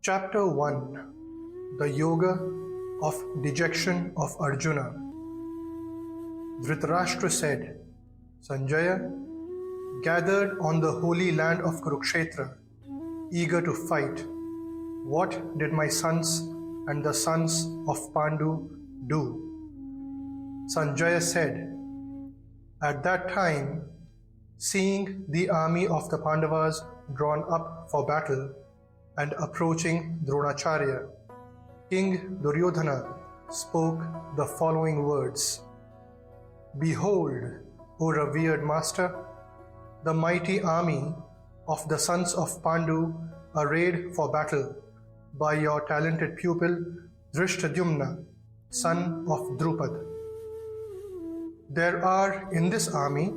Chapter 1. The Yoga of Dejection of Arjuna. Dhritarashtra said, Sanjaya, gathered on the holy land of Kurukshetra, eager to fight, what did my sons and the sons of Pandu do? Sanjaya said, at that time, seeing the army of the Pandavas drawn up for battle and approaching Dronacharya, King Duryodhana spoke the following words. Behold, O revered master, the mighty army of the sons of Pandu arrayed for battle by your talented pupil Dhrishtadyumna, son of Drupad. There are in this army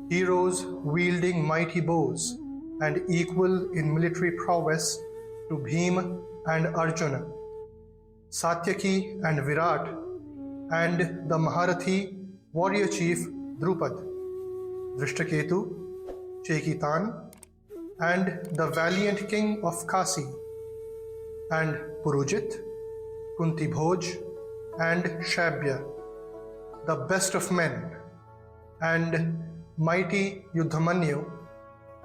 heroes wielding mighty bows and equal in military prowess to Bhima and Arjuna, Satyaki and Virat, and the Maharathi warrior chief Drupad, Drishtaketu, Chekitan, and the valiant king of Kasi, and Purujit, Kuntibhoj, and Shabya, the best of men, and mighty Yuddhamanyu,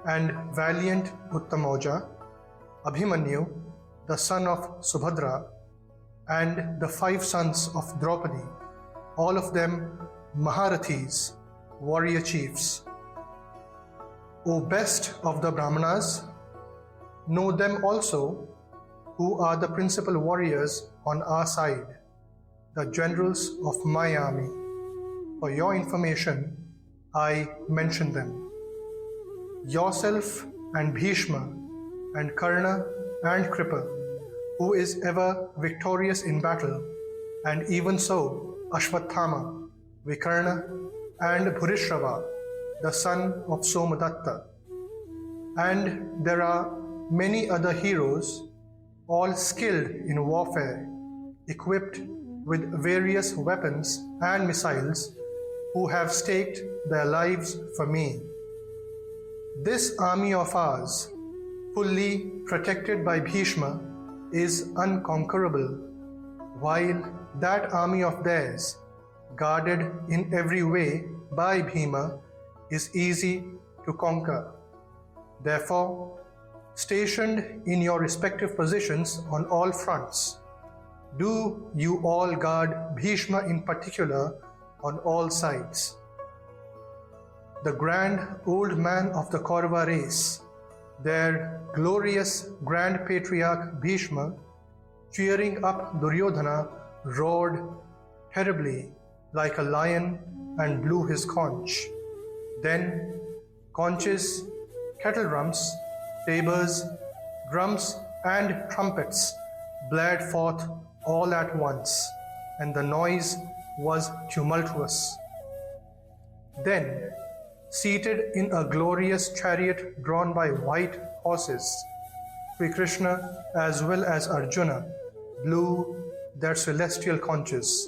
and valiant Uttamoja, Abhimanyu, the son of Subhadra, and the 5 sons of Draupadi, all of them Maharathis, warrior chiefs. O best of the Brahmanas, know them also, who are the principal warriors on our side, the generals of my army. For your information, I mention them. Yourself and Bhishma and Karna and Kripa, who is ever victorious in battle, and even so Ashwathama, Vikarna, and Bhurishrava, the son of Somadatta. And there are many other heroes, all skilled in warfare, equipped with various weapons and missiles, who have staked their lives for me. This army of ours, fully protected by Bhishma, is unconquerable, while that army of theirs, guarded in every way by Bhima, is easy to conquer. Therefore, stationed in your respective positions on all fronts, do you all guard Bhishma in particular on all sides. The grand old man of the Kaurava race, their glorious grand patriarch Bhishma, cheering up Duryodhana, roared terribly like a lion and blew his conch. Then conches, kettle drums, tabors, drums, and trumpets blared forth all at once, and the noise was tumultuous. Then, seated in a glorious chariot drawn by white horses, Sri Krishna as well as Arjuna blew their celestial conches.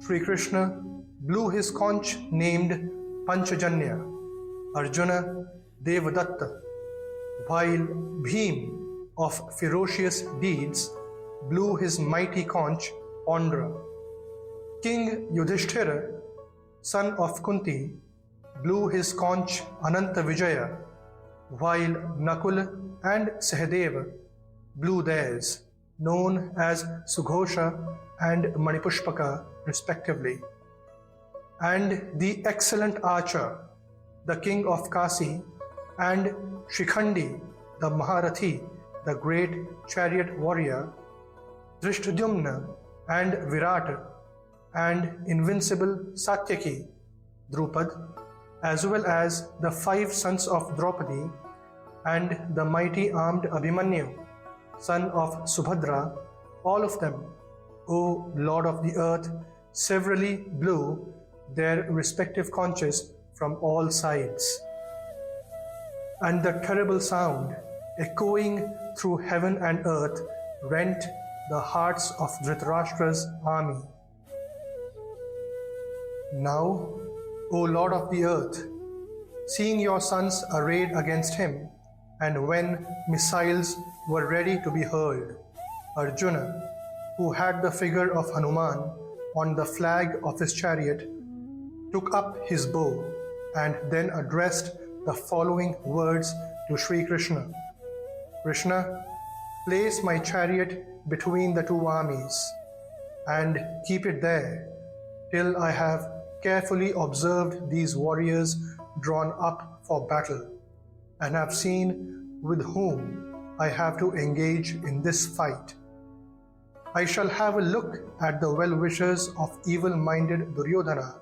Sri Krishna blew his conch named Panchajanya, Arjuna Devadatta, while Bhim of ferocious deeds blew his mighty conch Pondra. King Yudhishthira, son of Kunti, blew his conch Ananta Vijaya, while Nakul and Sahadeva blew theirs, known as Sughosha and Manipushpaka respectively. And the excellent archer, the king of Kasi, and Shikhandi, the Maharathi, the great chariot warrior, Dhrishtadyumna and Virat, and invincible Satyaki, Drupad, as well as the 5 sons of Draupadi, and the mighty armed Abhimanyu, son of Subhadra, all of them, O Lord of the earth, severally blew their respective conches from all sides. And the terrible sound, echoing through heaven and earth, rent the hearts of Dhritarashtra's army. Now, O Lord of the earth, seeing your sons arrayed against him, and when missiles were ready to be hurled, Arjuna, who had the figure of Hanuman on the flag of his chariot, took up his bow and then addressed the following words to Sri Krishna. Krishna, place my chariot between the two armies and keep it there till I have carefully observed these warriors drawn up for battle and have seen with whom I have to engage in this fight. I shall have a look at the well-wishers of evil-minded Duryodhana.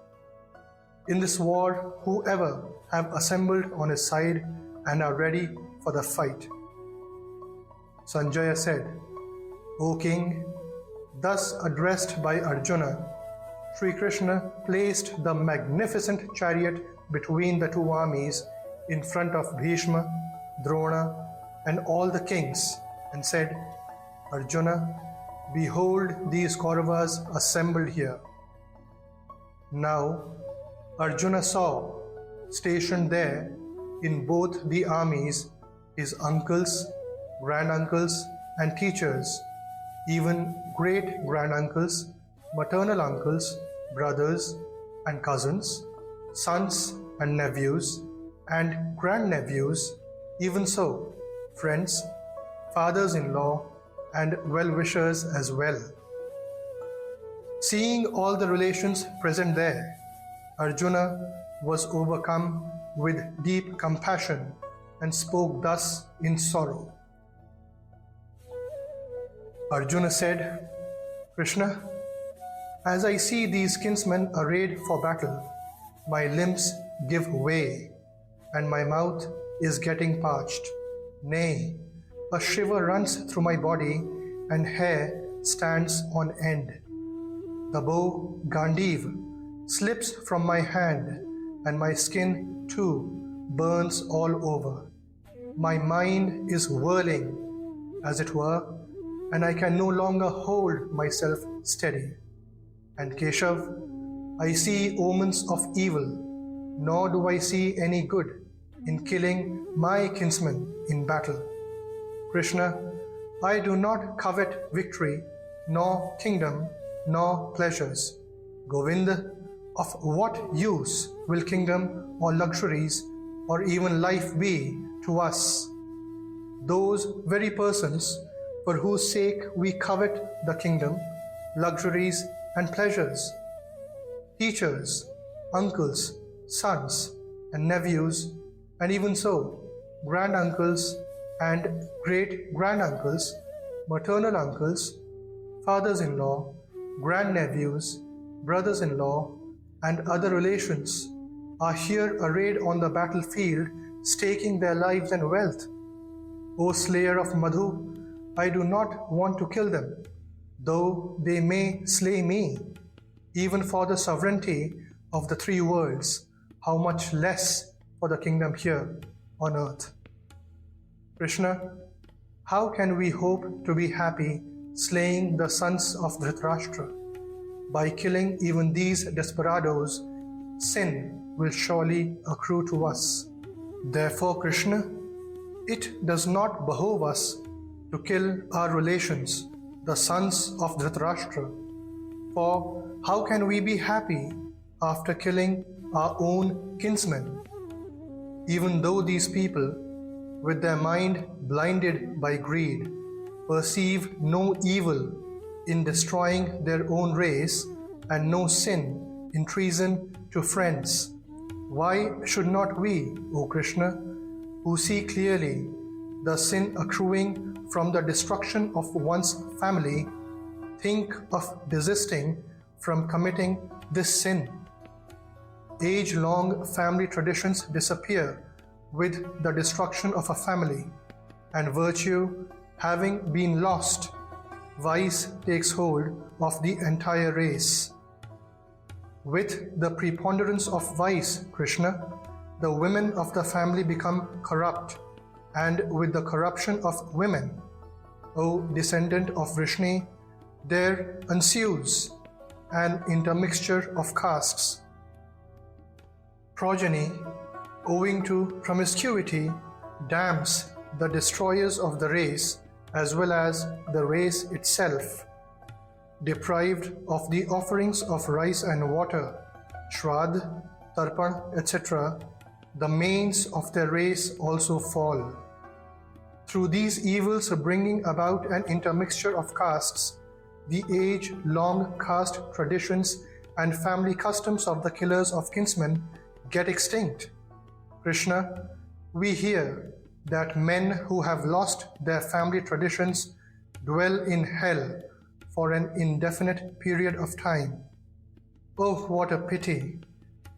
In this war, whoever have assembled on his side and are ready for the fight. Sanjaya said, O king, thus addressed by Arjuna, Sri Krishna placed the magnificent chariot between the two armies in front of Bhishma, Drona, and all the kings and said, Arjuna, behold these Kauravas assembled here. Now, Arjuna saw, stationed there in both the armies, his uncles, granduncles, and teachers, even great-granduncles, maternal uncles, brothers and cousins, sons and nephews, and grandnephews, even so, friends, fathers-in-law, and well-wishers as well. Seeing all the relations present there, Arjuna was overcome with deep compassion and spoke thus in sorrow. Arjuna said, Krishna, as I see these kinsmen arrayed for battle, my limbs give way and my mouth is getting parched. Nay, a shiver runs through my body and hair stands on end. The bow Gandiv slips from my hand and my skin too burns all over. My mind is whirling, as it were, and I can no longer hold myself steady. And Keshav, I see omens of evil, nor do I see any good in killing my kinsmen in battle. Krishna, I do not covet victory, nor kingdom, nor pleasures. Govinda, of what use will kingdom or luxuries or even life be to us? Those very persons for whose sake we covet the kingdom, luxuries and pleasures, teachers, uncles, sons and nephews, and even so, granduncles and great-granduncles, maternal uncles, fathers-in-law, grandnephews, brothers-in-law, and other relations are here arrayed on the battlefield, staking their lives and wealth. O slayer of Madhu, I do not want to kill them, though they may slay me, even for the sovereignty of the three worlds, how much less for the kingdom here on earth. Krishna, how can we hope to be happy slaying the sons of Dhritarashtra? By killing even these desperadoes, sin will surely accrue to us. Therefore, Krishna, it does not behove us to kill our relations, the sons of Dhritarashtra. For how can we be happy after killing our own kinsmen? Even though these people, with their mind blinded by greed, perceive no evil in destroying their own race and no sin in treason to friends, why should not we, O Krishna, who see clearly the sin accruing from the destruction of one's family, think of desisting from committing this sin? Age-long family traditions disappear with the destruction of a family, and virtue having been lost, vice takes hold of the entire race. With the preponderance of vice, Krishna, the women of the family become corrupt, and with the corruption of women, O descendant of Vishnu, there ensues an intermixture of castes. Progeny, owing to promiscuity, damps the destroyers of the race as well as the race itself, deprived of the offerings of rice and water, Shrimad, Tarpan, etc., the manes of their race also fall. Through these evils bringing about an intermixture of castes, the age-long caste traditions and family customs of the killers of kinsmen get extinct. Krishna, we hear that men who have lost their family traditions dwell in hell for an indefinite period of time. Oh, what a pity!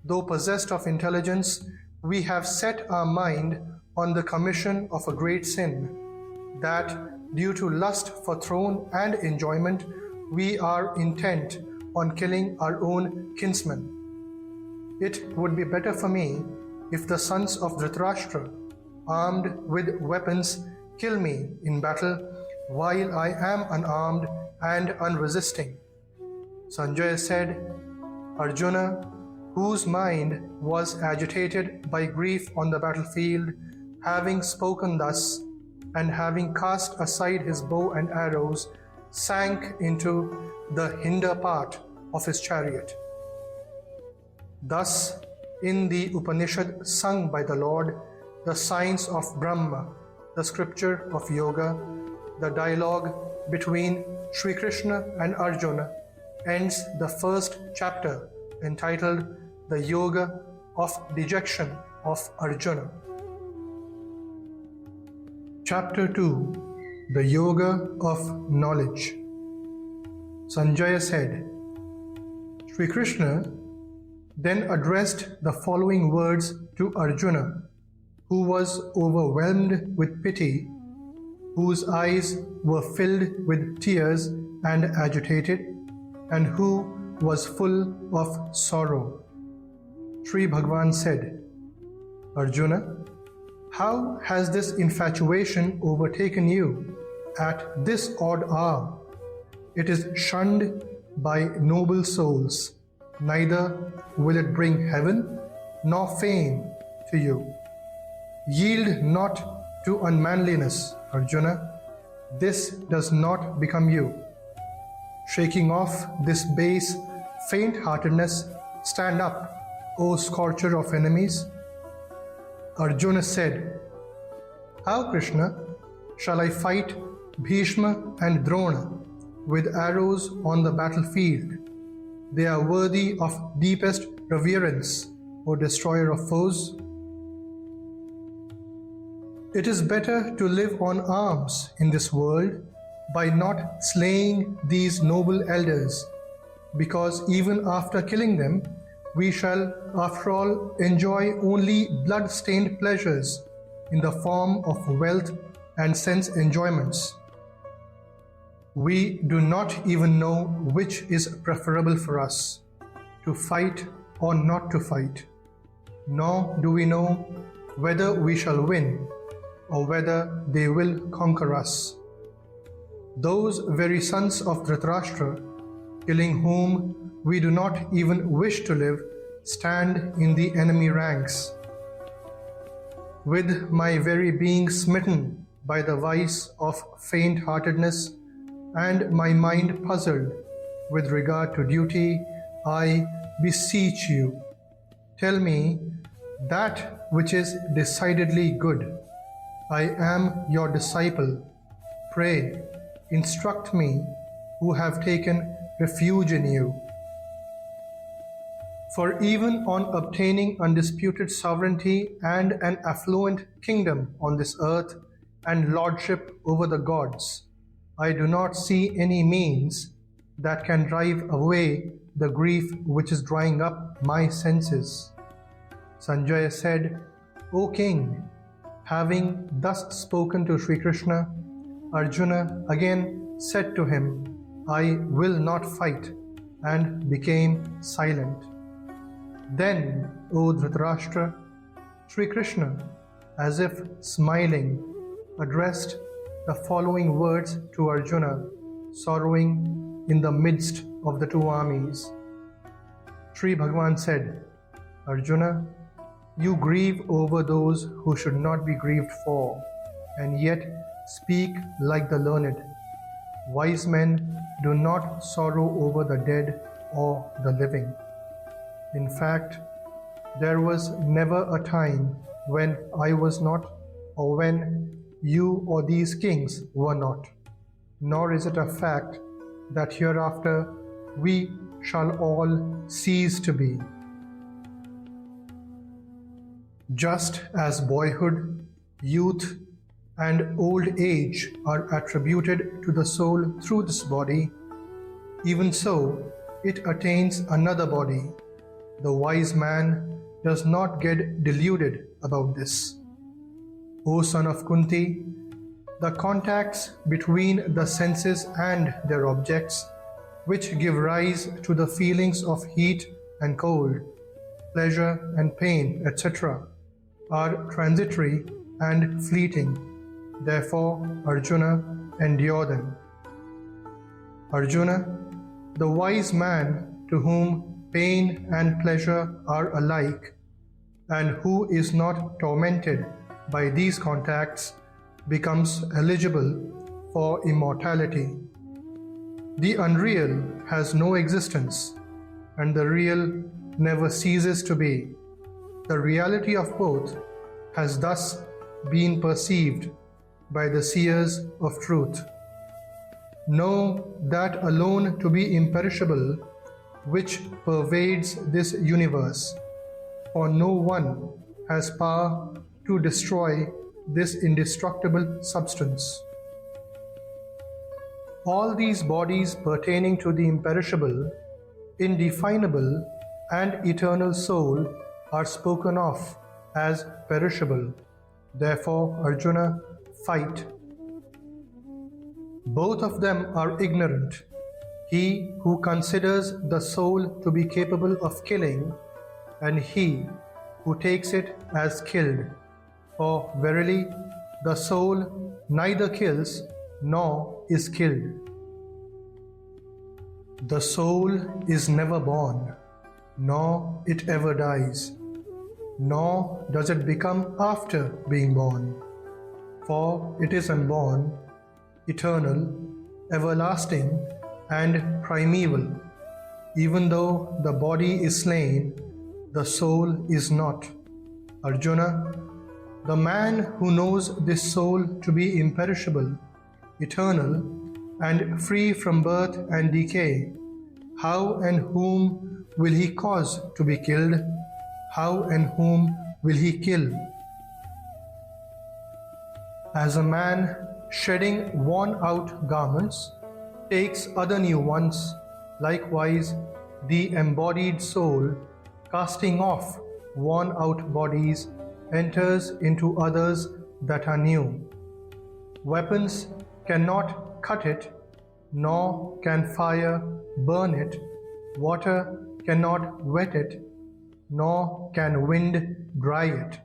Though possessed of intelligence, we have set our mind on the commission of a great sin, that due to lust for throne and enjoyment, we are intent on killing our own kinsmen. It would be better for me if the sons of Dhritarashtra, armed with weapons, kill me in battle while I am unarmed and unresisting. Sanjaya said, Arjuna, whose mind was agitated by grief on the battlefield, having spoken thus, and having cast aside his bow and arrows, sank into the hinder part of his chariot. Thus, in the Upanishad sung by the Lord, the science of Brahma, the scripture of Yoga, the dialogue between Sri Krishna and Arjuna ends the first chapter entitled The Yoga of Dejection of Arjuna. Chapter 2, The Yoga of Knowledge. Sanjaya said, Sri Krishna then addressed the following words to Arjuna, who was overwhelmed with pity, whose eyes were filled with tears and agitated, and who was full of sorrow. Sri Bhagavan said, Arjuna, how has this infatuation overtaken you at this odd hour? It is shunned by noble souls, neither will it bring heaven nor fame to you. Yield not to unmanliness, Arjuna. This does not become you. Shaking off this base faint-heartedness, stand up, O scorcher of enemies. Arjuna said, How, Krishna, shall I fight Bhishma and Drona with arrows on the battlefield? They are worthy of deepest reverence, O destroyer of foes. It is better to live on alms in this world by not slaying these noble elders, because even after killing them, we shall, after all, enjoy only blood-stained pleasures in the form of wealth and sense enjoyments. We do not even know which is preferable for us, to fight or not to fight, nor do we know whether we shall win or whether they will conquer us. Those very sons of Dhritarashtra, killing whom we do not even wish to live, stand in the enemy ranks. With my very being smitten by the vice of faint-heartedness and my mind puzzled with regard to duty, I beseech you, tell me that which is decidedly good. I am your disciple. Pray, instruct me, who have taken refuge in you. For even on obtaining undisputed sovereignty and an affluent kingdom on this earth and lordship over the gods, I do not see any means that can drive away the grief which is drying up my senses. Sanjaya said, O king, having thus spoken to Sri Krishna, Arjuna again said to him, I will not fight, and became silent. Then, O Dhritarashtra, Sri Krishna, as if smiling, addressed the following words to Arjuna, sorrowing in the midst of the two armies. Sri Bhagavan said, Arjuna, you grieve over those who should not be grieved for. and yet speak like the learned. Wise men do not sorrow over the dead or the living. In fact, there was never a time when I was not, or when you or these kings were not. Nor is it a fact that hereafter we shall all cease to be. Just as boyhood, youth, and old age are attributed to the soul through this body, even so it attains another body. The wise man does not get deluded about this. O son of Kunti, the contacts between the senses and their objects, which give rise to the feelings of heat and cold, pleasure and pain, etc., are transitory and fleeting. Therefore, Arjuna, endure them. Arjuna, the wise man to whom pain and pleasure are alike, and who is not tormented by these contacts, becomes eligible for immortality. The unreal has no existence, and the real never ceases to be. The reality of both has thus been perceived by the seers of truth. Know that alone to be imperishable, which pervades this universe, for no one has power to destroy this indestructible substance. All these bodies pertaining to the imperishable, indefinable, and eternal soul are spoken of as perishable. Therefore, Arjuna, fight. Both of them are ignorant. He who considers the soul to be capable of killing, and he who takes it as killed. For verily, the soul neither kills nor is killed. The soul is never born, nor it ever dies, nor does it become after being born. For it is unborn, eternal, everlasting, and primeval. Even though the body is slain, the soul is not. Arjuna, the man who knows this soul to be imperishable, eternal, and free from birth and decay, how and whom will he cause to be killed? How and whom will he kill? As a man shedding worn-out garments takes other new ones, likewise the embodied soul, casting off worn-out bodies, enters into others that are new. Weapons cannot cut it, nor can fire burn it. Water cannot wet it, nor can wind dry it.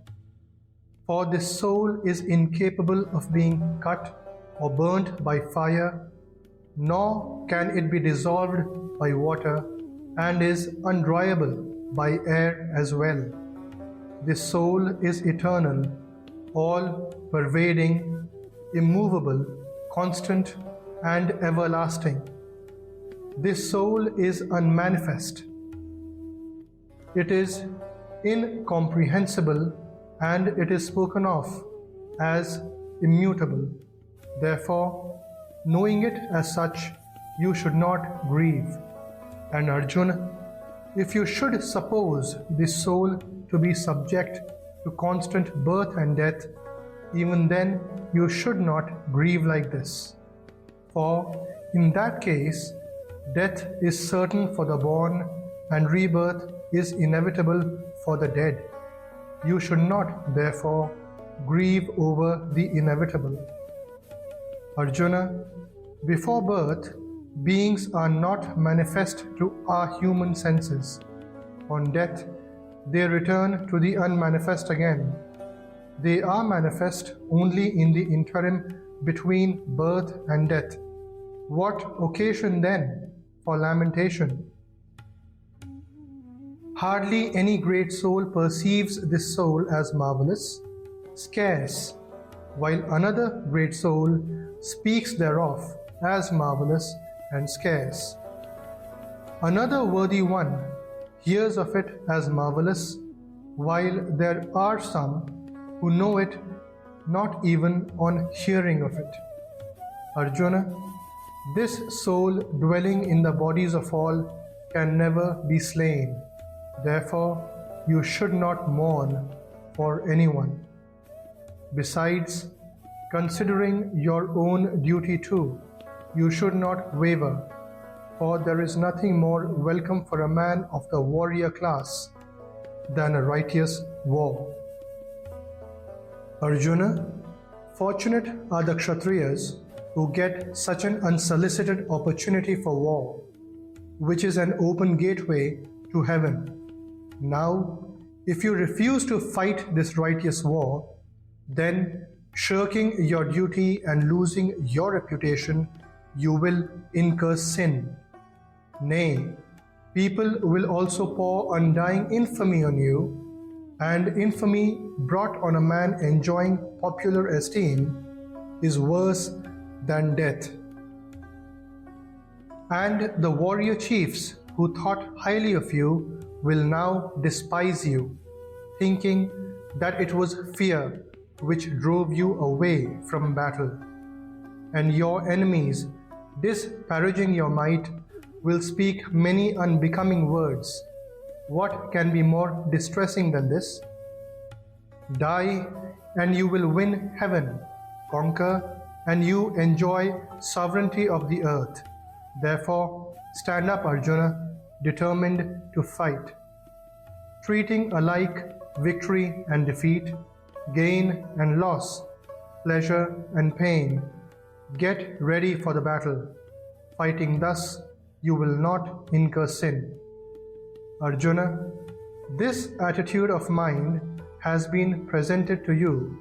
For this soul is incapable of being cut or burnt by fire, nor can it be dissolved by water, and is undryable by air as well. This soul is eternal, all-pervading, immovable, constant, and everlasting. This soul is unmanifest. It is incomprehensible, and it is spoken of as immutable. Therefore, knowing it as such, you should not grieve. And Arjuna, if you should suppose this soul to be subject to constant birth and death, even then you should not grieve like this. For in that case, death is certain for the born, and rebirth is inevitable for the dead. You should not, therefore, grieve over the inevitable. Arjuna, before birth, beings are not manifest to our human senses. On death, they return to the unmanifest again. They are manifest only in the interim between birth and death. What occasion then for lamentation? Hardly any great soul perceives this soul as marvelous. Scarce while another great soul speaks thereof as marvelous and scarce. Another worthy one hears of it as marvelous, while there are some who know it not even on hearing of it. Arjuna, this soul dwelling in the bodies of all can never be slain. Therefore, you should not mourn for anyone. Besides, considering your own duty too, you should not waver, for there is nothing more welcome for a man of the warrior class than a righteous war. Arjuna, fortunate are the Kshatriyas who get such an unsolicited opportunity for war, which is an open gateway to heaven. Now, if you refuse to fight this righteous war, then shirking your duty and losing your reputation, you will incur sin. Nay, people will also pour undying infamy on you, and infamy brought on a man enjoying popular esteem is worse than death. And the warrior chiefs who thought highly of you will now despise you, thinking that it was fear which drove you away from battle. And your enemies, disparaging your might, will speak many unbecoming words. What can be more distressing than this? Die, and you will win heaven. Conquer, and you enjoy sovereignty of the earth. Therefore, stand up, Arjuna, determined to fight. Treating alike victory and defeat, gain and loss, pleasure and pain, get ready for the battle. Fighting thus, you will not incur sin. Arjuna, this attitude of mind has been presented to you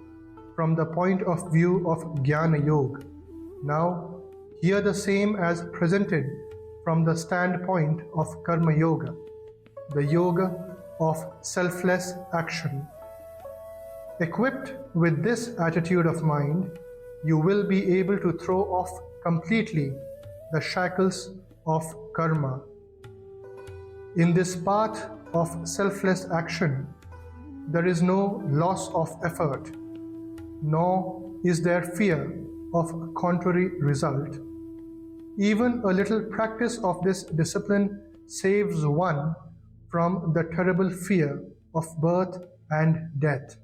from the point of view of Jnāna Yoga. Now, hear the same as presented from the standpoint of Karma Yoga, the yoga of selfless action. Equipped with this attitude of mind, you will be able to throw off completely the shackles of karma. In this path of selfless action, there is no loss of effort, nor is there fear of contrary result. Even a little practice of this discipline saves one from the terrible fear of birth and death.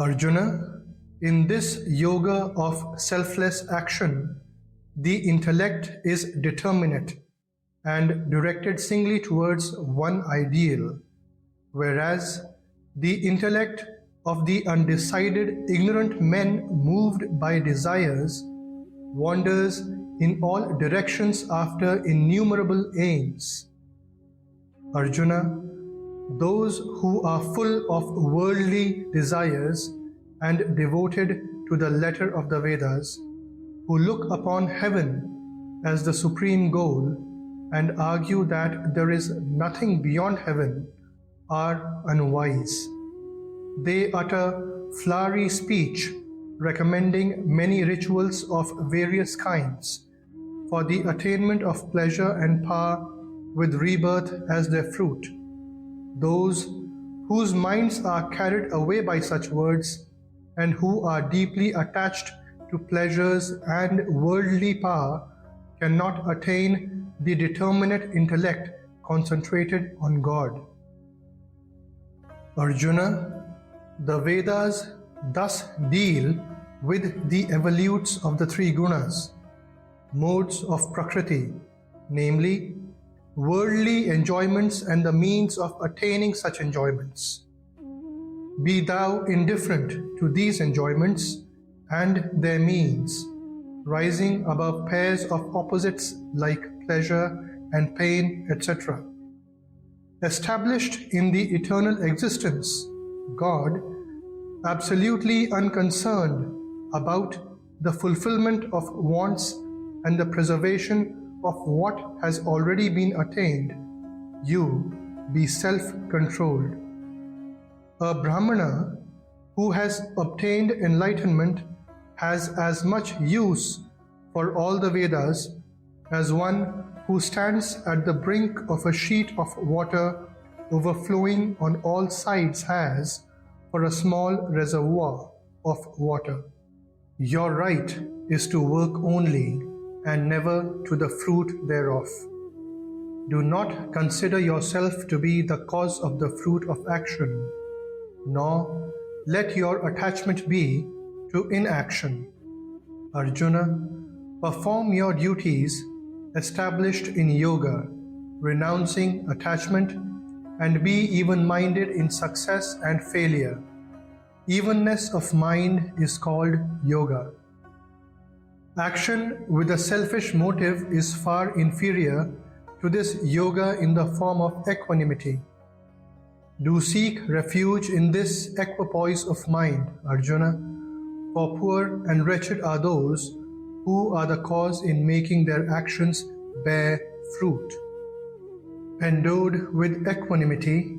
Arjuna, in this yoga of selfless action, the intellect is determinate and directed singly towards one ideal, whereas the intellect of the undecided, ignorant men moved by desires wanders in all directions after innumerable aims. Arjuna, those who are full of worldly desires and devoted to the letter of the Vedas, who look upon heaven as the supreme goal and argue that there is nothing beyond heaven, are unwise. They utter flowery speech recommending many rituals of various kinds for the attainment of pleasure and power with rebirth as their fruit. Those whose minds are carried away by such words and who are deeply attached to pleasures and worldly power cannot attain the determinate intellect concentrated on God. Arjuna, the Vedas thus deal with the evolutes of the three Gunas, modes of Prakriti, namely worldly enjoyments and the means of attaining such enjoyments. Be thou indifferent to these enjoyments and their means, rising above pairs of opposites like pleasure and pain, etc. Established in the eternal existence, God, absolutely unconcerned about the fulfillment of wants and the preservation of what has already been attained, you be self-controlled. A Brahmana who has obtained enlightenment has as much use for all the Vedas as one who stands at the brink of a sheet of water overflowing on all sides has for a small reservoir of water. Your right is to work only and never to the fruit thereof. Do not consider yourself to be the cause of the fruit of action, nor let your attachment be to inaction. Arjuna, perform your duties established in yoga, renouncing attachment, and be even-minded in success and failure. Evenness of mind is called yoga. Action with a selfish motive is far inferior to this yoga in the form of equanimity. Do seek refuge in this equipoise of mind, Arjuna, for poor and wretched are those who are the cause in making their actions bear fruit. Endowed with equanimity,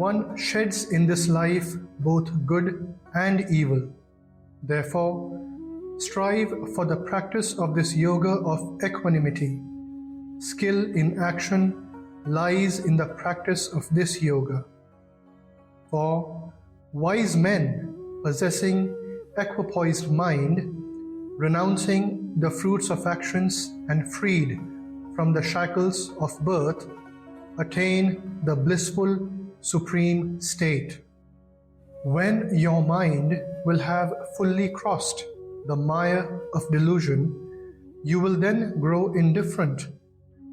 one sheds in this life both good and evil. Therefore, strive for the practice of this yoga of equanimity. Skill in action lies in the practice of this yoga. For wise men possessing equipoised mind, renouncing the fruits of actions and freed from the shackles of birth, attain the blissful supreme state. When your mind will have fully crossed the mire of delusion, you will then grow indifferent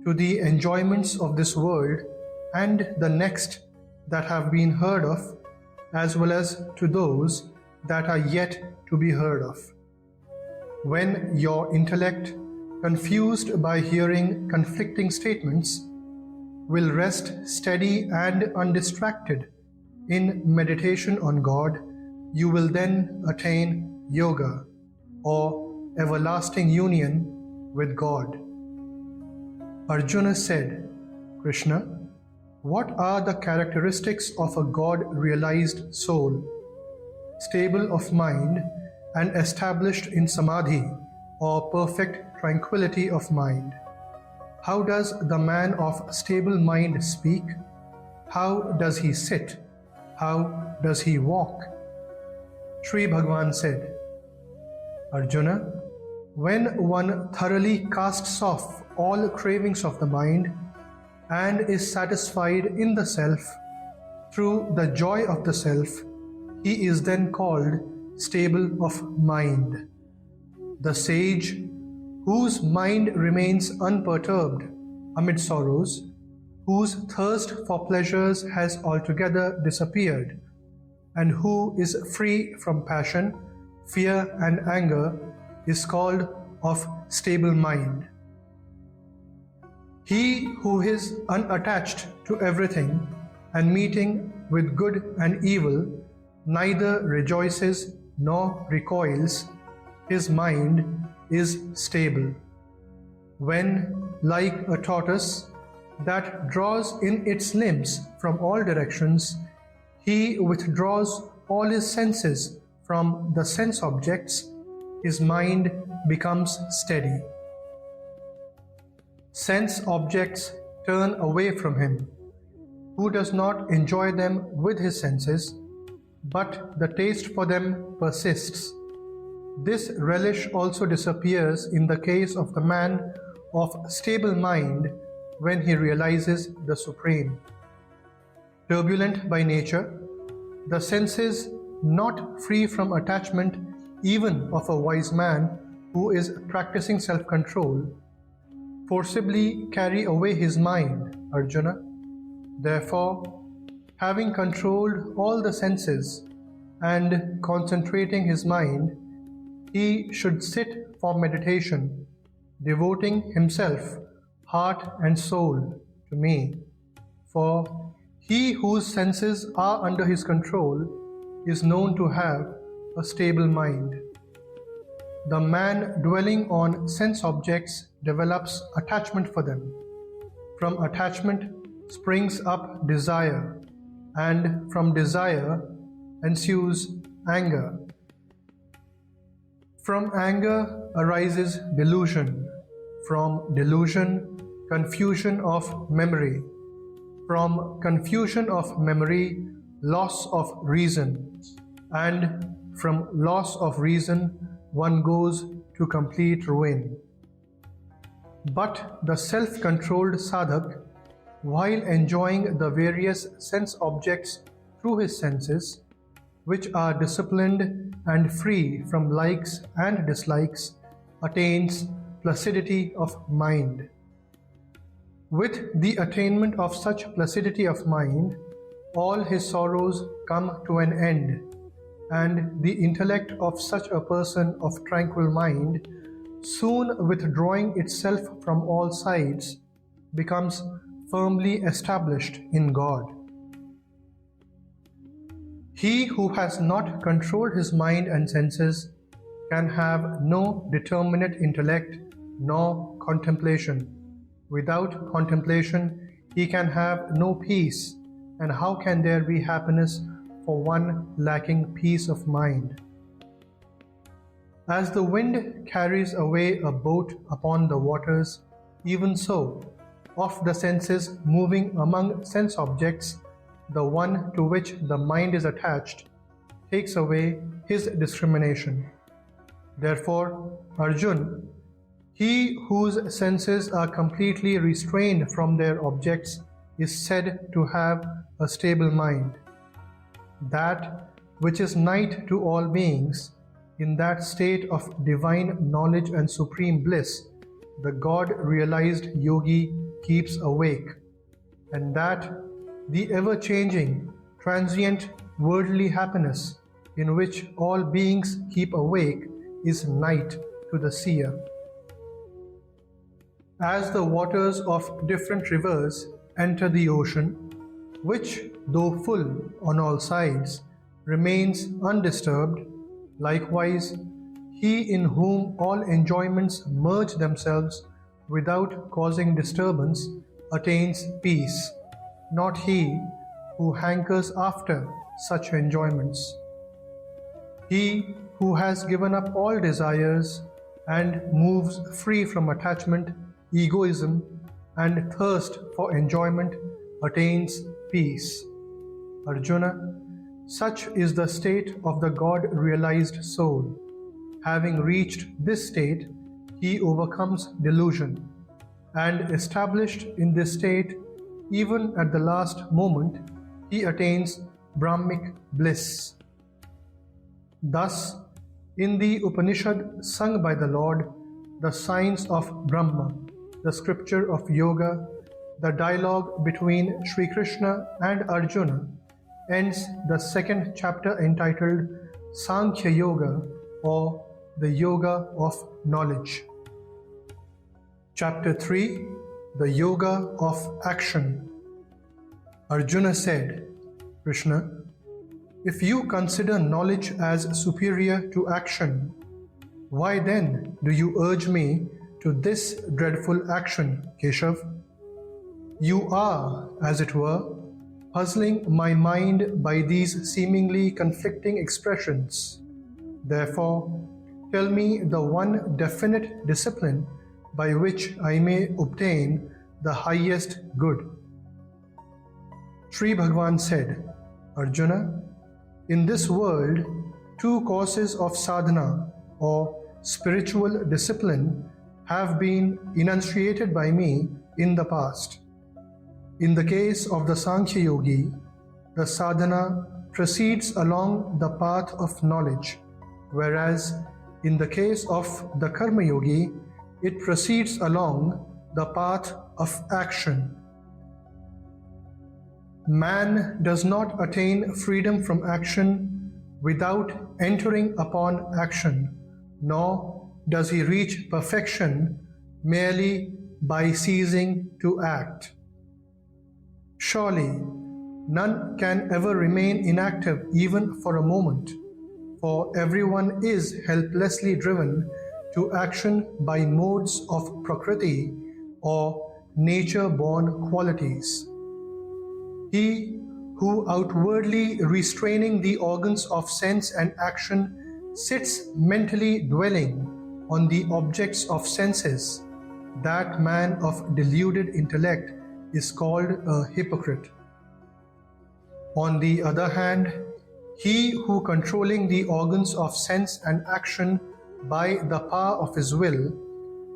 to the enjoyments of this world and the next that have been heard of, as well as to those that are yet to be heard of. When your intellect, confused by hearing conflicting statements, will rest steady and undistracted in meditation on God, you will then attain yoga, or everlasting union with God. Arjuna said, Krishna, what are the characteristics of a God-realized soul, stable of mind and established in samadhi, or perfect tranquility of mind? How does the man of stable mind speak? How does he sit? How does he walk? Sri Bhagavan said, Arjuna, when one thoroughly casts off all cravings of the mind and is satisfied in the self through the joy of the self, he is then called stable of mind. The sage, whose mind remains unperturbed amid sorrows, whose thirst for pleasures has altogether disappeared, and who is free from passion, fear, and anger, is called of stable mind. He who is unattached to everything and meeting with good and evil neither rejoices nor recoils, his mind is stable. When, like a tortoise that draws in its limbs from all directions, he withdraws all his senses from the sense objects, his mind becomes steady. Sense objects turn away from him, who does not enjoy them with his senses, but the taste for them persists. This relish also disappears in the case of the man of stable mind when he realizes the Supreme. Turbulent by nature, the senses not free from attachment even of a wise man who is practicing self-control, forcibly carry away his mind, Arjuna. Therefore, having controlled all the senses and concentrating his mind, he should sit for meditation, devoting himself, heart and soul, to me. For he whose senses are under his control is known to have a stable mind. The man dwelling on sense objects develops attachment for them. From attachment springs up desire, and from desire ensues Anger. From anger arises delusion. From delusion, confusion of memory. From confusion of memory, loss of reason. And from loss of reason, one goes to complete ruin. But the self-controlled sadhak, while enjoying the various sense objects through his senses, which are disciplined and free from likes and dislikes, attains placidity of mind. With the attainment of such placidity of mind, all his sorrows come to an end, and the intellect of such a person of tranquil mind, soon withdrawing itself from all sides, becomes firmly established in God. He who has not controlled his mind and senses can have no determinate intellect nor contemplation. Without contemplation, he can have no peace, and how can there be happiness for one lacking peace of mind? As the wind carries away a boat upon the waters, even so, of the senses moving among sense objects, the one to which the mind is attached takes away his discrimination. Therefore, Arjuna, he whose senses are completely restrained from their objects is said to have a stable mind. That which is night to all beings, in that state of divine knowledge and supreme bliss, the God-realized yogi keeps awake, and that the ever-changing, transient, worldly happiness in which all beings keep awake is night to the seer. As the waters of different rivers enter the ocean, which, though full on all sides, remains undisturbed, likewise, he in whom all enjoyments merge themselves without causing disturbance attains peace, not he who hankers after such enjoyments. He who has given up all desires and moves free from attachment, egoism, and thirst for enjoyment attains peace. Arjuna, such is the state of the God-realized soul. Having reached this state, he overcomes delusion, and established in this state, even at the last moment, he attains Brahmic bliss. Thus, in the Upanishad sung by the Lord, the science of Brahma, the scripture of Yoga, the dialogue between Sri Krishna and Arjuna, ends the second chapter entitled Sankhya Yoga, or the Yoga of Knowledge. Chapter 3, the Yoga of Action. Arjuna said, Krishna, if you consider knowledge as superior to action, why then do you urge me to this dreadful action, Keshav? You are, as it were, puzzling my mind by these seemingly conflicting expressions. Therefore, tell me the one definite discipline by which I may obtain the highest good. Sri Bhagavan said, Arjuna, in this world, two courses of sadhana or spiritual discipline have been enunciated by me in the past. In the case of the Sankhya Yogi, the sadhana proceeds along the path of knowledge, whereas in the case of the Karma Yogi, it proceeds along the path of action. Man does not attain freedom from action without entering upon action, nor does he reach perfection merely by ceasing to act. Surely, none can ever remain inactive even for a moment, for everyone is helplessly driven to action by modes of Prakriti or nature-born qualities. He who outwardly restraining the organs of sense and action sits mentally dwelling on the objects of senses, that man of deluded intellect is called a hypocrite. On the other hand, he who controlling the organs of sense and action by the power of his will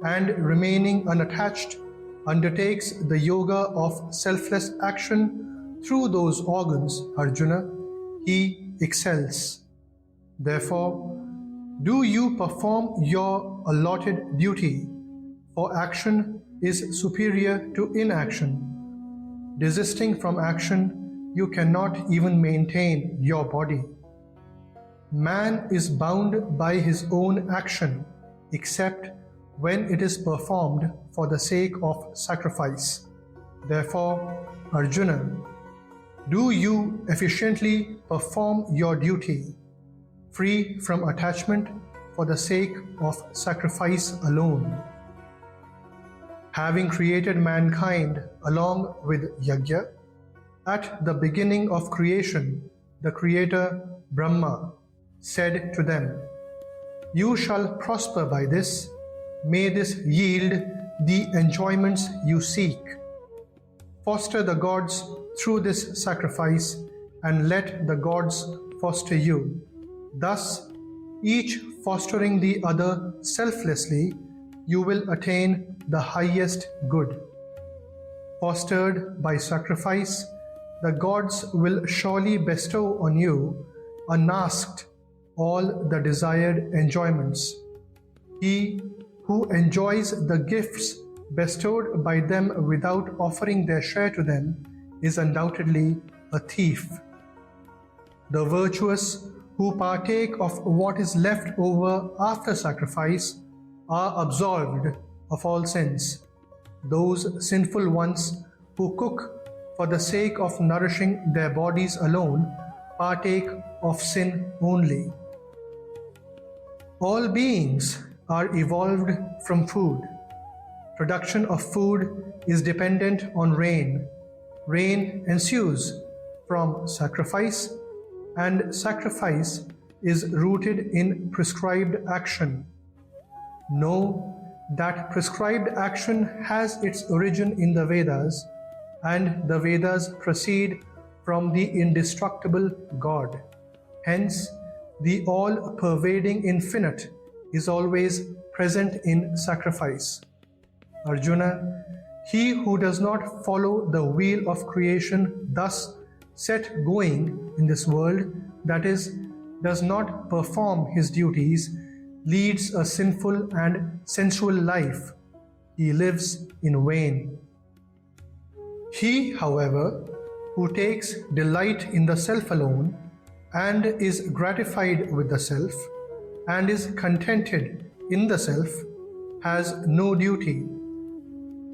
and remaining unattached undertakes the yoga of selfless action through those organs, Arjuna, he excels. Therefore, do you perform your allotted duty, for action is superior to inaction. Desisting from action, you cannot even maintain your body. Man is bound by his own action, except when it is performed for the sake of sacrifice. Therefore, Arjuna, do you efficiently perform your duty, free from attachment for the sake of sacrifice alone. Having created mankind along with Yajna, at the beginning of creation, the Creator Brahma said to them, "You shall prosper by this. May this yield the enjoyments you seek. Foster the gods through this sacrifice, and let the gods foster you. Thus, each fostering the other selflessly, you will attain the highest good. Fostered by sacrifice, the gods will surely bestow on you, unasked, all the desired enjoyments. He who enjoys the gifts bestowed by them without offering their share to them is undoubtedly a thief. The virtuous who partake of what is left over after sacrifice are absolved of all sins. Those sinful ones who cook for the sake of nourishing their bodies alone partake of sin only. All beings are evolved from food. Production of food is dependent on rain. Rain ensues from sacrifice, and sacrifice is rooted in prescribed action. Know that prescribed action has its origin in the Vedas, and the Vedas proceed from the indestructible God. Hence, the all-pervading infinite is always present in sacrifice. Arjuna, he who does not follow the wheel of creation thus set going in this world, that is, does not perform his duties, leads a sinful and sensual life. He lives in vain. He, however, who takes delight in the self alone and is gratified with the self and is contented in the self has no duty.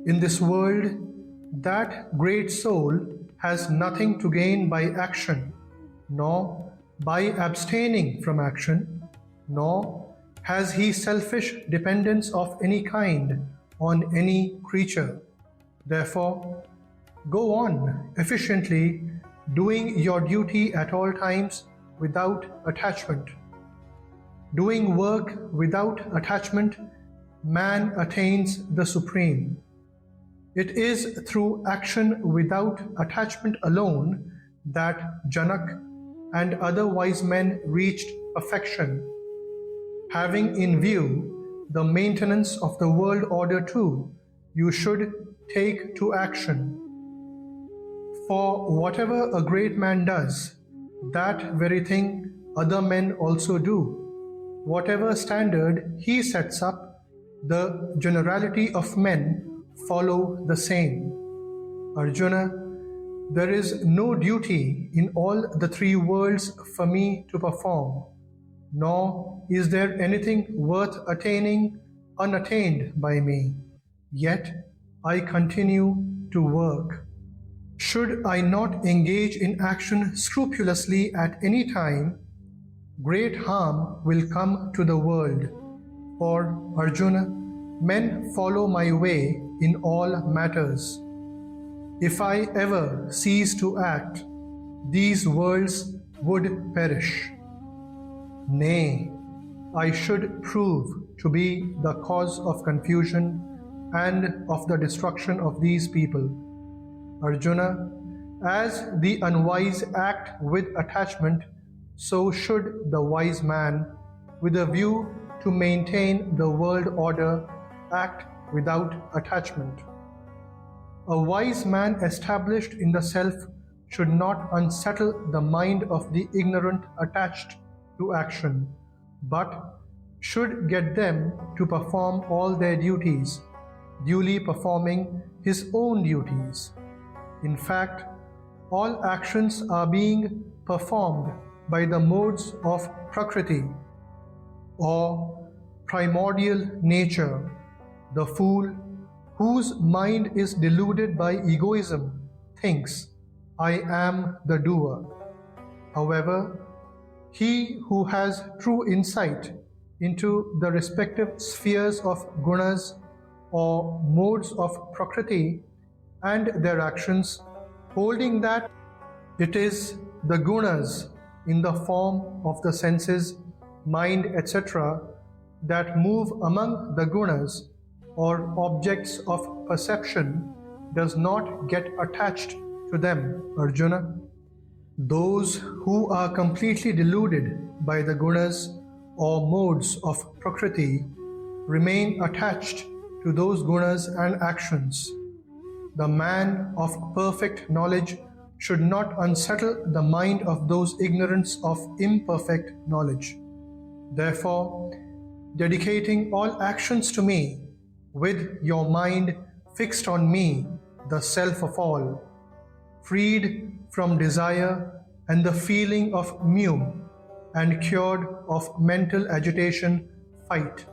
In this world, that great soul has nothing to gain by action, nor by abstaining from action, nor has he selfish dependence of any kind on any creature. Therefore, go on efficiently doing your duty at all times without attachment. Doing work without attachment, man attains the supreme. It is through action without attachment alone that Janak and other wise men reached perfection. Having in view the maintenance of the world order too, you should take to action. For whatever a great man does, that very thing other men also do. Whatever standard he sets up, the generality of men follow the same. Arjuna, there is no duty in all the three worlds for me to perform, nor is there anything worth attaining unattained by me. Yet I continue to work. Should I not engage in action scrupulously at any time, great harm will come to the world. For Arjuna, men follow my way in all matters. If I ever cease to act, these worlds would perish. Nay, I should prove to be the cause of confusion and of the destruction of these people. Arjuna, as the unwise act with attachment, so should the wise man, with a view to maintain the world order, act without attachment. A wise man established in the self should not unsettle the mind of the ignorant attached to action, but should get them to perform all their duties, duly performing his own duties. In fact, all actions are being performed by the modes of Prakriti, or primordial nature. The fool, whose mind is deluded by egoism, thinks, I am the doer. However, he who has true insight into the respective spheres of Gunas or modes of Prakriti and their actions, holding that it is the Gunas in the form of the senses, mind, etc., that move among the Gunas or objects of perception, does not get attached to them, Arjuna. Those who are completely deluded by the Gunas or modes of Prakriti remain attached to those Gunas and actions. The man of perfect knowledge should not unsettle the mind of those ignorants of imperfect knowledge. Therefore, dedicating all actions to me, with your mind fixed on me, the self of all, freed from desire and the feeling of mume, and cured of mental agitation, fight.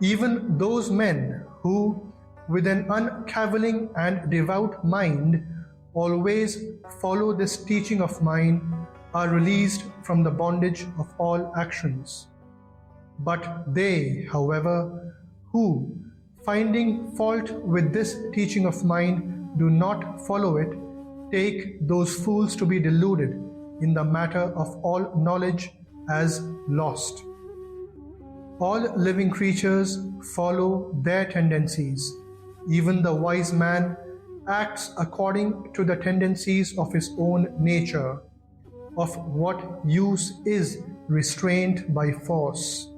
Even those men who, with an uncavailing and devout mind, always follow this teaching of mine, are released from the bondage of all actions. But they, however, who, finding fault with this teaching of mine, do not follow it, take those fools to be deluded in the matter of all knowledge as lost. All living creatures follow their tendencies. Even the wise man acts according to the tendencies of his own nature, of what use is restrained by force.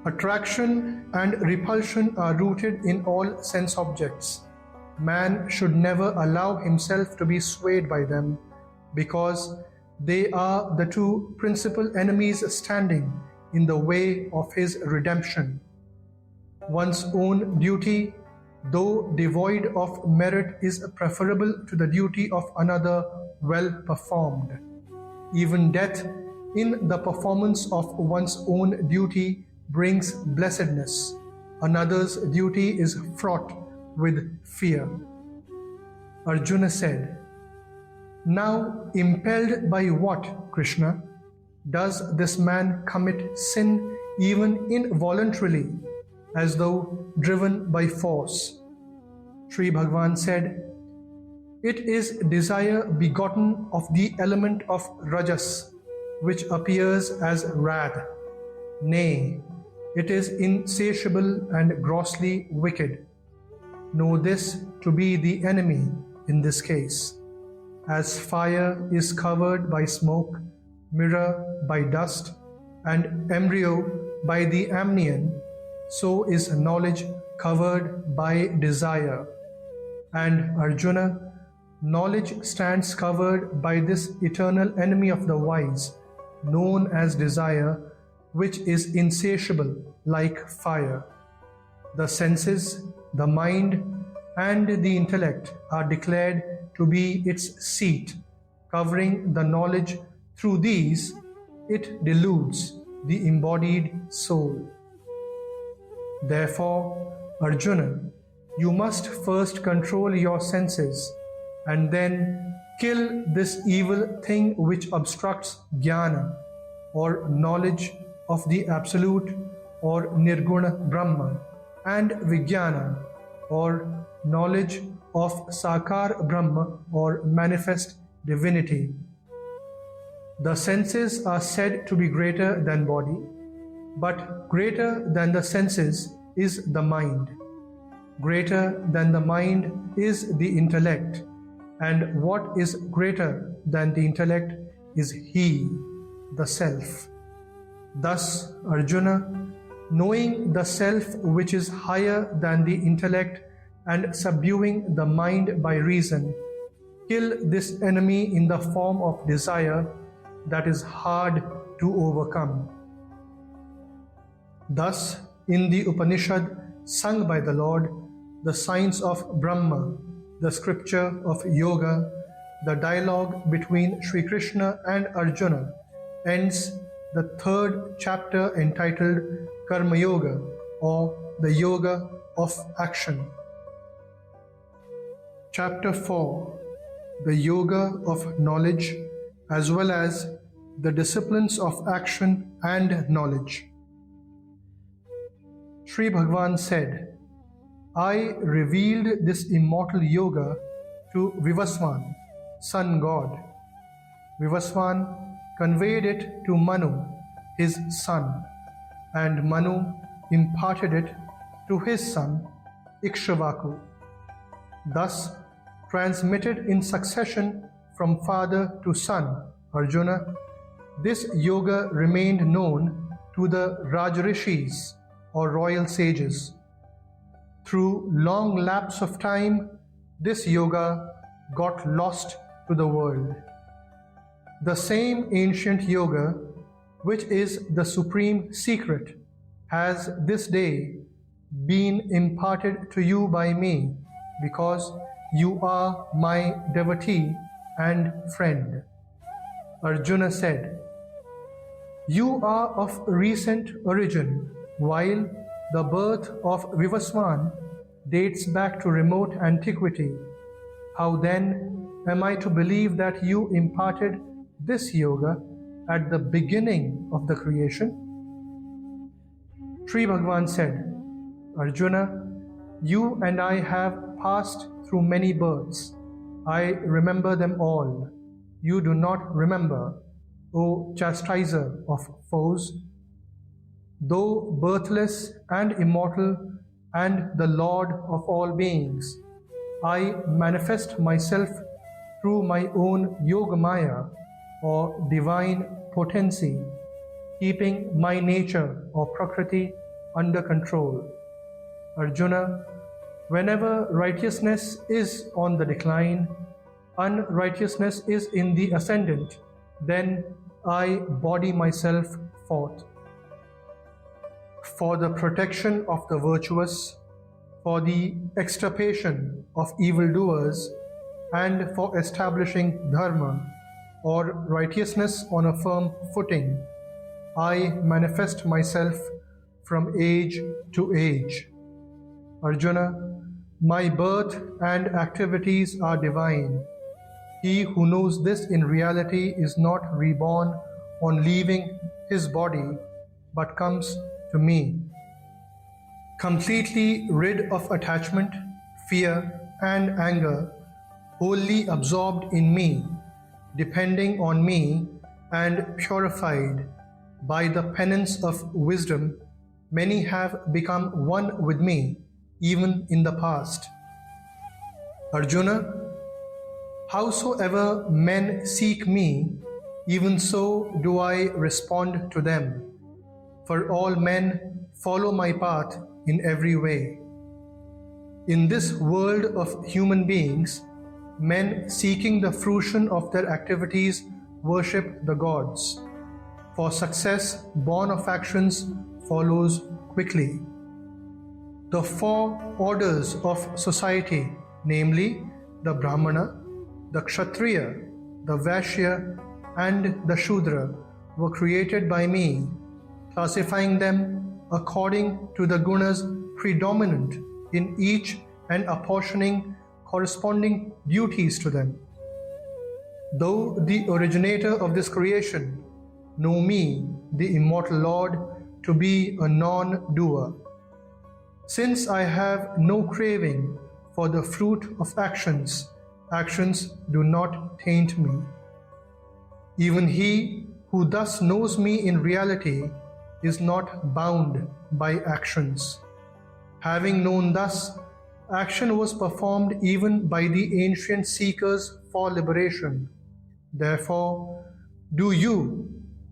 Attraction and repulsion are rooted in all sense objects. Man should never allow himself to be swayed by them, because they are the two principal enemies standing in the way of his redemption. One's own duty, though devoid of merit, is preferable to the duty of another well performed. Even death in the performance of one's own duty brings blessedness. Another's duty is fraught with fear. Arjuna said, Now, impelled by what, Krishna, does this man commit sin even involuntarily, as though driven by force? Sri Bhagavan said, It is desire begotten of the element of Rajas, which appears as wrath. Nay, it is insatiable and grossly wicked. Know this to be the enemy in this case. As fire is covered by smoke, mirror by dust, and embryo by the amnion, so is knowledge covered by desire. And Arjuna, knowledge stands covered by this eternal enemy of the wise, known as desire, which is insatiable like fire. The senses, the mind, and the intellect are declared to be its seat. Covering the knowledge through these, it deludes the embodied soul. Therefore, Arjuna, you must first control your senses and then kill this evil thing which obstructs Jnāna, or knowledge of the Absolute or Nirguna Brahma, and Vijnana, or knowledge of Sakar Brahma or manifest divinity. The senses are said to be greater than body, but greater than the senses is the mind. Greater than the mind is the intellect, and what is greater than the intellect is He, the Self. Thus, Arjuna, knowing the Self which is higher than the intellect and subduing the mind by reason, kill this enemy in the form of desire that is hard to overcome. Thus, in the Upanishad sung by the Lord, the science of Brahma, the scripture of Yoga, the dialogue between Sri Krishna and Arjuna ends the third chapter entitled Karma Yoga, or the Yoga of Action. Chapter 4, the Yoga of Knowledge, as well as the disciplines of action and knowledge. Sri Bhagavan said, I revealed this immortal yoga to Vivaswan, sun god. Vivaswan conveyed it to Manu, his son, and Manu imparted it to his son, Ikshvaku. Thus, transmitted in succession from father to son, Arjuna, this yoga remained known to the Rajarishis or royal sages. Through long lapse of time, this yoga got lost to the world. The same ancient yoga, which is the supreme secret, has this day been imparted to you by me, because you are my devotee and friend. Arjuna said, You are of recent origin, while the birth of Vivaswan dates back to remote antiquity. How then am I to believe that you imparted this yoga at the beginning of the creation? Sri Bhagavan said, Arjuna, you and I have passed through many births. I remember them all. You do not remember, O chastiser of foes. Though birthless and immortal and the Lord of all beings, I manifest myself through my own Yogamaya or divine potency, keeping my nature or Prakriti under control. Arjuna, whenever righteousness is on the decline, unrighteousness is in the ascendant, then I body myself forth. For the protection of the virtuous, for the extirpation of evildoers, and for establishing Dharma, or righteousness on a firm footing, I manifest myself from age to age. Arjuna, my birth and activities are divine. He who knows this in reality is not reborn on leaving his body, but comes to me. Completely rid of attachment, fear, and anger, wholly absorbed in me, depending on me, and purified by the penance of wisdom, many have become one with me, even in the past. Arjuna, howsoever men seek me, even so do I respond to them. For all men follow my path in every way. In this world of human beings, men seeking the fruition of their activities worship the gods. For success born of actions follows quickly. The four orders of society, namely the Brahmana, the Kshatriya, the Vaishya, and the Shudra, were created by me, classifying them according to the Gunas predominant in each and apportioning corresponding duties to them. Though the originator of this creation know me, the immortal Lord, to be a non-doer. Since I have no craving for the fruit of actions. Actions do not taint me. Even he who thus knows me in reality is not bound by actions. Having known thus, action was performed even by the ancient seekers for liberation. Therefore, do you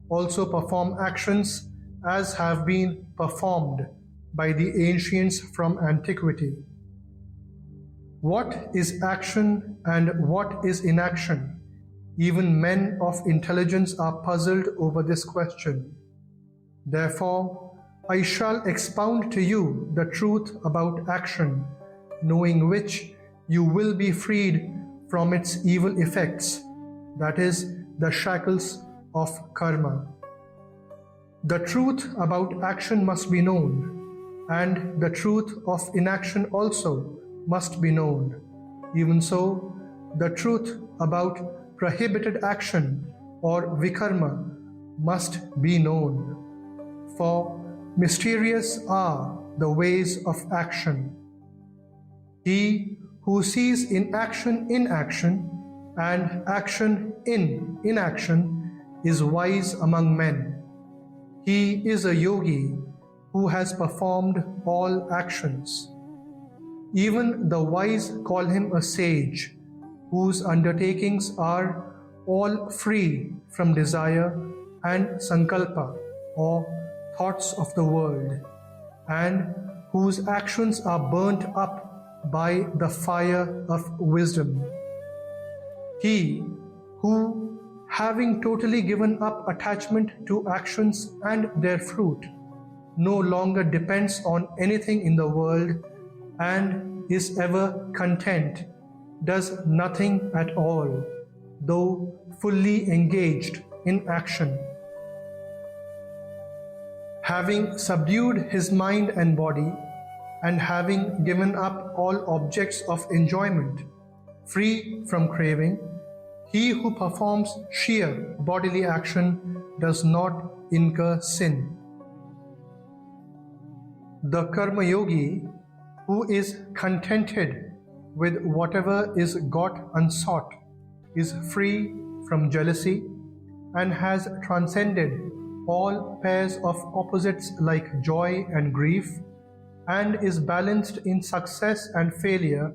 also perform actions as have been performed by the ancients from antiquity. What is action and what is inaction? Even men of intelligence are puzzled over this question. Therefore, I shall expound to you the truth about action, knowing which you will be freed from its evil effects, that is, the shackles of karma. The truth about action must be known, and the truth of inaction also must be known. Even so, the truth about prohibited action or vikarma must be known. For mysterious are the ways of action. He who sees inaction and action in inaction is wise among men. He is a yogi who has performed all actions. Even the wise call him a sage, whose undertakings are all free from desire and sankalpa, or thoughts of the world, and whose actions are burnt up by the fire of wisdom. He who, having totally given up attachment to actions and their fruit, no longer depends on anything in the world and is ever content, does nothing at all, though fully engaged in action. Having subdued his mind and body, and having given up all objects of enjoyment, free from craving, he who performs sheer bodily action does not incur sin. The karma yogi, who is contented with whatever is got unsought, is free from jealousy and has transcended all pairs of opposites like joy and grief, and is balanced in success and failure,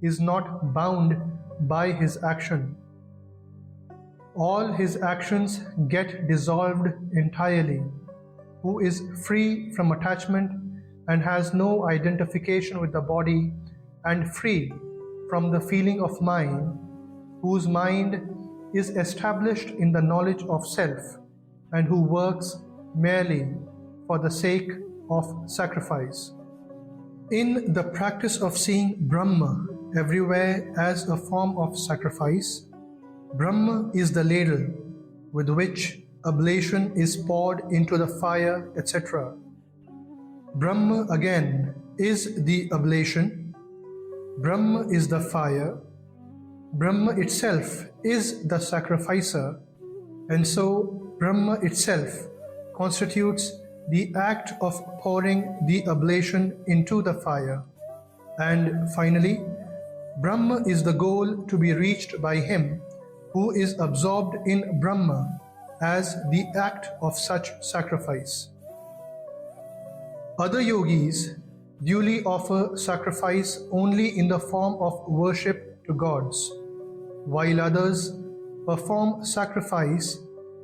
is not bound by his action. All his actions get dissolved entirely, who is free from attachment and has no identification with the body, and free from the feeling of mind, whose mind is established in the knowledge of self, and who works merely for the sake of sacrifice. In the practice of seeing Brahma everywhere as a form of sacrifice, Brahma is the ladle with which oblation is poured into the fire, etc. Brahma again is the oblation, Brahma is the fire, Brahma itself is the sacrificer, and so Brahma itself constitutes the act of pouring the oblation into the fire. And finally, Brahma is the goal to be reached by him who is absorbed in Brahma as the act of such sacrifice. Other yogis duly offer sacrifice only in the form of worship to gods, while others perform sacrifice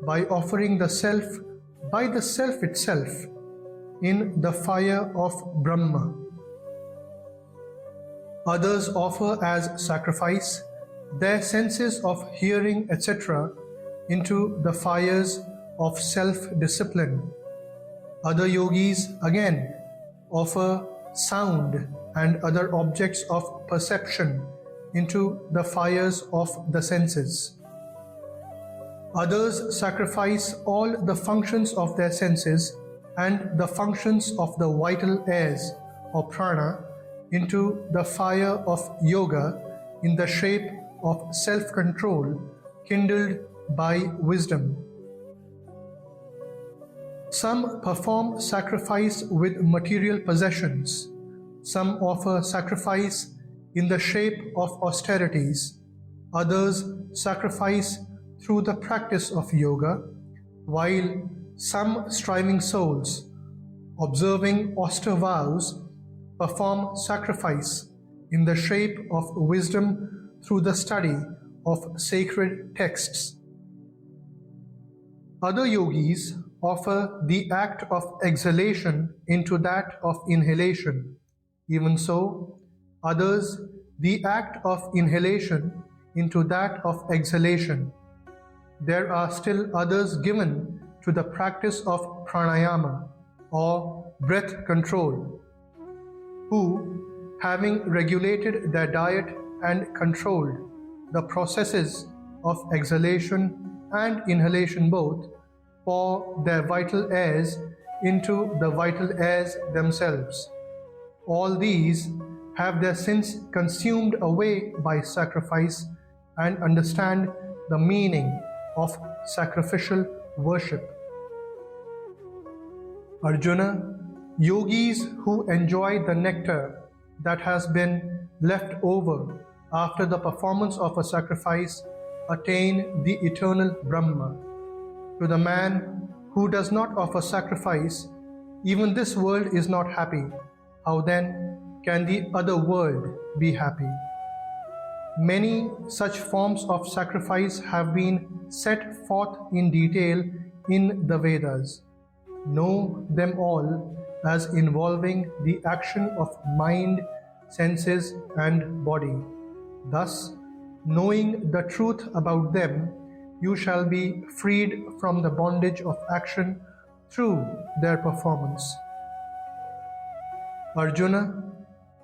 by offering the self by the self itself in the fire of Brahma. Others offer as sacrifice their senses of hearing, etc., into the fires of self-discipline. Other yogis again offer sound and other objects of perception into the fires of the senses. Others sacrifice all the functions of their senses and the functions of the vital airs or prana into the fire of yoga in the shape of self-control kindled by wisdom. Some perform sacrifice with material possessions. Some offer sacrifice in the shape of austerities, others sacrifice through the practice of yoga, while some striving souls, observing austere vows, perform sacrifice in the shape of wisdom through the study of sacred texts. Other yogis offer the act of exhalation into that of inhalation. Even so, others the act of inhalation into that of exhalation. There are still others given to the practice of pranayama or breath control, who, having regulated their diet and controlled the processes of exhalation and inhalation both, pour their vital airs into the vital airs themselves. All these have their sins consumed away by sacrifice and understand the meaning of sacrificial worship. Arjuna, yogis who enjoy the nectar that has been left over after the performance of a sacrifice attain the eternal Brahma. To the man who does not offer sacrifice, even this world is not happy. How then can the other world be happy? Many such forms of sacrifice have been set forth in detail in the Vedas. Know them all as involving the action of mind, senses, and body. Thus, knowing the truth about them, you shall be freed from the bondage of action through their performance. Arjuna,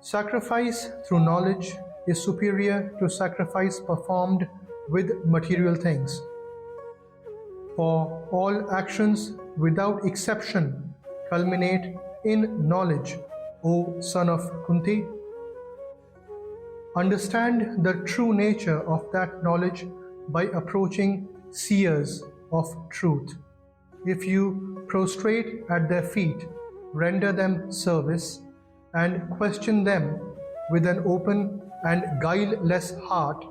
sacrifice through knowledge is superior to sacrifice performed with material things. For all actions without exception culminate in knowledge, O son of Kunti. Understand the true nature of that knowledge by approaching seers of truth. If you prostrate at their feet, render them service, and question them with an open and guileless heart,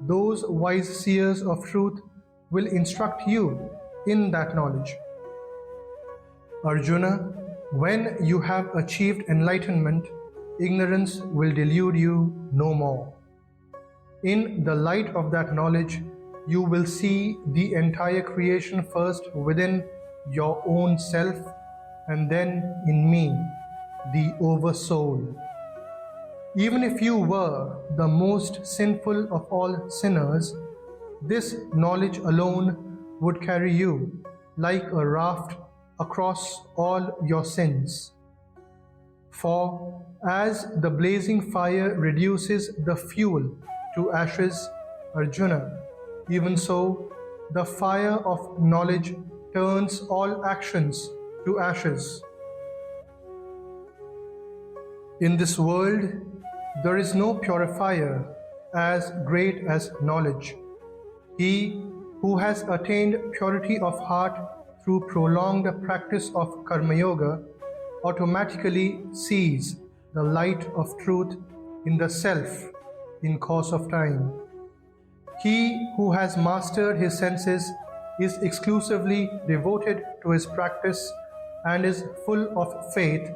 those wise seers of truth will instruct you in that knowledge. Arjuna, when you have achieved enlightenment, ignorance will delude you no more. In the light of that knowledge, you will see the entire creation first within your own self and then in me, the Oversoul. Even if you were the most sinful of all sinners, this knowledge alone would carry you like a raft across all your sins. For as the blazing fire reduces the fuel to ashes, Arjuna, even so the fire of knowledge turns all actions to ashes. In this world, there is no purifier as great as knowledge. He who has attained purity of heart through prolonged practice of Karma Yoga automatically sees the light of truth in the self in course of time. He who has mastered his senses is exclusively devoted to his practice and is full of faith,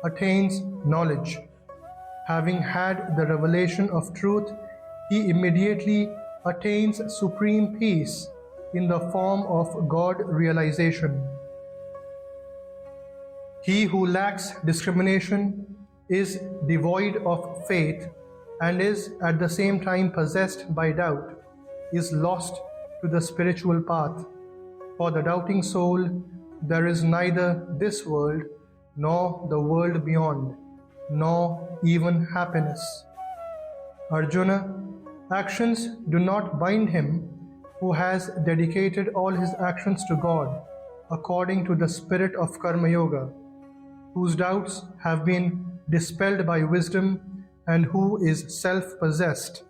attains knowledge. Having had the revelation of truth, he immediately attains supreme peace in the form of God realization. He who lacks discrimination is devoid of faith and is at the same time possessed by doubt, is lost to the spiritual path. For the doubting soul, there is neither this world nor the world beyond, nor even happiness. Arjuna, actions do not bind him who has dedicated all his actions to God according to the spirit of Karma Yoga, whose doubts have been dispelled by wisdom and who is self-possessed.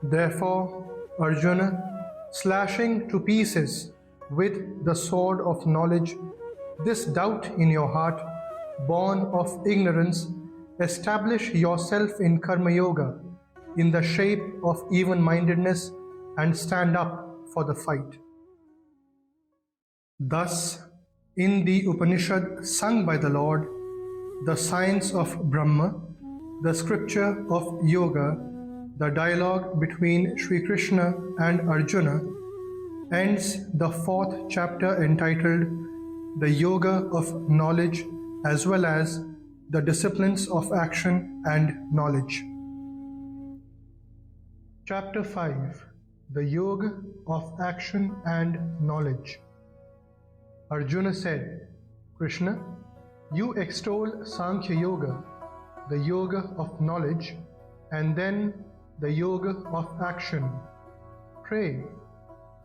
Therefore, Arjuna, slashing to pieces with the sword of knowledge this doubt in your heart, born of ignorance, Establish yourself in Karma Yoga in the shape of even-mindedness and stand up for the fight. Thus, in the Upanishad sung by the Lord, the science of Brahma, the scripture of Yoga, the dialogue between Sri Krishna and Arjuna, ends the fourth chapter entitled The Yoga of Knowledge as well as the disciplines of action and knowledge. Chapter 5. The Yoga of Action and Knowledge. Arjuna said, Krishna, you extol Sankhya Yoga, the Yoga of Knowledge, and then the Yoga of Action. Pray,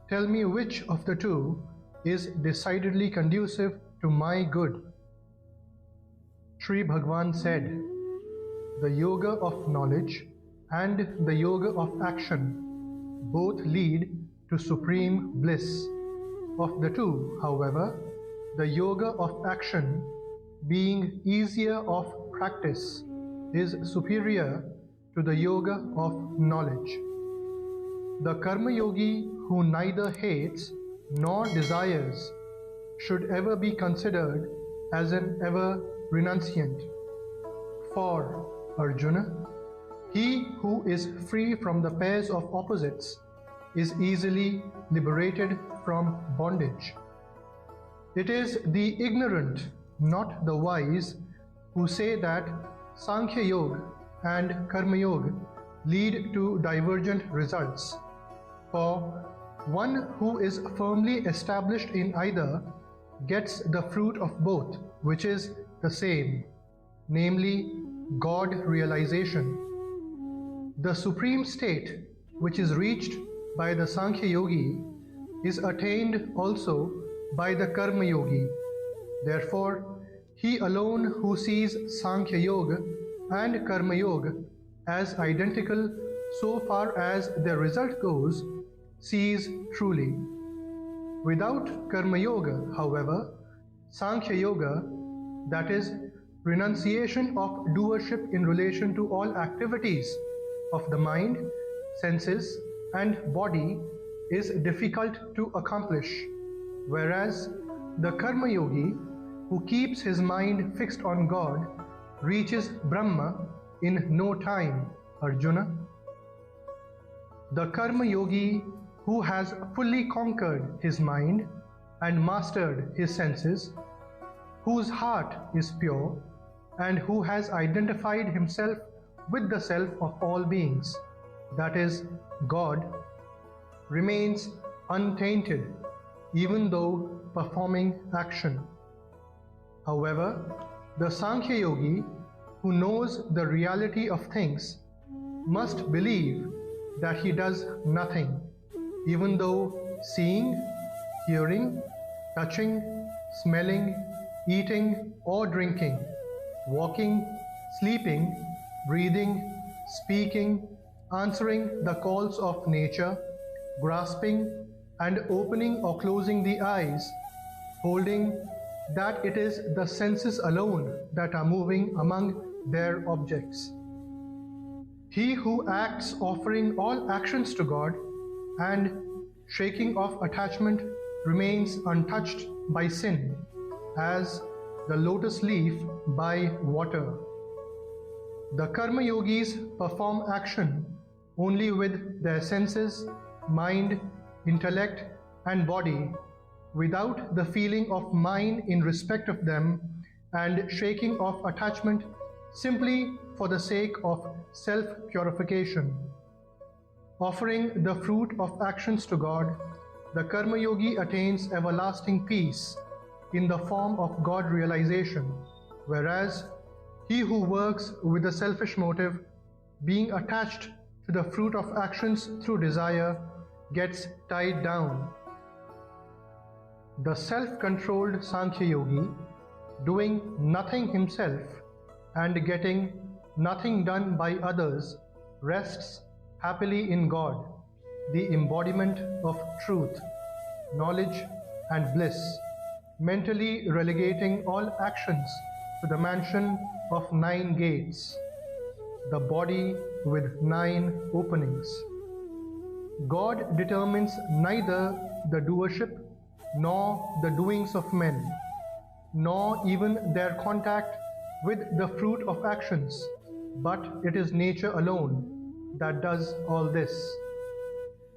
tell me which of the two is decidedly conducive to my good. Sri Bhagavan said, the Yoga of Knowledge and the Yoga of Action both lead to supreme bliss. Of the two, however, the Yoga of Action, being easier of practice, is superior to the Yoga of Knowledge. The Karma Yogi who neither hates nor desires should ever be considered as an ever renunciant. For Arjuna, he who is free from the pairs of opposites is easily liberated from bondage. It is the ignorant, not the wise, who say that Sankhya Yoga and Karma Yoga lead to divergent results. For one who is firmly established in either gets the fruit of both, which is the same, namely God realization. The supreme state, which is reached by the Sankhya Yogi, is attained also by the Karma Yogi. Therefore, he alone who sees Sankhya Yoga and Karma Yoga as identical so far as their result goes, sees truly. Without Karma Yoga, however, Sankhya Yoga, that is, renunciation of doership in relation to all activities of the mind, senses, and body, is difficult to accomplish, whereas the Karma Yogi, who keeps his mind fixed on God, reaches Brahma in no time, Arjuna. The Karma Yogi who has fully conquered his mind and mastered his senses, whose heart is pure, and who has identified himself with the self of all beings, that is, God, remains untainted even though performing action. However, the Sankhya Yogi, who knows the reality of things, must believe that he does nothing, even though seeing, hearing, touching, smelling, eating or drinking, walking, sleeping, breathing, speaking, answering the calls of nature, grasping and opening or closing the eyes, holding, that it is the senses alone that are moving among their objects. He who acts offering all actions to God and shaking off attachment remains untouched by sin, as the lotus leaf by water. The Karma Yogis perform action only with their senses, mind, intellect, and body, without the feeling of mine in respect of them, and shaking off attachment simply for the sake of self-purification. Offering the fruit of actions to God, the Karma Yogi attains everlasting peace in the form of God realization, whereas he who works with a selfish motive, being attached to the fruit of actions through desire, gets tied down. The self-controlled Sankhya Yogi, doing nothing himself and getting nothing done by others, rests happily in God, the embodiment of truth, knowledge and bliss, mentally relegating all actions to the mansion of 9 gates, the body with 9 openings. God determines neither the doership nor the doings of men, nor even their contact with the fruit of actions, but it is nature alone that does all this.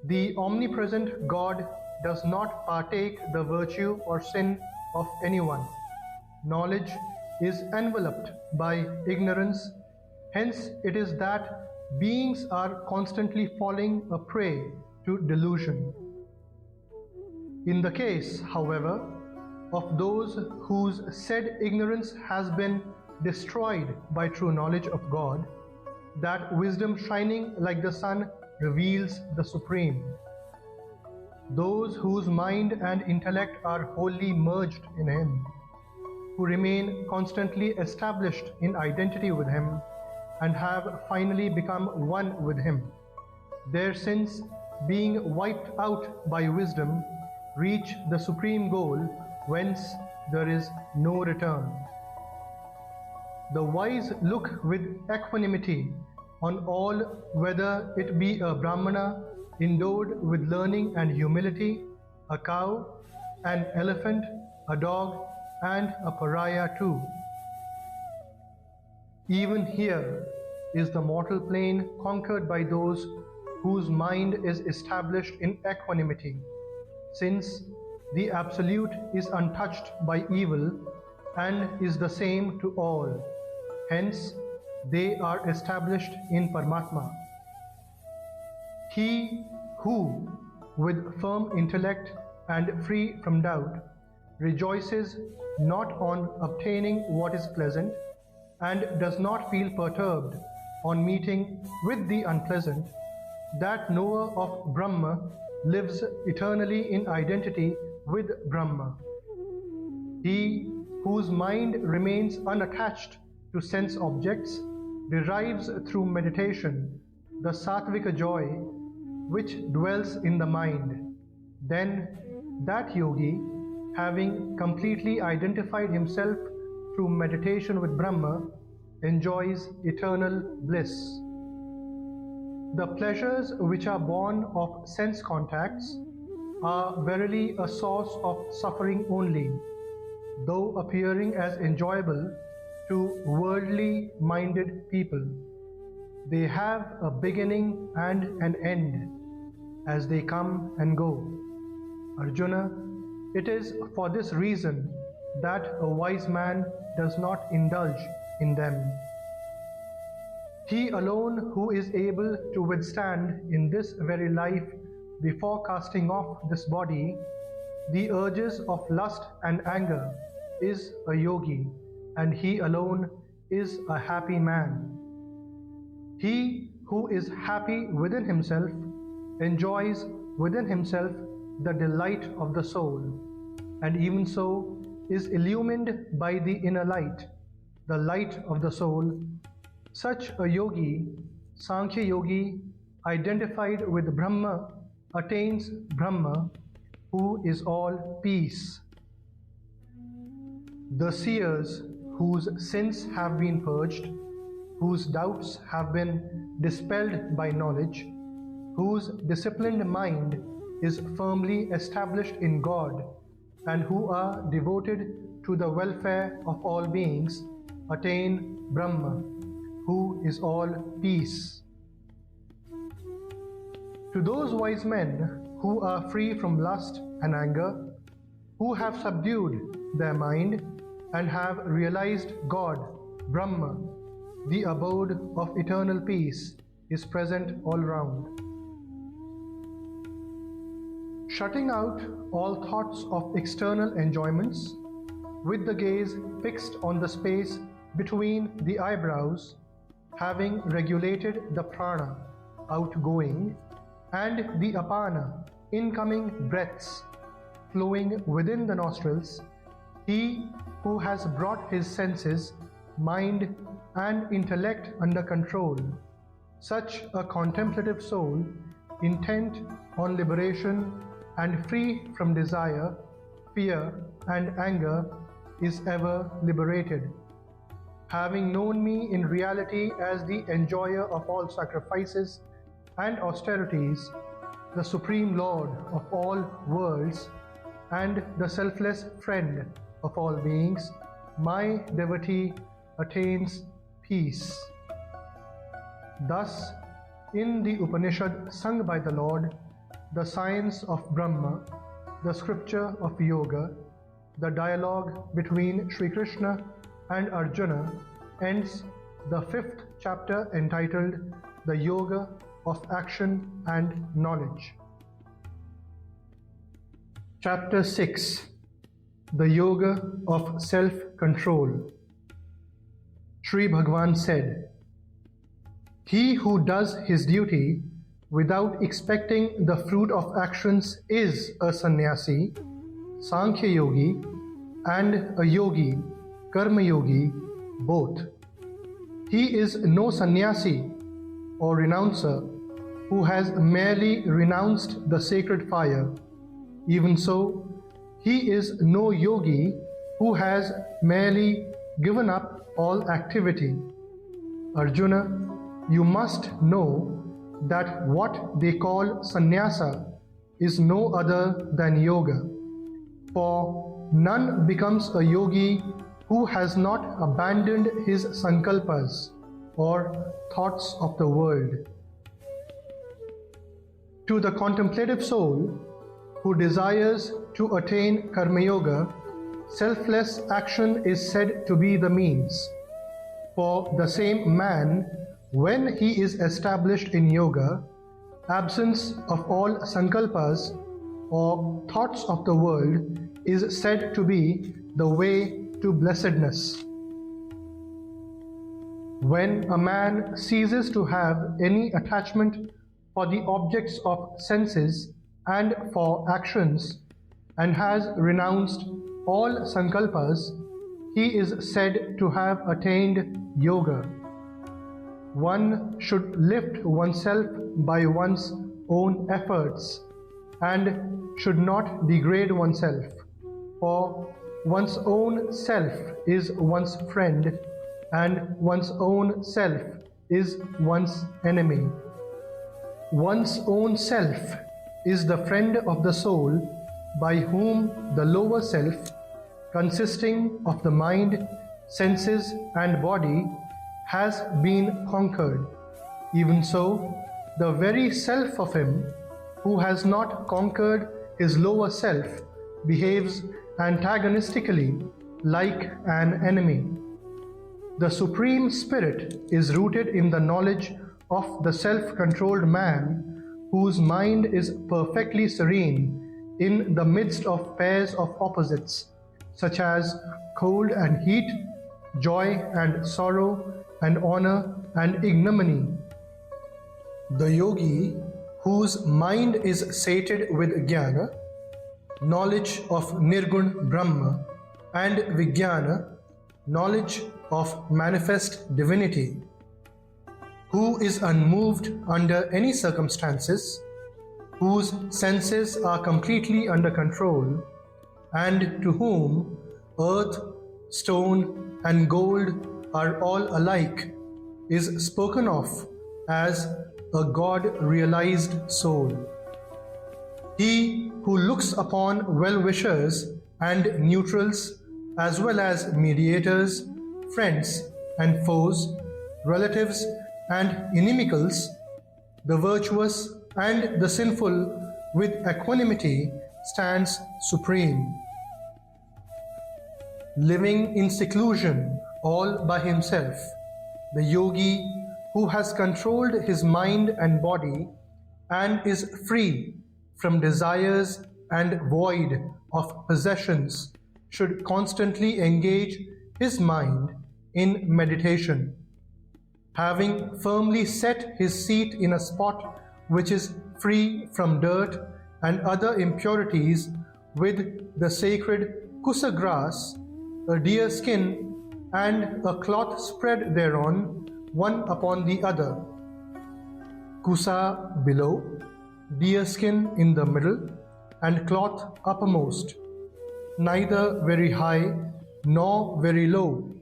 The omnipresent God does not partake the virtue or sin of anyone. Knowledge is enveloped by ignorance, hence it is that beings are constantly falling a prey to delusion. In the case, however, of those whose said ignorance has been destroyed by true knowledge of God, that wisdom shining like the sun reveals the Supreme. Those whose mind and intellect are wholly merged in Him, who remain constantly established in identity with Him and have finally become one with Him, their sins being wiped out by wisdom, reach the supreme goal whence there is no return. The wise look with equanimity on all, whether it be a Brahmana endowed with learning and humility, a cow, an elephant, a dog, and a pariah too. Even here is the mortal plane conquered by those whose mind is established in equanimity, since the Absolute is untouched by evil and is the same to all. Hence, they are established in Paramatma. He who, with firm intellect and free from doubt, rejoices not on obtaining what is pleasant, and does not feel perturbed on meeting with the unpleasant, that knower of Brahma lives eternally in identity with Brahma. He whose mind remains unattached to sense objects derives through meditation the sattvika joy which dwells in the mind. Then that yogi, having completely identified himself through meditation with Brahma, enjoys eternal bliss. The pleasures which are born of sense contacts are verily a source of suffering only, though appearing as enjoyable to worldly minded people. They have a beginning and an end, as they come and go. Arjuna, it is for this reason that a wise man does not indulge in them. He alone who is able to withstand in this very life, before casting off this body, the urges of lust and anger, is a yogi, and he alone is a happy man. He who is happy within himself enjoys within himself the delight of the soul, and even so is illumined by the inner light, the light of the soul. Such a yogi, Sankhya yogi, identified with Brahma, attains Brahma, who is all peace. The seers whose sins have been purged, whose doubts have been dispelled by knowledge, whose disciplined mind is firmly established in God, and who are devoted to the welfare of all beings, attain Brahma, who is all peace. To those wise men who are free from lust and anger, who have subdued their mind and have realized God, Brahma, the abode of eternal peace, is present all round. Shutting out all thoughts of external enjoyments, with the gaze fixed on the space between the eyebrows, having regulated the prana, outgoing, and the apana, incoming breaths, flowing within the nostrils, he who has brought his senses, mind, and intellect under control, such a contemplative soul, intent on liberation and free from desire, fear, and anger, is ever liberated. Having known me in reality as the enjoyer of all sacrifices and austerities, the Supreme Lord of all worlds, and the selfless friend of all beings, my devotee attains peace. Thus, in the Upanishad sung by the Lord, the science of Brahma, the scripture of Yoga, the dialogue between Sri Krishna and Arjuna ends the 5th chapter entitled The Yoga of Action and Knowledge. Chapter 6, The Yoga of Self-Control. Sri Bhagavan said, "He who does his duty without expecting the fruit of actions is a sannyasi, Sankhya yogi, and a yogi, Karma yogi, both. He is no sannyasi or renouncer who has merely renounced the sacred fire. Even so, he is no yogi who has merely given up all activity. Arjuna, you must know that what they call sannyasa is no other than yoga. For none becomes a yogi who has not abandoned his sankalpas or thoughts of the world. To the contemplative soul who desires to attain karma yoga, selfless action is said to be the means. For the same man, when he is established in yoga, absence of all sankalpas or thoughts of the world is said to be the way to blessedness. When a man ceases to have any attachment for the objects of senses and for actions, and has renounced all sankalpas, he is said to have attained yoga. One should lift oneself by one's own efforts and should not degrade oneself, for one's own self is one's friend and one's own self is one's enemy. One's own self is the friend of the soul by whom the lower self, consisting of the mind, senses and body, has been conquered. Even so, the very self of him who has not conquered his lower self behaves antagonistically like an enemy. The Supreme Spirit is rooted in the knowledge of the self-controlled man whose mind is perfectly serene in the midst of pairs of opposites, such as cold and heat, joy and sorrow, and honor and ignominy. The yogi whose mind is sated with Jnāna, knowledge of Nirgun Brahma, and Vijnāna, knowledge of manifest divinity, who is unmoved under any circumstances, whose senses are completely under control, and to whom earth, stone, and gold are all alike, is spoken of as a God-realized soul. He who looks upon well-wishers and neutrals, as well as mediators, friends and foes, relatives and inimicals, the virtuous and the sinful with equanimity, stands supreme. Living in seclusion all by himself, the yogi who has controlled his mind and body and is free from desires and void of possessions should constantly engage his mind in meditation. Having firmly set his seat in a spot which is free from dirt and other impurities with the sacred kusa grass, a deer skin, and a cloth spread thereon, one upon the other. Kusa below, deer skin in the middle, and cloth uppermost, neither very high nor very low.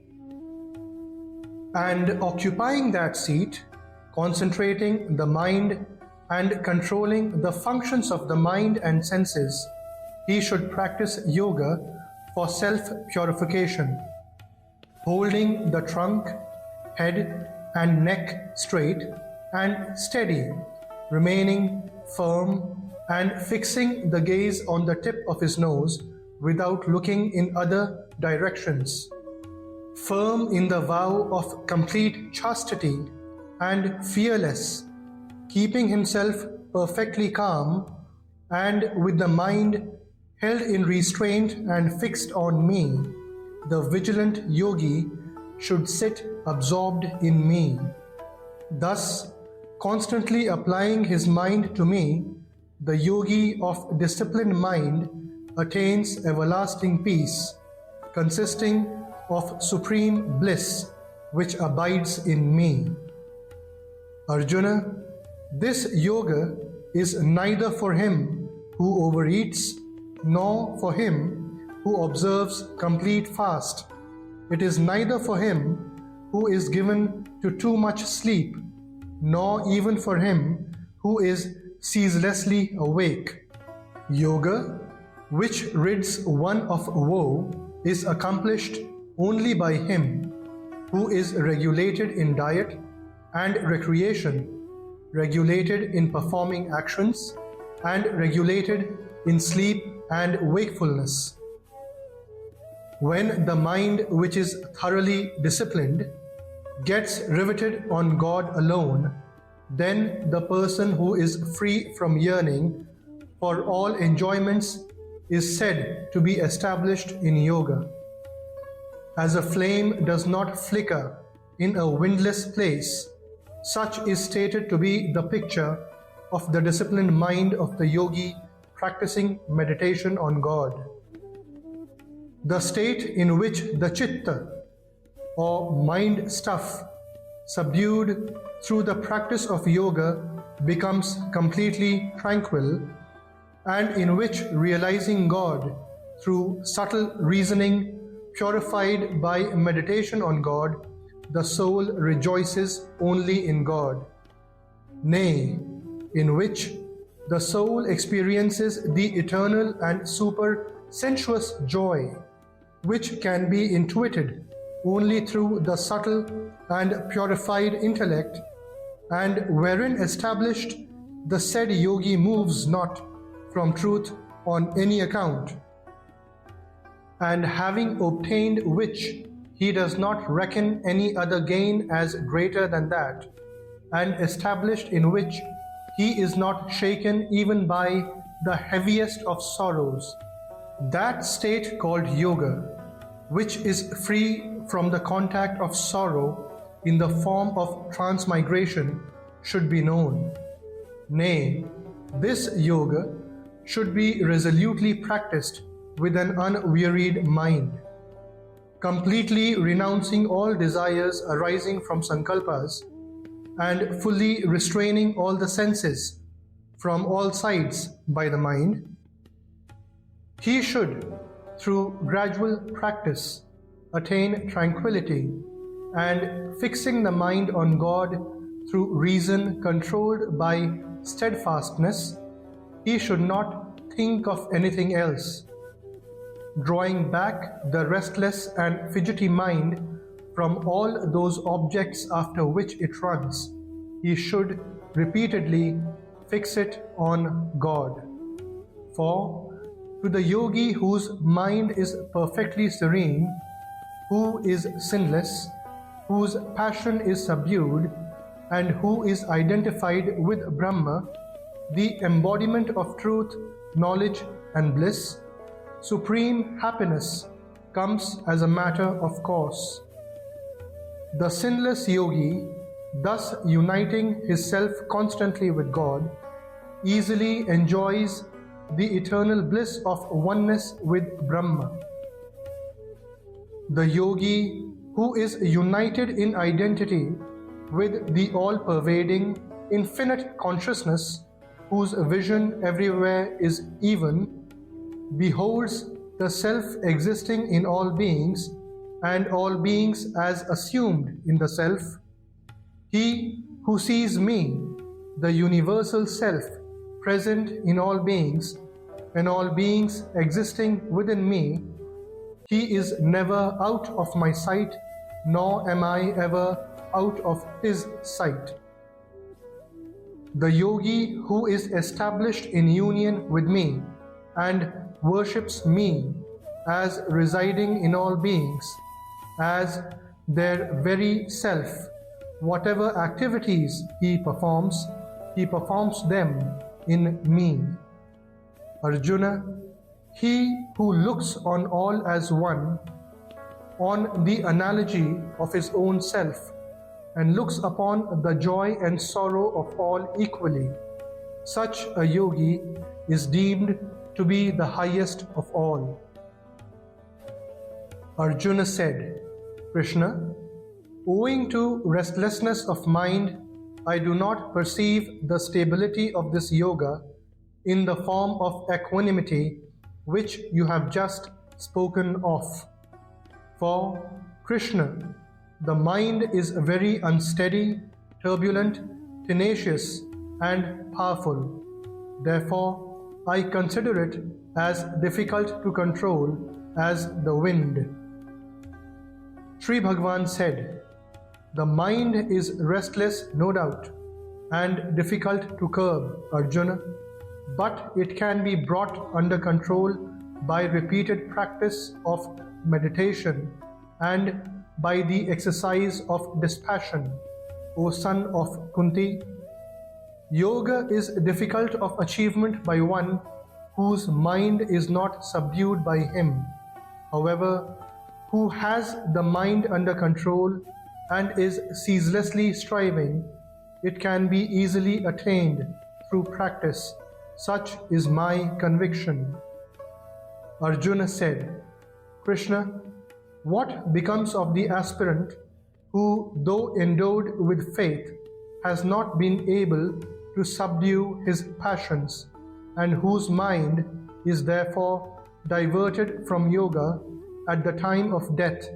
And occupying that seat, concentrating the mind and controlling the functions of the mind and senses, he should practice yoga for self-purification, holding the trunk, head and neck straight and steady, remaining firm and fixing the gaze on the tip of his nose without looking in other directions. Firm in the vow of complete chastity and fearless, keeping himself perfectly calm and with the mind held in restraint and fixed on me, the vigilant yogi should sit absorbed in me. Thus, constantly applying his mind to me, the yogi of disciplined mind attains everlasting peace, consisting of supreme bliss which abides in me. Arjuna, this yoga is neither for him who overeats nor for him who observes complete fast. It is neither for him who is given to too much sleep, nor even for him who is ceaselessly awake. Yoga, which rids one of woe, is accomplished only by him who is regulated in diet and recreation, regulated in performing actions, and regulated in sleep and wakefulness. When the mind which is thoroughly disciplined gets riveted on God alone, then the person who is free from yearning for all enjoyments is said to be established in yoga. As a flame does not flicker in a windless place, such is stated to be the picture of the disciplined mind of the yogi practicing meditation on God. The state in which the chitta or mind stuff, subdued through the practice of yoga, becomes completely tranquil, and in which realizing God through subtle reasoning, purified by meditation on God, the soul rejoices only in God. Nay, in which the soul experiences the eternal and super sensuous joy, which can be intuited only through the subtle and purified intellect, and wherein established the said yogi moves not from truth on any account, and having obtained which, he does not reckon any other gain as greater than that, and established in which he is not shaken even by the heaviest of sorrows. That state called yoga, which is free from the contact of sorrow in the form of transmigration, should be known. Nay, this yoga should be resolutely practiced with an unwearied mind, completely renouncing all desires arising from sankalpas, and fully restraining all the senses from all sides by the mind. He should, through gradual practice, attain tranquility, and fixing the mind on God through reason controlled by steadfastness, he should not think of anything else. Drawing back the restless and fidgety mind from all those objects after which it runs, he should repeatedly fix it on God. For to the yogi whose mind is perfectly serene, who is sinless, whose passion is subdued, and who is identified with Brahma, the embodiment of truth, knowledge, and bliss, supreme happiness comes as a matter of course. The sinless yogi, thus uniting his self constantly with God, easily enjoys the eternal bliss of oneness with Brahma. The yogi who is united in identity with the all-pervading, infinite consciousness, whose vision everywhere is even, beholds the self existing in all beings and all beings as assumed in the self, he who sees me, the universal self, present in all beings, and all beings existing within me, he is never out of my sight, nor am I ever out of his sight. The yogi who is established in union with me and worships me as residing in all beings, as their very self, whatever activities he performs them in me. Arjuna, he who looks on all as one, on the analogy of his own self, and looks upon the joy and sorrow of all equally, such a yogi is deemed to be the highest of all. Arjuna said, Krishna, owing to restlessness of mind, I do not perceive the stability of this yoga in the form of equanimity which you have just spoken of. For Krishna, the mind is very unsteady, turbulent, tenacious, and powerful. Therefore, I consider it as difficult to control as the wind. Sri Bhagavan said, the mind is restless, no doubt, and difficult to curb, Arjuna, but it can be brought under control by repeated practice of meditation and by the exercise of dispassion, O son of Kunti. Yoga is difficult of achievement by one whose mind is not subdued by him. However, who has the mind under control and is ceaselessly striving, it can be easily attained through practice. Such is my conviction. Arjuna said, Krishna, what becomes of the aspirant who, though endowed with faith, has not been able to subdue his passions, and whose mind is therefore diverted from yoga at the time of death,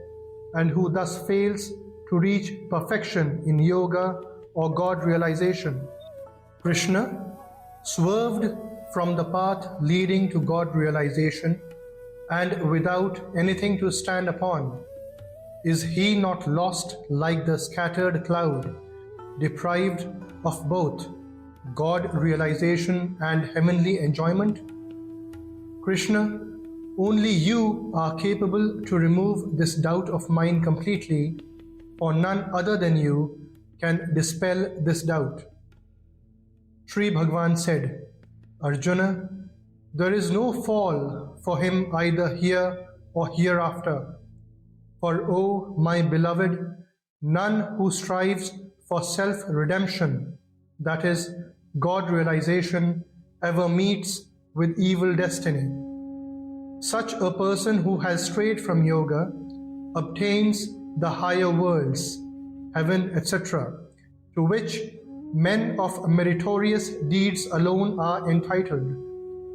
and who thus fails to reach perfection in yoga or God realization? Krishna swerved from the path leading to God realization, and without anything to stand upon, is he not lost like the scattered cloud, deprived of both God realization and heavenly enjoyment? Krishna, only you are capable to remove this doubt of mine completely, for none other than you can dispel this doubt. Sri Bhagavan said, Arjuna, there is no fall for him either here or hereafter. For, O my beloved, none who strives for self-redemption, that is, God realization, ever meets with evil destiny. Such a person who has strayed from yoga obtains the higher worlds, heaven, etc., to which men of meritorious deeds alone are entitled,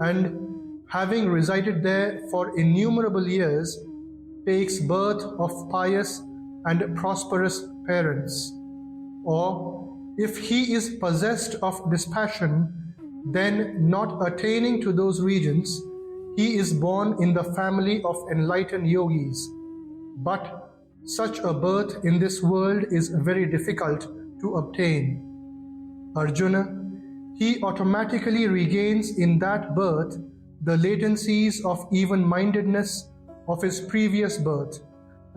and having resided there for innumerable years, takes birth of pious and prosperous parents. Or, if he is possessed of dispassion, then not attaining to those regions, he is born in the family of enlightened yogis. But such a birth in this world is very difficult to obtain. Arjuna, he automatically regains in that birth the latencies of even-mindedness of his previous birth,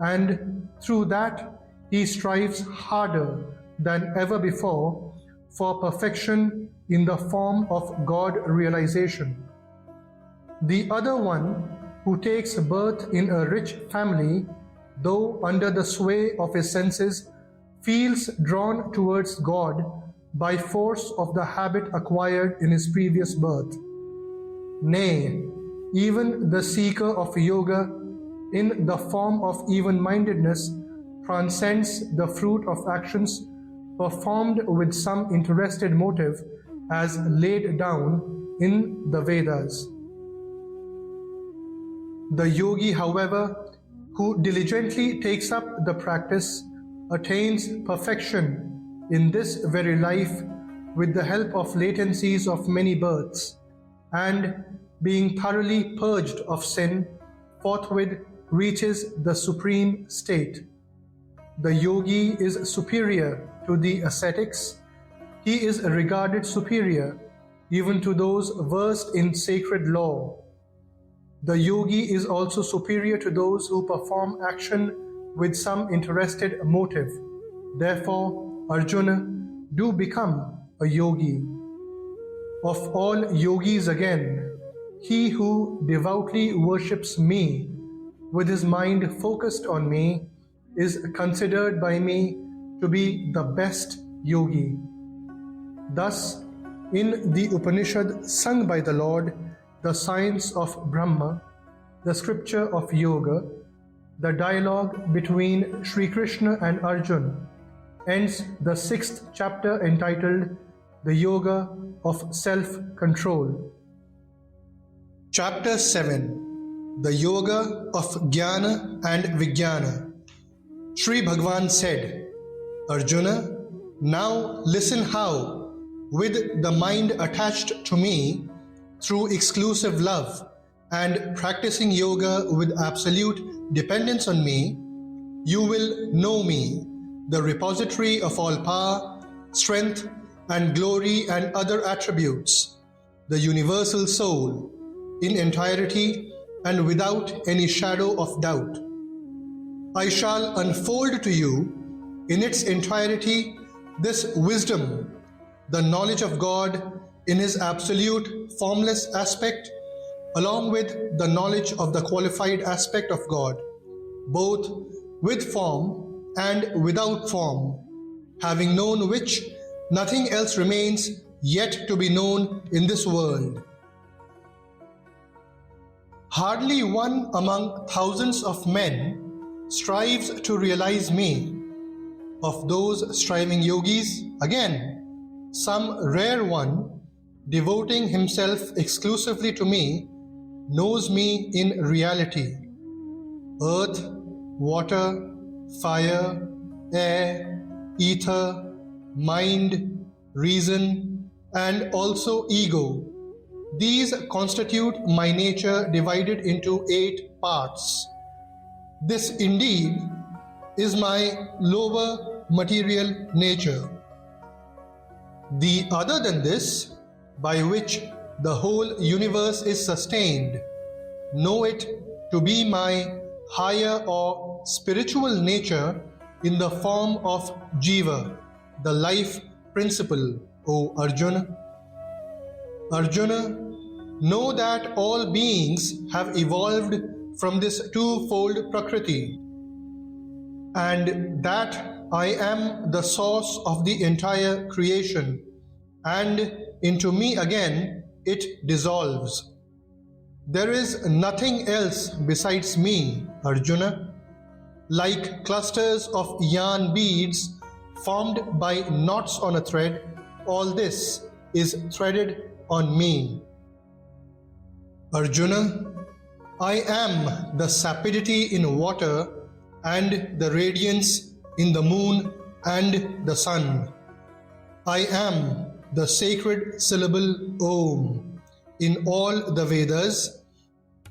and through that he strives harder than ever before for perfection in the form of God realization. The other one, who takes birth in a rich family, though under the sway of his senses, feels drawn towards God by force of the habit acquired in his previous birth. Nay, even the seeker of yoga in the form of even-mindedness transcends the fruit of actions performed with some interested motive as laid down in the Vedas. The yogi, however, who diligently takes up the practice attains perfection in this very life with the help of latencies of many births, and being thoroughly purged of sin, forthwith reaches the supreme state. The yogi is superior to the ascetics. He is regarded superior even to those versed in sacred law. The yogi is also superior to those who perform action with some interested motive. Therefore, Arjuna, do become a yogi. Of all yogis again, he who devoutly worships me, with his mind focused on me, is considered by me to be the best yogi. Thus, in the Upanishad sung by the Lord, the science of Brahma, the scripture of Yoga, the dialogue between Sri Krishna and Arjuna, ends the 6th chapter entitled The Yoga of Self-Control. Chapter 7, The Yoga of Jnāna and Vijnāna. Sri Bhagavan said, Arjuna, now listen how, with the mind attached to me through exclusive love and practicing yoga with absolute dependence on me, you will know me, the repository of all power, strength, and glory and other attributes, the universal soul, in entirety and without any shadow of doubt. I shall unfold to you in its entirety this wisdom, the knowledge of God in his absolute formless aspect, along with the knowledge of the qualified aspect of God, both with form and without form, having known which nothing else remains yet to be known in this world. Hardly one among thousands of men strives to realize me. Of those striving yogis, again, some rare one, devoting himself exclusively to me, knows me in reality. Earth, water, fire, air, ether, mind, reason, and also ego. These constitute my nature divided into 8 parts. This indeed is my lower material nature. The other than this, by which the whole universe is sustained, know it to be my higher or spiritual nature in the form of Jiva, the life principle, O Arjuna. Arjuna, know that all beings have evolved from this twofold Prakriti, and that I am the source of the entire creation, and into me again it dissolves. There is nothing else besides me, Arjuna. Like clusters of yarn beads formed by knots on a thread, all this is threaded on me. Arjuna, I am the sapidity in water and the radiance in the moon and the sun. I am the sacred syllable Om in all the Vedas,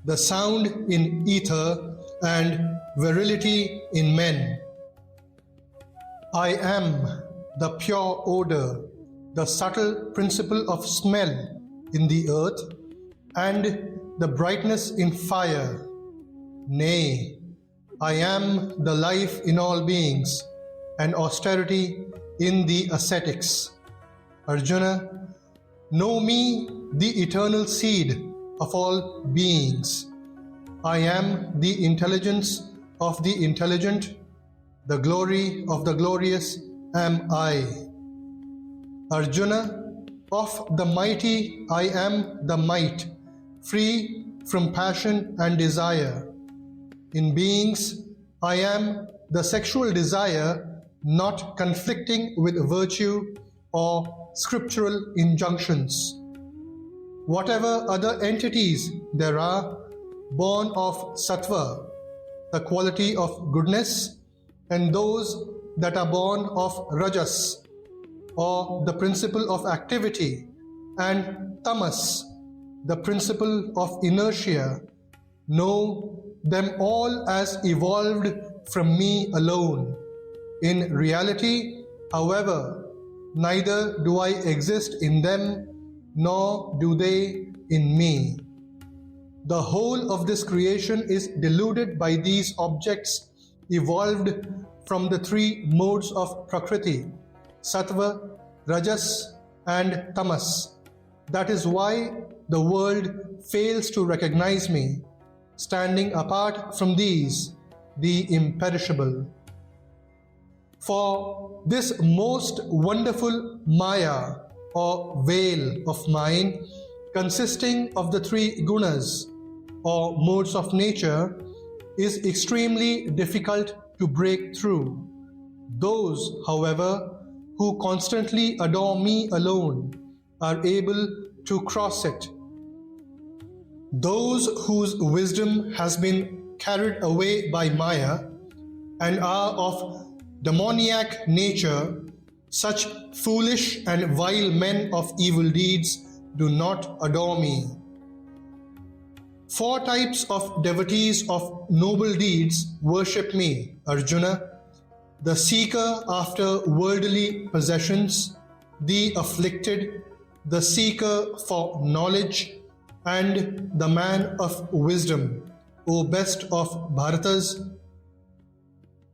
the sound in ether and virility in men. I am the pure odor, the subtle principle of smell in the earth, and the brightness in fire. Nay, I am the life in all beings, and austerity in the ascetics. Arjuna, know me, the eternal seed of all beings. I am the intelligence of the intelligent, the glory of the glorious am I. Arjuna, of the mighty I am the might, free from passion and desire. In beings, I am the sexual desire, not conflicting with virtue or scriptural injunctions. Whatever other entities there are, born of sattva, the quality of goodness, and those that are born of Rajas, or the principle of activity, and Tamas, the principle of inertia, know them all as evolved from me alone. In reality, however, neither do I exist in them, nor do they in me. The whole of this creation is deluded by these objects evolved from the three modes of Prakriti, Sattva, Rajas, and Tamas. That is why the world fails to recognize me, standing apart from these, the imperishable. For this most wonderful Maya, or veil of mine, consisting of the three Gunas, or modes of nature, is extremely difficult to break through. Those, however, who constantly adore me alone are able to cross it. Those whose wisdom has been carried away by Maya and are of demoniac nature, such foolish and vile men of evil deeds do not adore me. 4 types of devotees of noble deeds worship me, Arjuna: the seeker after worldly possessions, the afflicted, the seeker for knowledge, and the man of wisdom, O best of Bharatas.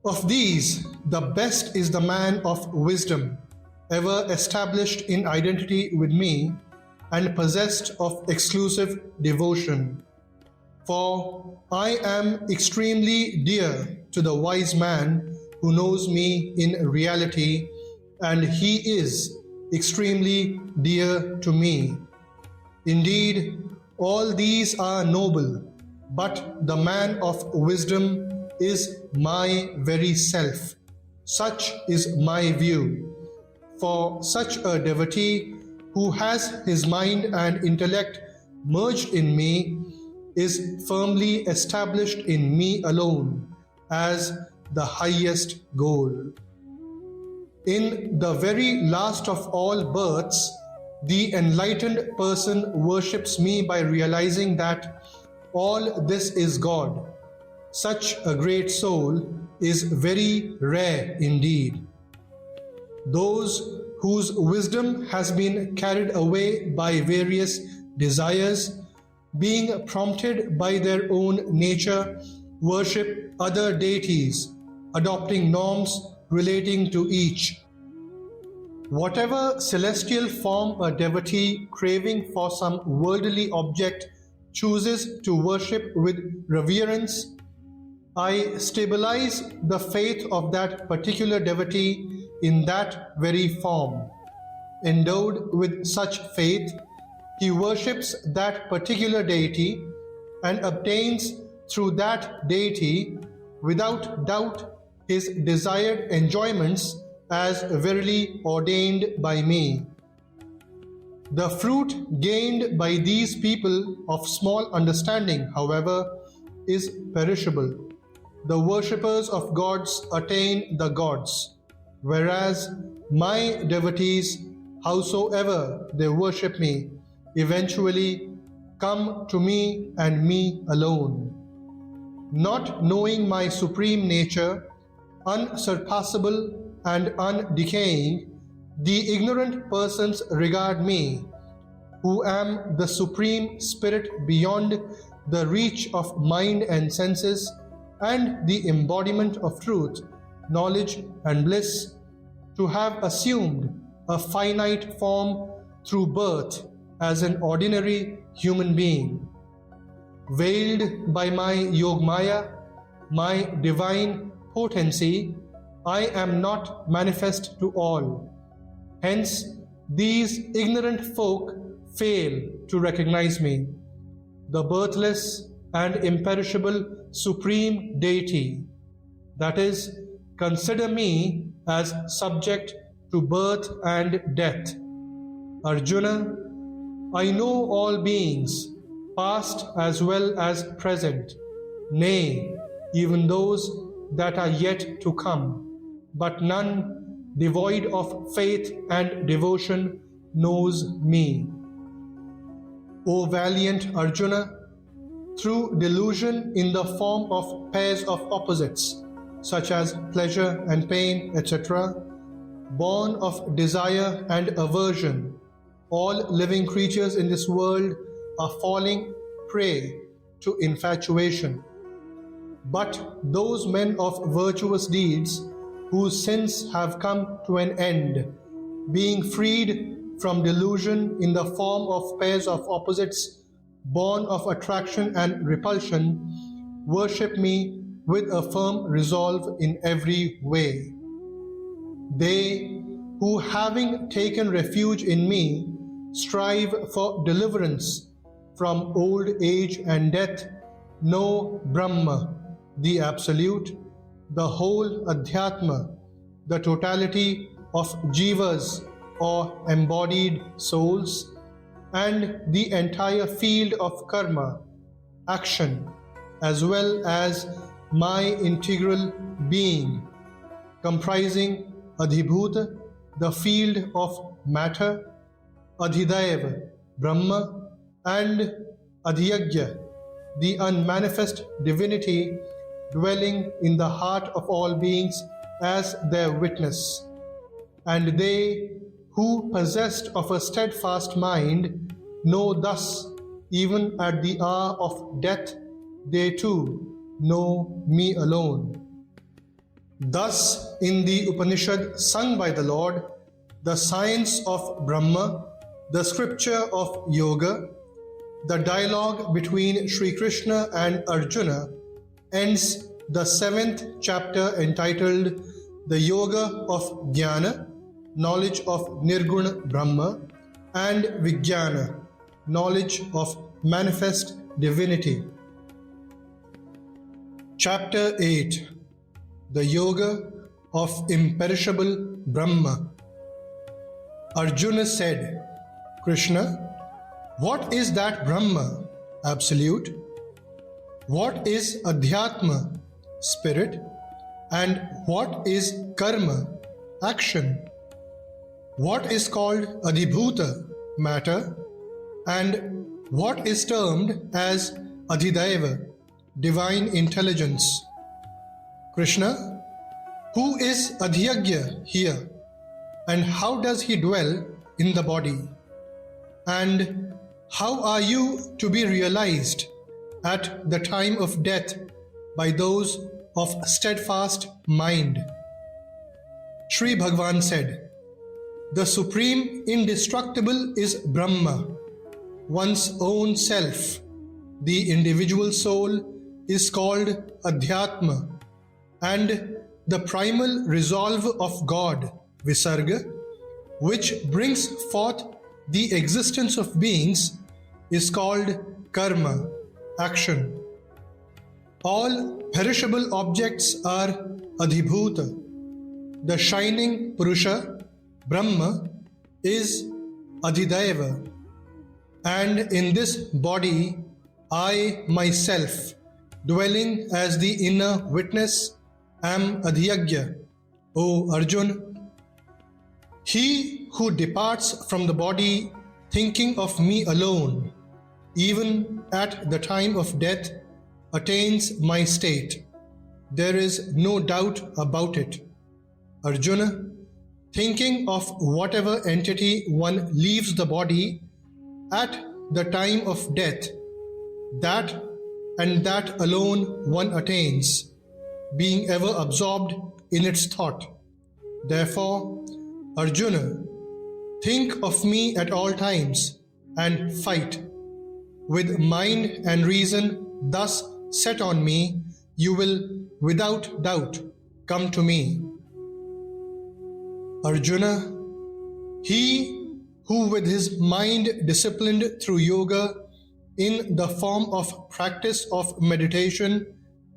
Of these, the best is the man of wisdom, ever established in identity with me and possessed of exclusive devotion. For I am extremely dear to the wise man who knows me in reality, and he is extremely dear to me. Indeed, all these are noble, but the man of wisdom is my very self. Such is my view. For such a devotee who has his mind and intellect merged in me is firmly established in me alone as the highest goal. In the very last of all births, the enlightened person worships me by realizing that all this is God. Such a great soul is very rare indeed. Those whose wisdom has been carried away by various desires, being prompted by their own nature, worship other deities, adopting norms relating to each. Whatever celestial form a devotee craving for some worldly object chooses to worship with reverence, I stabilize the faith of that particular devotee in that very form. Endowed with such faith, he worships that particular deity and obtains through that deity without doubt his desired enjoyments as verily ordained by me. The fruit gained by these people of small understanding, however, is perishable. The worshippers of gods attain the gods, whereas my devotees, howsoever they worship me, eventually come to me and me alone. Not knowing my supreme nature, unsurpassable and undecaying, the ignorant persons regard me, who am the supreme spirit beyond the reach of mind and senses, and the embodiment of truth, knowledge and bliss, to have assumed a finite form through birth as an ordinary human being. Veiled by my Yogmaya, my divine potency, I am not manifest to all. Hence, these ignorant folk fail to recognize me, the birthless and imperishable supreme deity. That is, consider me as subject to birth and death. Arjuna, I know all beings, past as well as present. Nay, even those that are yet to come, but none devoid of faith and devotion knows me. O valiant Arjuna, through delusion in the form of pairs of opposites, such as pleasure and pain, etc., born of desire and aversion, all living creatures in this world are falling prey to infatuation. But those men of virtuous deeds whose sins have come to an end, being freed from delusion in the form of pairs of opposites, born of attraction and repulsion, worship me with a firm resolve in every way. They who, having taken refuge in me, strive for deliverance from old age and death, know Brahma, the Absolute, the whole Adhyatma, the totality of jivas or embodied souls, and the entire field of karma, action, as well as my integral being, comprising Adhibhuta, the field of matter, Adhidaiva, Brahma, and Adhyagya, the unmanifest divinity dwelling in the heart of all beings as their witness. And they who, possessed of a steadfast mind, know thus, even at the hour of death, they too know me alone. Thus, in the Upanishad sung by the Lord, the science of Brahma, the scripture of Yoga, the dialogue between Sri Krishna and Arjuna ends the 7th chapter entitled The Yoga of Jnāna, knowledge of Nirguna Brahma, and Vijnana, knowledge of manifest divinity. Chapter 8, The Yoga of Imperishable Brahma. Arjuna said, Krishna, what is that Brahma, Absolute? What is Adhyatma, Spirit? And what is Karma, Action? What is called Adhibhuta, Matter? And what is termed as Adhidaiva, Divine Intelligence? Krishna, who is Adhyagya here? And how does he dwell in the body? And how are you to be realized at the time of death by those of steadfast mind? Sri Bhagavan said, the Supreme Indestructible is Brahma, one's own self. The individual soul is called Adhyatma, and the primal resolve of God, Visarga, which brings forth the existence of beings, is called Karma, Action. All perishable objects are Adhibhuta. The shining Purusha, Brahma, is Adhidaiva, and in this body, I myself, dwelling as the inner witness, am Adhyagya. O Arjuna, he who departs from the body thinking of me alone, even at the time of death, attains my state. There is no doubt about it. Arjuna, thinking of whatever entity one leaves the body at the time of death, that and that alone one attains, being ever absorbed in its thought. Therefore, Arjuna, think of me at all times and fight. With mind and reason thus set on me, you will without doubt come to me. Arjuna, he who with his mind disciplined through yoga in the form of practice of meditation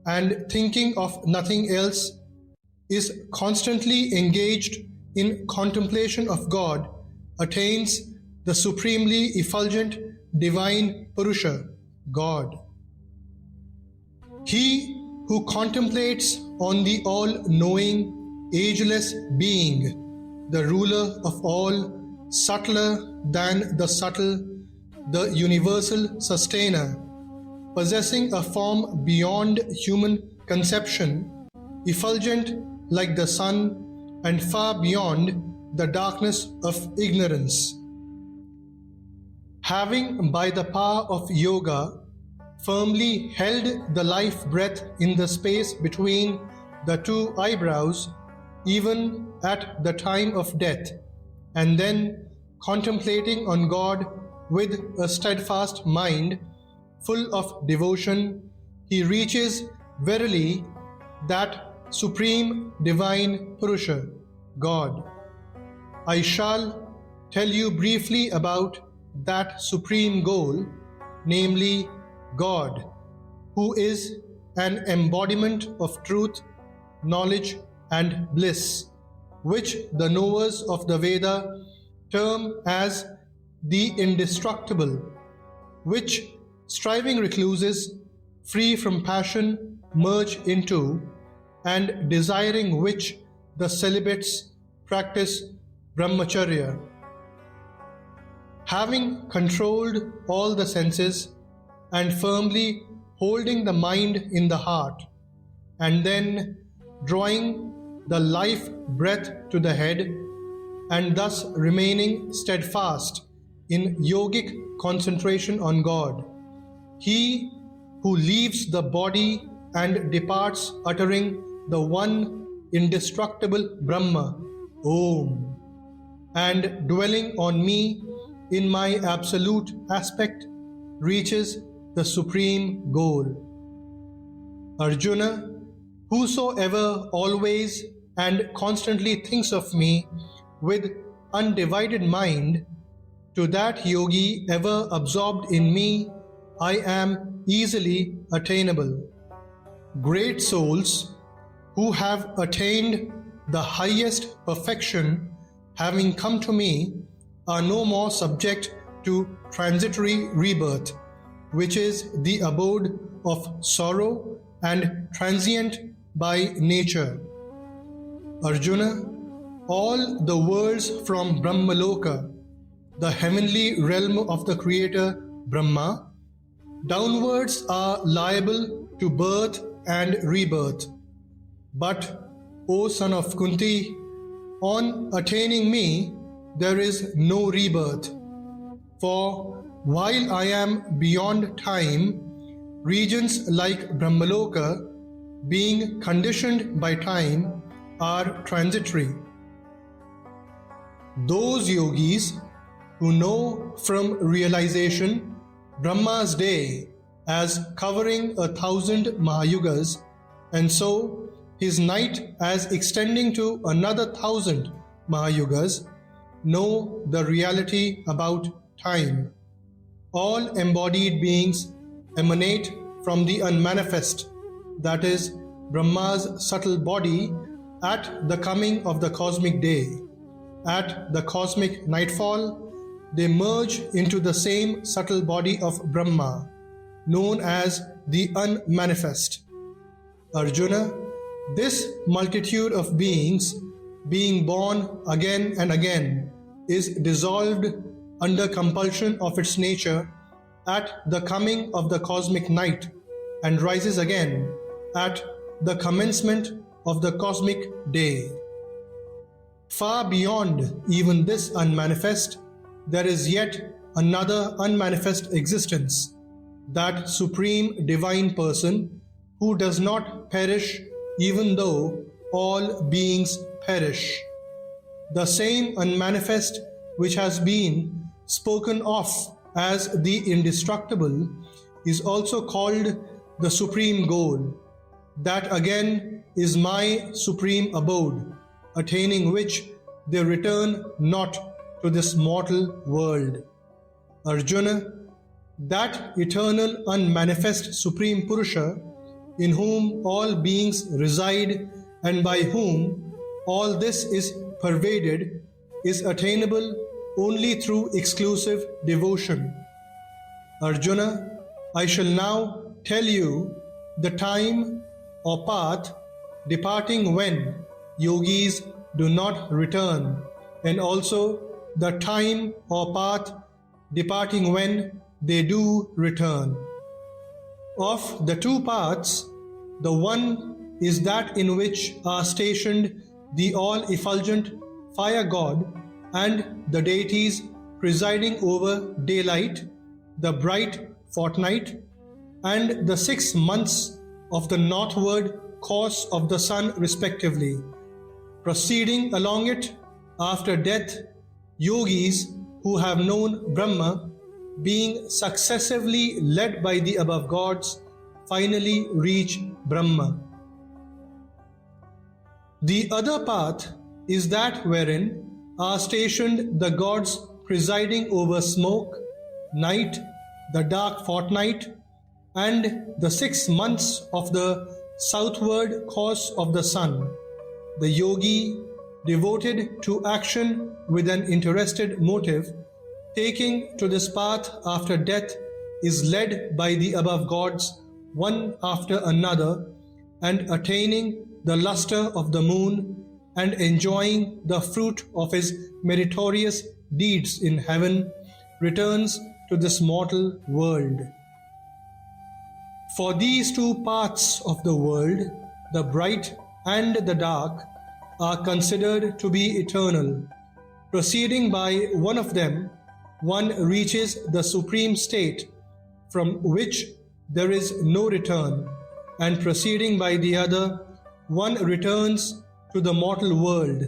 and thinking of nothing else is constantly engaged in contemplation of God, attains the supremely effulgent divine Purusha, God. He who contemplates on the all-knowing, ageless being, the ruler of all, subtler than the subtle, the universal sustainer, possessing a form beyond human conception, effulgent like the sun and far beyond the darkness of ignorance. Having by the power of yoga firmly held the life breath in the space between the two eyebrows, even at the time of death, and then contemplating on God with a steadfast mind, full of devotion, he reaches verily that supreme divine Purusha, God. I shall tell you briefly about that supreme goal, namely God, who is an embodiment of truth, knowledge and bliss, which the knowers of the Veda term as the indestructible, which striving recluses, free from passion, merge into, and desiring which the celibates practice brahmacharya. Having controlled all the senses and firmly holding the mind in the heart, and then drawing the life breath to the head, and thus remaining steadfast in yogic concentration on God, he who leaves the body and departs uttering the one indestructible Brahma, Om, and dwelling on me in my absolute aspect, reaches the supreme goal. Arjuna, whosoever always and constantly thinks of me with undivided mind, to that yogi ever absorbed in me, I am easily attainable. Great souls who have attained the highest perfection, having come to me, are no more subject to transitory rebirth, which is the abode of sorrow and transient by nature. Arjuna, all the worlds from Brahmaloka, the heavenly realm of the Creator Brahma, downwards are liable to birth and rebirth. But, O son of Kunti, on attaining me, there is no rebirth. For while I am beyond time, regions like Brahmaloka, being conditioned by time, are transitory. Those yogis who know from realization Brahma's day as covering 1,000 Mahayugas, and so his night as extending to another 1,000 Mahayugas, know the reality about time. All embodied beings emanate from the unmanifest, that is, Brahma's subtle body, at the coming of the cosmic day. At the cosmic nightfall, they merge into the same subtle body of Brahma, known as the unmanifest. Arjuna, this multitude of beings, being born again and again, is dissolved under compulsion of its nature at the coming of the cosmic night, and rises again at the commencement of the cosmic day. Far beyond even this unmanifest, there is yet another unmanifest existence, that supreme divine person who does not perish even though all beings perish. The same unmanifest which has been spoken of as the indestructible is also called the supreme goal. That again is my supreme abode, attaining which they return not to this mortal world. Arjuna, that eternal unmanifest supreme Purusha, in whom all beings reside and by whom all this is pervaded, is attainable only through exclusive devotion. Arjuna, I shall now tell you the time or path departing when yogis do not return, and also the time or path departing when they do return. Of the two paths, the one is that in which are stationed the all-effulgent fire god and the deities presiding over daylight, the bright fortnight, and the 6 months of the northward course of the sun respectively. Proceeding along it after death, yogis who have known Brahma, being successively led by the above gods, finally reach Brahma. The other path is that wherein are stationed the gods presiding over smoke, night, the dark fortnight, and the 6 months of the southward course of the sun. The yogi, devoted to action with an interested motive, taking to this path after death, is led by the above gods one after another, and attaining the luster of the moon and enjoying the fruit of his meritorious deeds in heaven, returns to this mortal world. For these two parts of the world, the bright and the dark, are considered to be eternal. Proceeding by one of them, one reaches the supreme state from which there is no return, and proceeding by the other, one returns to the mortal world,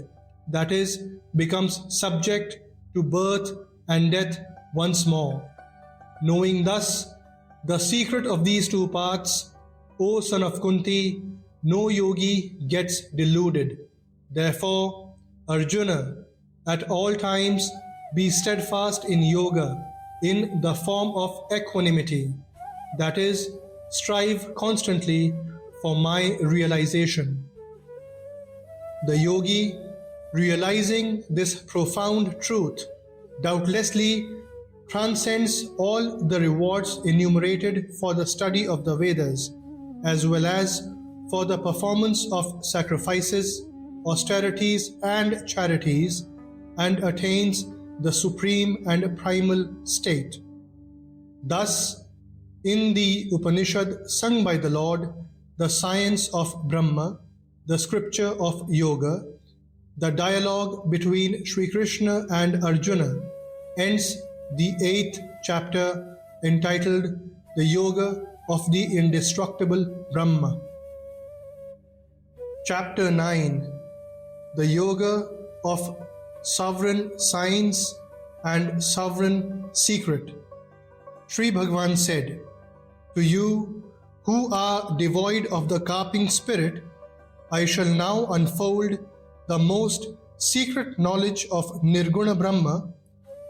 that is, becomes subject to birth and death once more. Knowing thus the secret of these two paths, O son of Kunti, no yogi gets deluded. Therefore, Arjuna, at all times be steadfast in yoga in the form of equanimity, that is, strive constantly for my realization. The yogi, realizing this profound truth, doubtlessly transcends all the rewards enumerated for the study of the Vedas, as well as for the performance of sacrifices, austerities, and charities, and attains the supreme and primal state. Thus, in the Upanishad sung by the Lord, the science of Brahma, the scripture of Yoga, the dialogue between Sri Krishna and Arjuna, ends the 8th chapter entitled The Yoga of the Indestructible Brahma. Chapter 9, The Yoga of Sovereign Science and Sovereign Secret. Sri Bhagavan said, "To you who are devoid of the carping spirit, I shall now unfold the most secret knowledge of Nirguna Brahma,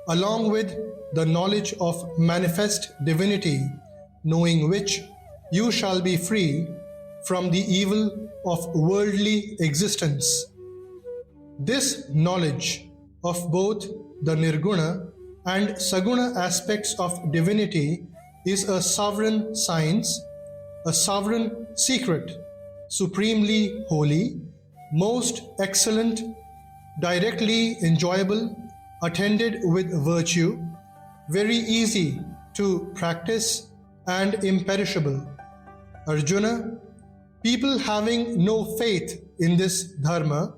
along with the knowledge of manifest divinity, knowing which you shall be free from the evil of worldly existence." This knowledge of both the Nirguna and Saguna aspects of divinity is a sovereign science, a sovereign secret, supremely holy, most excellent, directly enjoyable, attended with virtue, very easy to practice, and imperishable. Arjuna, people having no faith in this Dharma,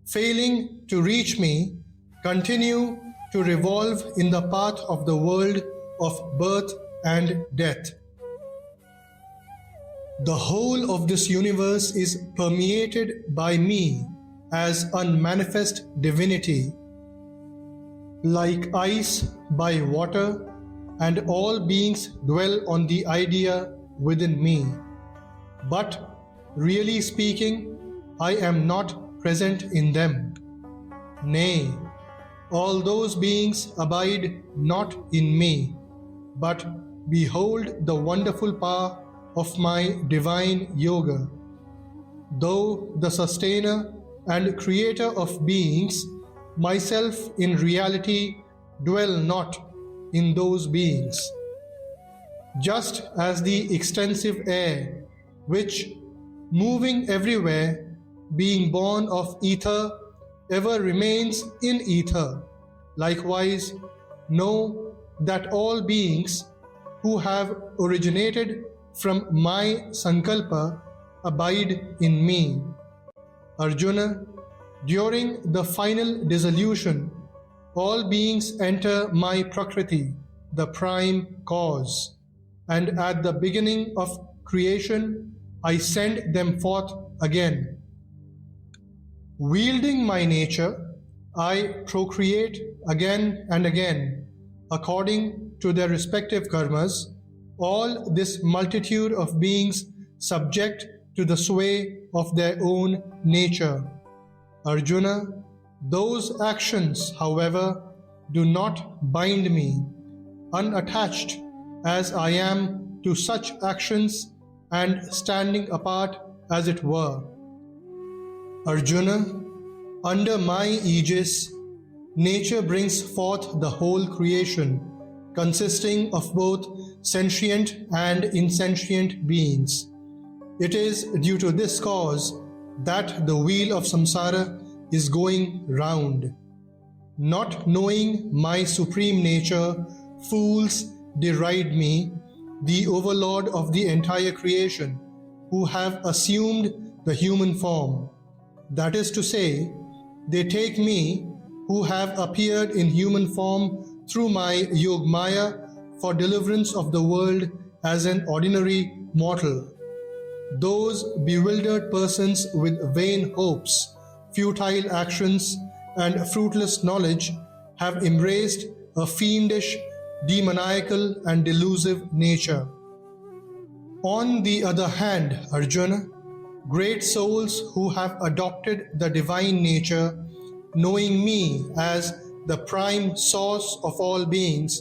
failing to reach me, continue to revolve in the path of the world of birth and death. The whole of this universe is permeated by me as unmanifest divinity, like ice by water, and all beings dwell on the idea within me. But really speaking, I am not present in them. Nay, all those beings abide not in me, but behold the wonderful power of my divine yoga. Though the sustainer and creator of beings, myself in reality dwell not in those beings. Just as the extensive air, which moving everywhere, being born of ether, ever remains in ether. Likewise, know that all beings who have originated from my sankalpa abide in me. Arjuna, during the final dissolution, all beings enter my Prakriti, the prime cause, and at the beginning of creation, I send them forth again. Wielding my nature, I procreate again and again, according to their respective karmas, all this multitude of beings subject to the sway of their own nature. Arjuna, those actions, however, do not bind me, unattached as I am to such actions and standing apart as it were. Arjuna, under my aegis, nature brings forth the whole creation, consisting of both sentient and insentient beings. It is due to this cause that the wheel of samsara is going round. Not knowing my supreme nature, fools deride me, the overlord of the entire creation, who have assumed the human form. That is to say, they take me, who have appeared in human form through my Yogmaya for deliverance of the world, as an ordinary mortal. Those bewildered persons with vain hopes, futile actions, and fruitless knowledge have embraced a fiendish, demoniacal, and delusive nature. On the other hand, Arjuna, great souls who have adopted the divine nature, knowing me as the prime source of all beings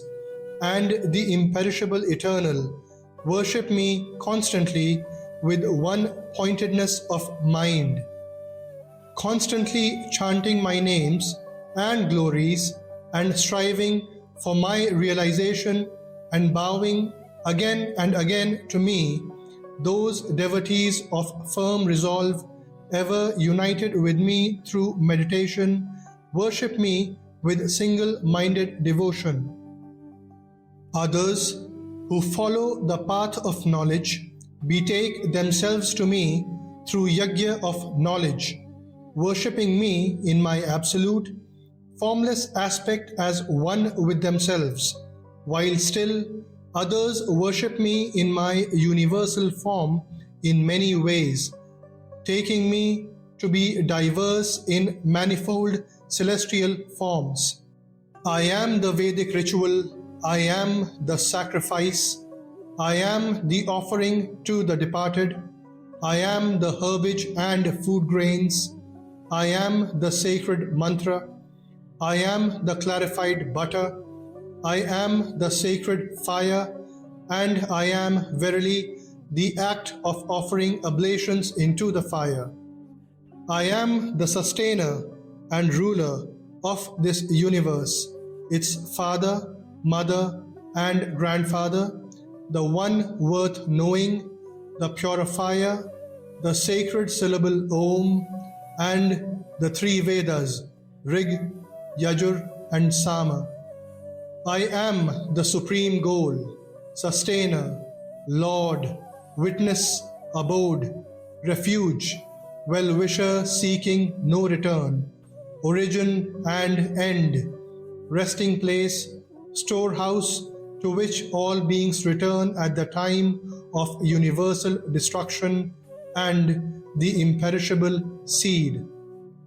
and the imperishable eternal, worship me constantly with one pointedness of mind, constantly chanting my names and glories and striving for my realization and bowing again and again to me. Those devotees of firm resolve, ever united with me through meditation, worship me with single-minded devotion. Others, who follow the path of knowledge, betake themselves to me through yajna of knowledge, worshipping me in my absolute, formless aspect as one with themselves, while still others worship me in my universal form in many ways, taking me to be diverse in manifold celestial forms. I am the Vedic ritual, I am the sacrifice, I am the offering to the departed, I am the herbage and food grains, I am the sacred mantra, I am the clarified butter, I am the sacred fire, and I am verily the act of offering oblations into the fire. I am the sustainer and ruler of this universe, its father, mother, and grandfather, the one worth knowing, the purifier, the sacred syllable Om, and the three Vedas, Rig, Yajur, and Sama. I am the supreme goal, sustainer, Lord, witness, abode, refuge, well-wisher seeking no return, origin and end, resting place, storehouse to which all beings return at the time of universal destruction, and the imperishable seed.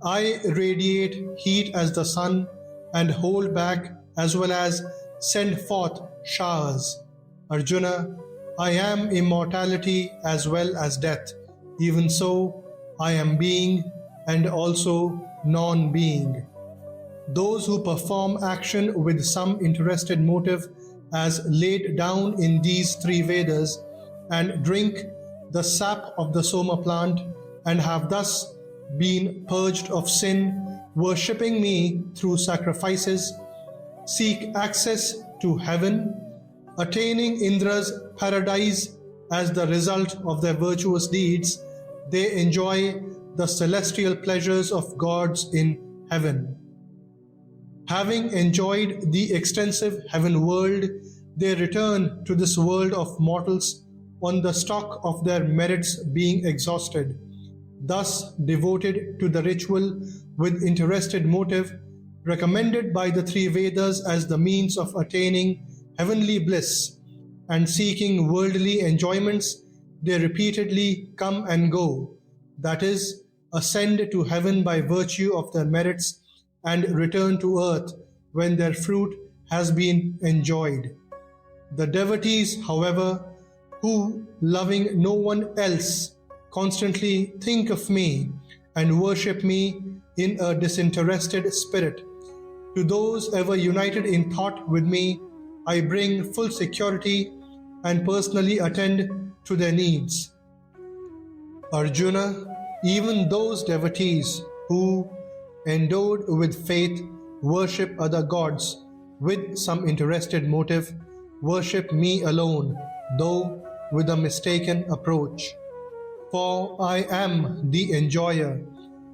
I radiate heat as the sun and hold back as well as send forth showers. Arjuna, I am immortality as well as death. Even so, I am being and also non-being. Those who perform action with some interested motive as laid down in these three Vedas and drink the sap of the Soma plant and have thus been purged of sin, worshipping me through sacrifices, seek access to heaven, attaining Indra's paradise as the result of their virtuous deeds, they enjoy the celestial pleasures of gods in heaven. Having enjoyed the extensive heaven world, they return to this world of mortals on the stock of their merits being exhausted, thus devoted to the ritual with interested motive, recommended by the three Vedas as the means of attaining heavenly bliss, and seeking worldly enjoyments, they repeatedly come and go, that is, ascend to heaven by virtue of their merits and return to earth when their fruit has been enjoyed. The devotees, however, who, loving no one else, constantly think of me and worship me in a disinterested spirit, to those ever united in thought with me, I bring full security and personally attend to their needs. Arjuna, even those devotees who, endowed with faith, worship other gods with some interested motive, worship me alone, though with a mistaken approach. For I am the enjoyer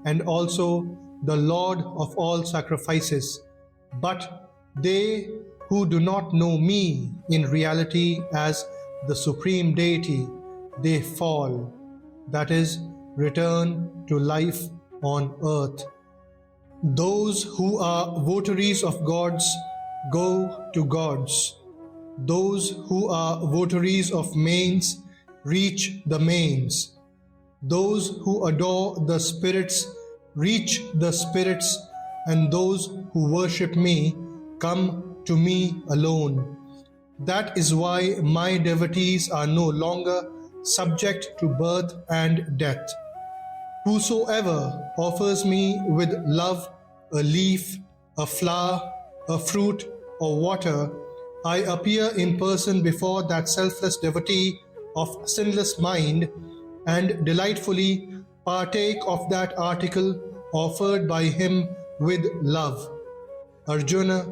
and also the Lord of all sacrifices. But they who do not know me in reality as the Supreme Deity, they fall, that is, return to life on earth. Those who are votaries of gods go to gods. Those who are votaries of mains reach the mains. Those who adore the spirits reach the spirits, and those who worship me come to me alone. That is why my devotees are no longer subject to birth and death. Whosoever offers me with love a leaf, a flower, a fruit, or water, I appear in person before that selfless devotee of sinless mind and delightfully partake of that article offered by him with love. Arjuna,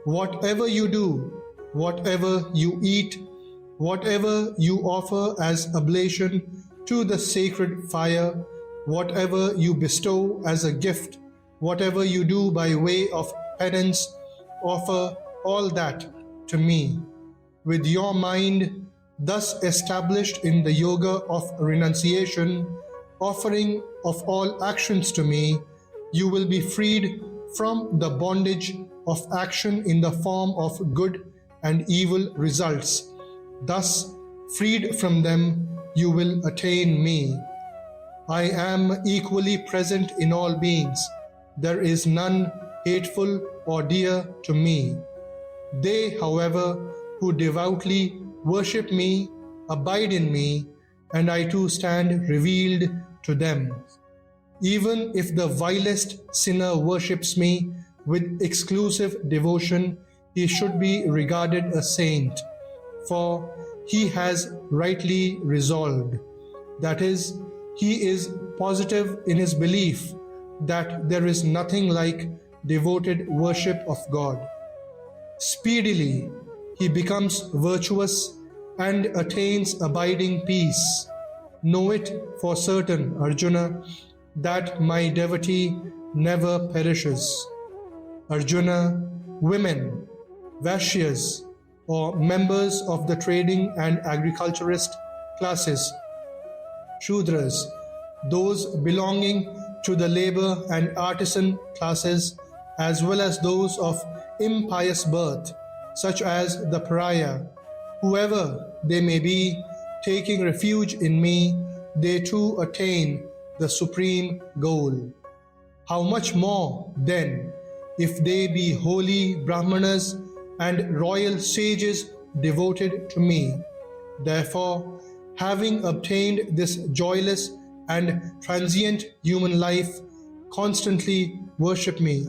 whatever you do, whatever you eat, whatever you offer as oblation to the sacred fire, whatever you bestow as a gift, whatever you do by way of penance, offer all that to me. With your mind thus established in the yoga of renunciation, offering of all actions to me, you will be freed from the bondage of action in the form of good and evil results. Thus, freed from them, you will attain me. I am equally present in all beings. There is none hateful or dear to me. They, however, who devoutly worship me, abide in me, and I too stand revealed to them. Even if the vilest sinner worships me with exclusive devotion, he should be regarded a saint, for he has rightly resolved. That is, he is positive in his belief that there is nothing like devoted worship of God. Speedily, he becomes virtuous and attains abiding peace. Know it for certain, Arjuna, that my devotee never perishes. Arjuna, women, Vaishyas, or members of the trading and agriculturist classes, Shudras, those belonging to the labor and artisan classes, as well as those of impious birth, such as the pariah, whoever they may be, taking refuge in me, they too attain the supreme goal. How much more, then, if they be holy Brahmanas and royal sages devoted to me? Therefore, having obtained this joyless and transient human life, constantly worship me.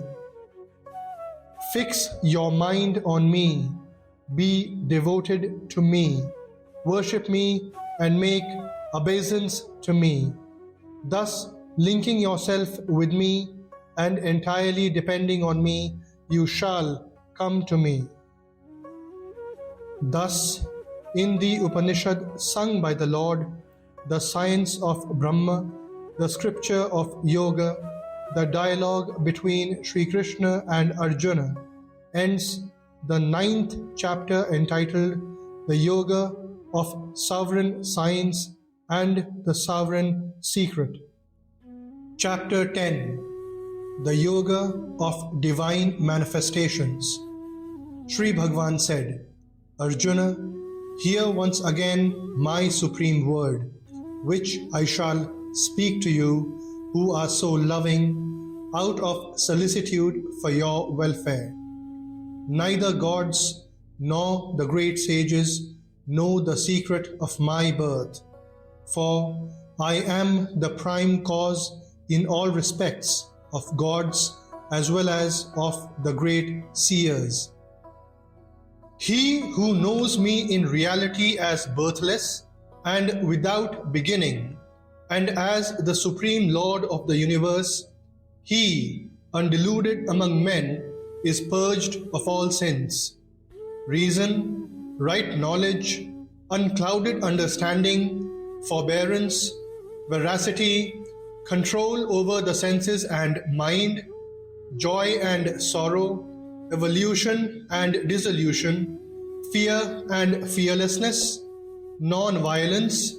Fix your mind on me, be devoted to me, worship me and make obeisance to me. Thus, linking yourself with me and entirely depending on me, you shall come to me. Thus, in the Upanishad sung by the Lord, the science of Brahma the scripture of yoga, the dialogue between Sri Krishna and Arjuna, ends the 9th chapter entitled The Yoga of Sovereign Science and the Sovereign Secret. Chapter 10, The Yoga of Divine Manifestations. Sri Bhagavan said, Arjuna, hear once again my supreme word, which I shall speak to you who are so loving out of solicitude for your welfare. Neither gods nor the great sages know the secret of my birth, for I am the prime cause in all respects of gods as well as of the great seers. He who knows me in reality as birthless and without beginning, and as the Supreme Lord of the universe, he, undeluded among men, is purged of all sins. Reason, right knowledge, unclouded understanding, forbearance, veracity, control over the senses and mind, joy and sorrow, evolution and dissolution, fear and fearlessness, non-violence,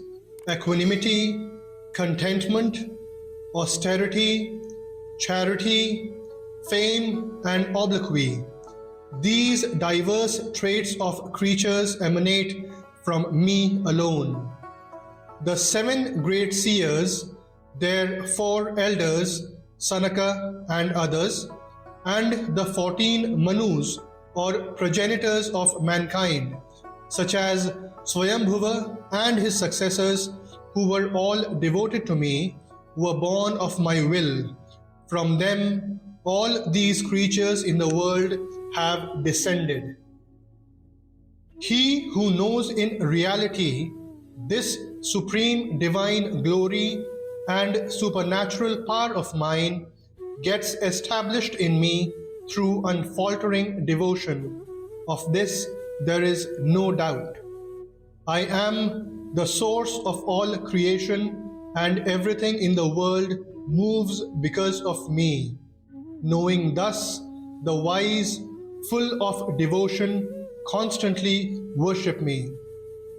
equanimity, contentment, austerity, charity, fame and obloquy. These diverse traits of creatures emanate from me alone. The 7 great seers, their 4 elders, Sanaka and others, and the 14 Manus or progenitors of mankind, such as Swayambhuva and his successors, who were all devoted to me, were born of my will. From them, all these creatures in the world have descended. He who knows in reality this supreme divine glory and supernatural power of mine gets established in me through unfaltering devotion. Of this there is no doubt. I am the source of all creation, and everything in the world moves because of me. Knowing thus, the wise, full of devotion, constantly worship me,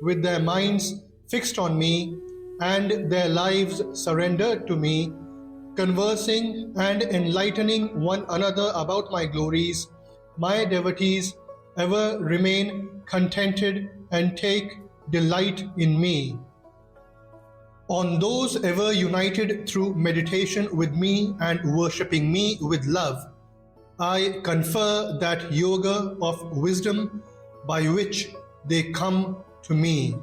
with their minds fixed on me and their lives surrendered to me, conversing and enlightening one another about my glories. My devotees ever remain contented and take delight in me. On those ever united through meditation with me and worshipping me with love, I confer that yoga of wisdom by which they come to me.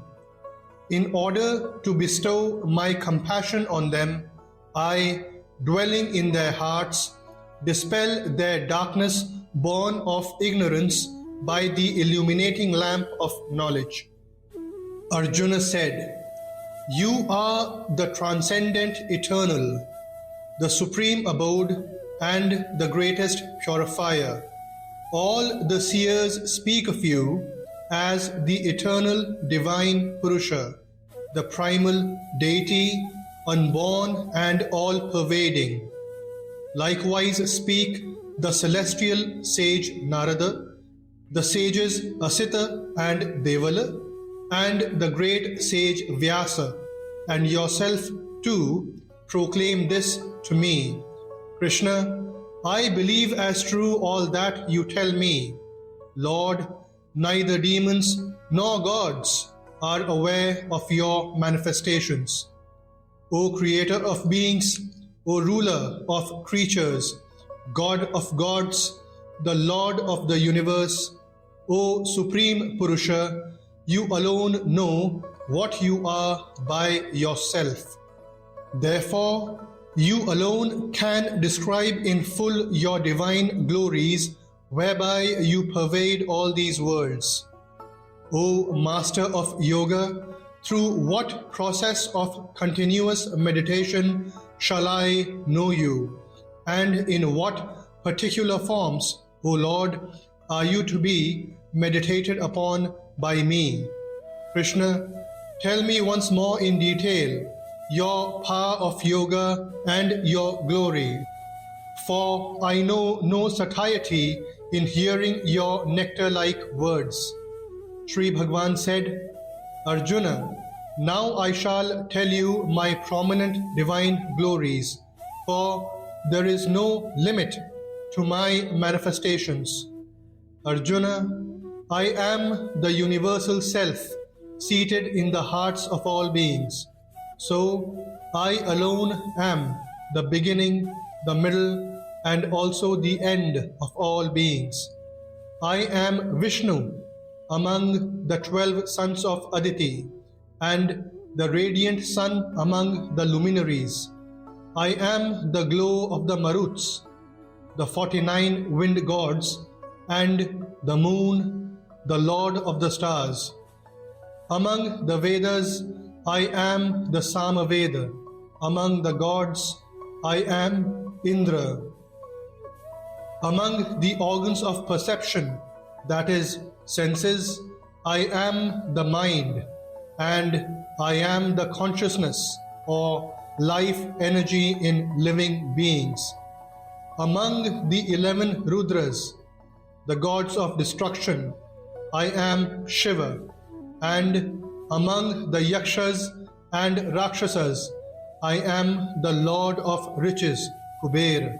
In order to bestow my compassion on them, I, dwelling in their hearts, dispel their darkness born of ignorance by the illuminating lamp of knowledge. Arjuna said, You are the transcendent eternal, the supreme abode and the greatest purifier. All the seers speak of you as the eternal divine Purusha, the primal deity, unborn and all-pervading. Likewise speak the celestial sage Narada, the sages Asita and Devala, and the great sage Vyasa, and yourself too proclaim this to me. Krishna, I believe as true all that you tell me. Lord, neither demons nor gods are aware of your manifestations. O Creator of beings, O Ruler of creatures, God of gods, the Lord of the universe, O Supreme Purusha, you alone know what you are by yourself. Therefore, you alone can describe in full your divine glories, whereby you pervade all these worlds. O Master of Yoga, through what process of continuous meditation shall I know you? And in what particular forms, O Lord, are you to be meditated upon by me? Krishna, tell me once more in detail your power of yoga and your glory. For I know no satiety in hearing your nectar-like words. Sri Bhagavan said, Arjuna, now I shall tell you my prominent divine glories, for there is no limit to my manifestations. Arjuna, I am the universal self seated in the hearts of all beings. So I alone am the beginning, the middle, and also the end of all beings. I am Vishnu among the 12 sons of Aditi, and the radiant sun among the luminaries. I am the glow of the Maruts, the 49 wind gods, and the moon, the lord of the stars. Among the Vedas, I am the Samaveda. Among the gods, I am Indra. Among the organs of perception, that is, senses, I am the mind, and I am the consciousness or life energy in living beings. Among the 11 Rudras, the gods of destruction, I am Shiva, and among the Yakshas and Rakshasas, I am the Lord of riches, Kuber.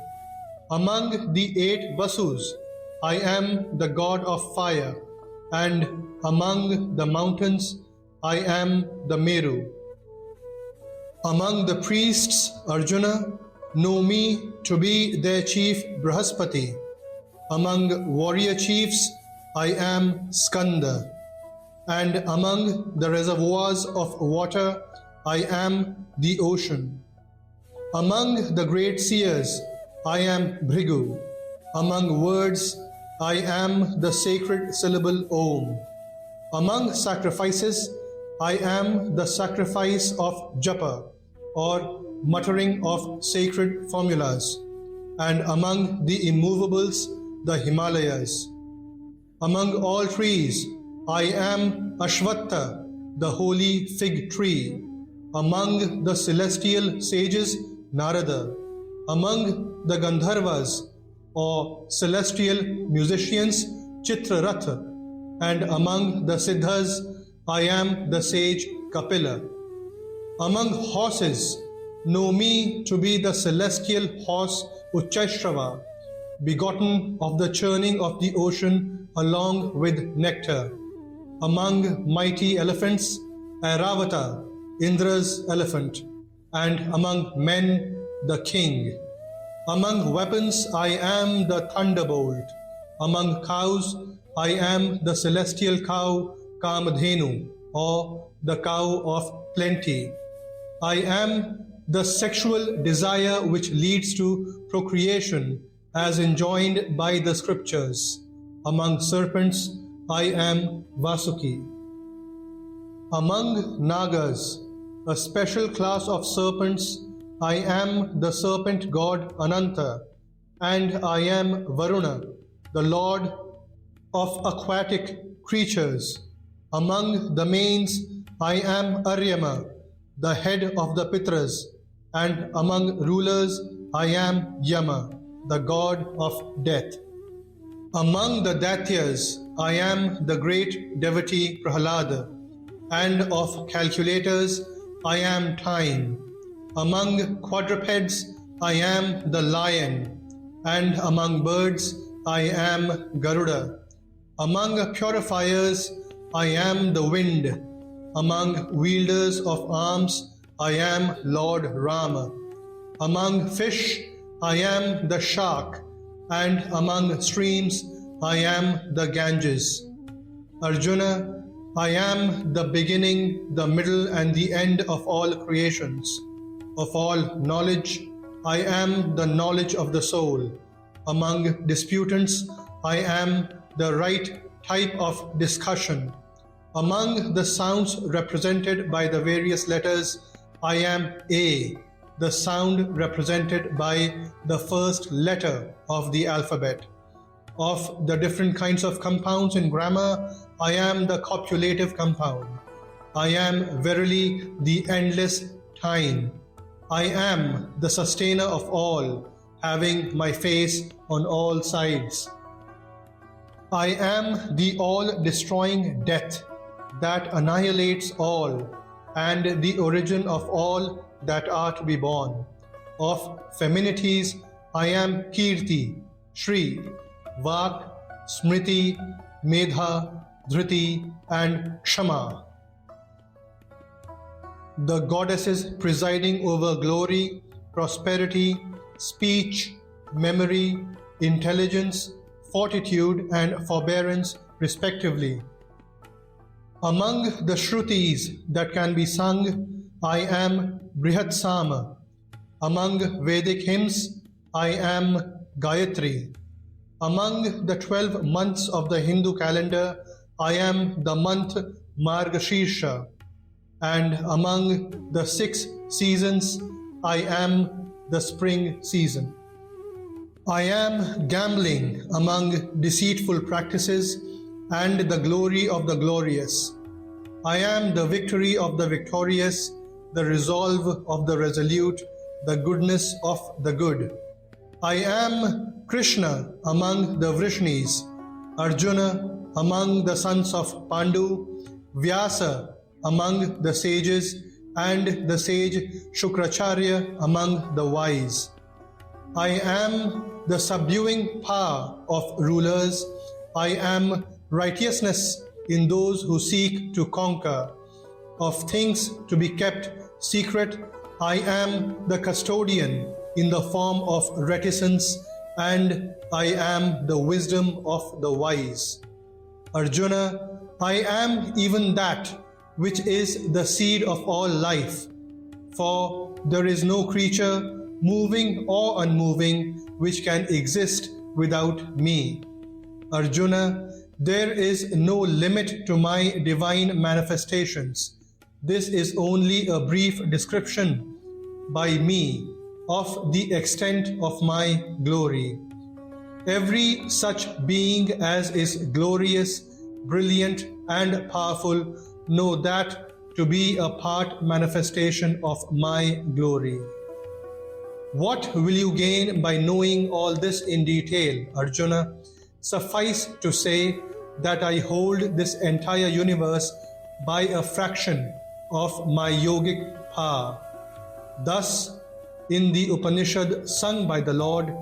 Among the 8 Vasus, I am the god of fire, and among the mountains, I am the Meru. Among the priests, Arjuna, know me to be their chief Brahaspati. Among warrior chiefs, I am Skanda. And among the reservoirs of water, I am the ocean. Among the great seers, I am Bhrigu. Among words, I am the sacred syllable Om. Among sacrifices, I am the sacrifice of japa, or muttering of sacred formulas, and among the immovables, the Himalayas. Among all trees, I am Ashvattha, the holy fig tree. Among the celestial sages, Narada. Among the Gandharvas, or celestial musicians, Chitraratha. And among the Siddhas, I am the sage Kapila. Among horses, know me to be the celestial horse Uchchaishrava, begotten of the churning of the ocean along with nectar. Among mighty elephants, Airavata, Indra's elephant, and among men, the king. Among weapons, I am the thunderbolt. Among cows, I am the celestial cow Kamadhenu, or the cow of plenty. I am the sexual desire which leads to procreation as enjoined by the scriptures. Among serpents, I am Vasuki. Among Nagas, a special class of serpents, I am the serpent god Ananta, and I am Varuna, the lord of aquatic creatures. Among the mains, I am Aryama, the head of the Pitras, and among rulers, I am Yama, the god of death. Among the Daityas, I am the great devotee Prahlada, and of calculators, I am Time. Among quadrupeds, I am the lion, and among birds, I am Garuda. Among purifiers, I am the wind. Among wielders of arms, I am Lord Rama. Among fish, I am the shark, and among streams, I am the Ganges. Arjuna, I am the beginning, the middle, and the end of all creations. Of all knowledge, I am the knowledge of the soul. Among disputants, I am the right type of discussion. Among the sounds represented by the various letters, I am A, the sound represented by the first letter of the alphabet. Of the different kinds of compounds in grammar, I am the copulative compound. I am verily the endless time. I am the sustainer of all, having my face on all sides. I am the all-destroying death that annihilates all, and the origin of all that are to be born. Of feminities, I am Kirti, Shri, Vak, Smriti, Medha, Dhriti, and Kshama. The goddesses presiding over glory, prosperity, speech, memory, intelligence, fortitude, and forbearance, respectively. Among the Shrutis that can be sung, I am Brihatsama. Among Vedic hymns, I am Gayatri. Among the 12 months of the Hindu calendar, I am the month Margashirsha. And among the 6 seasons, I am the spring season. I am gambling among deceitful practices and the glory of the glorious. I am the victory of the victorious, the resolve of the resolute, the goodness of the good. I am Krishna among the Vrishnis, Arjuna among the sons of Pandu, Vyasa among the sages, and the sage Kshatriya among the wise. I am the subduing power of rulers. I am righteousness in those who seek to conquer. Of things to be kept secret, I am the custodian in the form of reticence, and I am the wisdom of the wise. Arjuna, I am even that which is the seed of all life, for there is no creature, moving or unmoving, which can exist without me. Arjuna, there is no limit to my divine manifestations. This is only a brief description by me of the extent of my glory. Every such being as is glorious, brilliant, and powerful, know that to be a part manifestation of my glory. What will you gain by knowing all this in detail, Arjuna? Suffice to say that I hold this entire universe by a fraction of my yogic power. Thus, in the Upanishad sung by the Lord,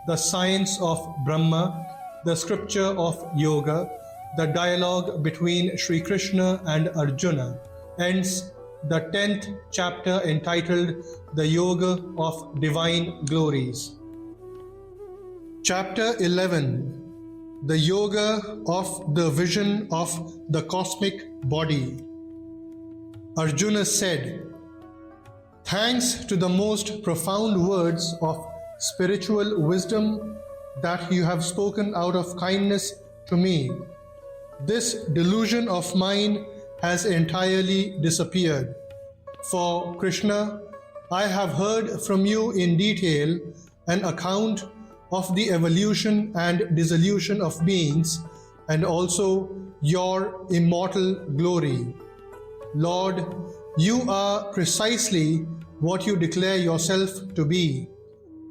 the science of Brahma, the scripture of Yoga, the dialogue between Sri Krishna and Arjuna, ends the 10th chapter entitled The Yoga of Divine Glories. Chapter 11, The Yoga of the Vision of the Cosmic Body. Arjuna said, "Thanks to the most profound words of spiritual wisdom that you have spoken out of kindness to me. This delusion of mine has entirely disappeared. For Krishna, I have heard from you in detail an account of the evolution and dissolution of beings, and also your immortal glory. Lord, you are precisely what you declare yourself to be,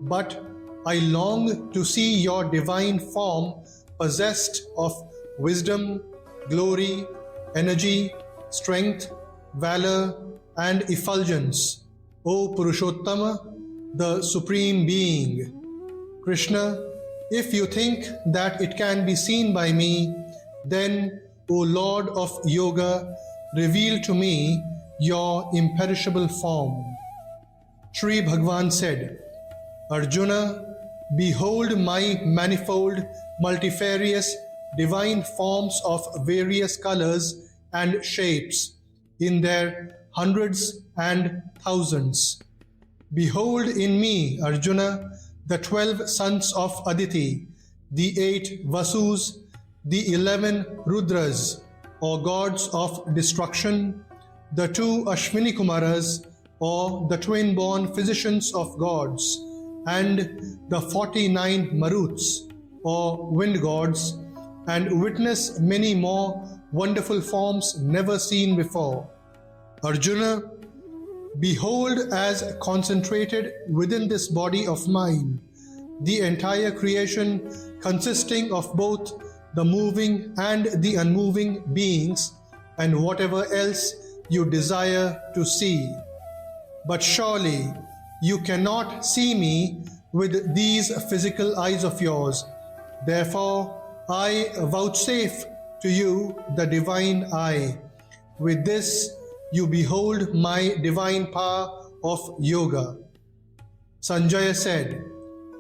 but I long to see your divine form possessed of wisdom, glory, energy, strength, valor, and effulgence, O Purushottama, the Supreme Being. Krishna, if you think that it can be seen by me, then, O Lord of Yoga, reveal to me your imperishable form." Sri Bhagavan said, "Arjuna, behold my manifold, multifarious, divine forms of various colors and shapes, in their hundreds and thousands. Behold in me, Arjuna, the 12 sons of Aditi, the 8 Vasus, the 11 Rudras, or gods of destruction, the 2 Ashwini Kumaras, or the twin-born physicians of gods, and the 49 Maruts, or wind gods, and witness many more wonderful forms never seen before. Arjuna, Behold, as concentrated within this body of mine, the entire creation consisting of both the moving and the unmoving beings, and whatever else you desire to see. But surely you cannot see me with these physical eyes of yours. Therefore, I vouchsafe to you the divine eye. With this, you behold my divine power of yoga. Sanjaya said,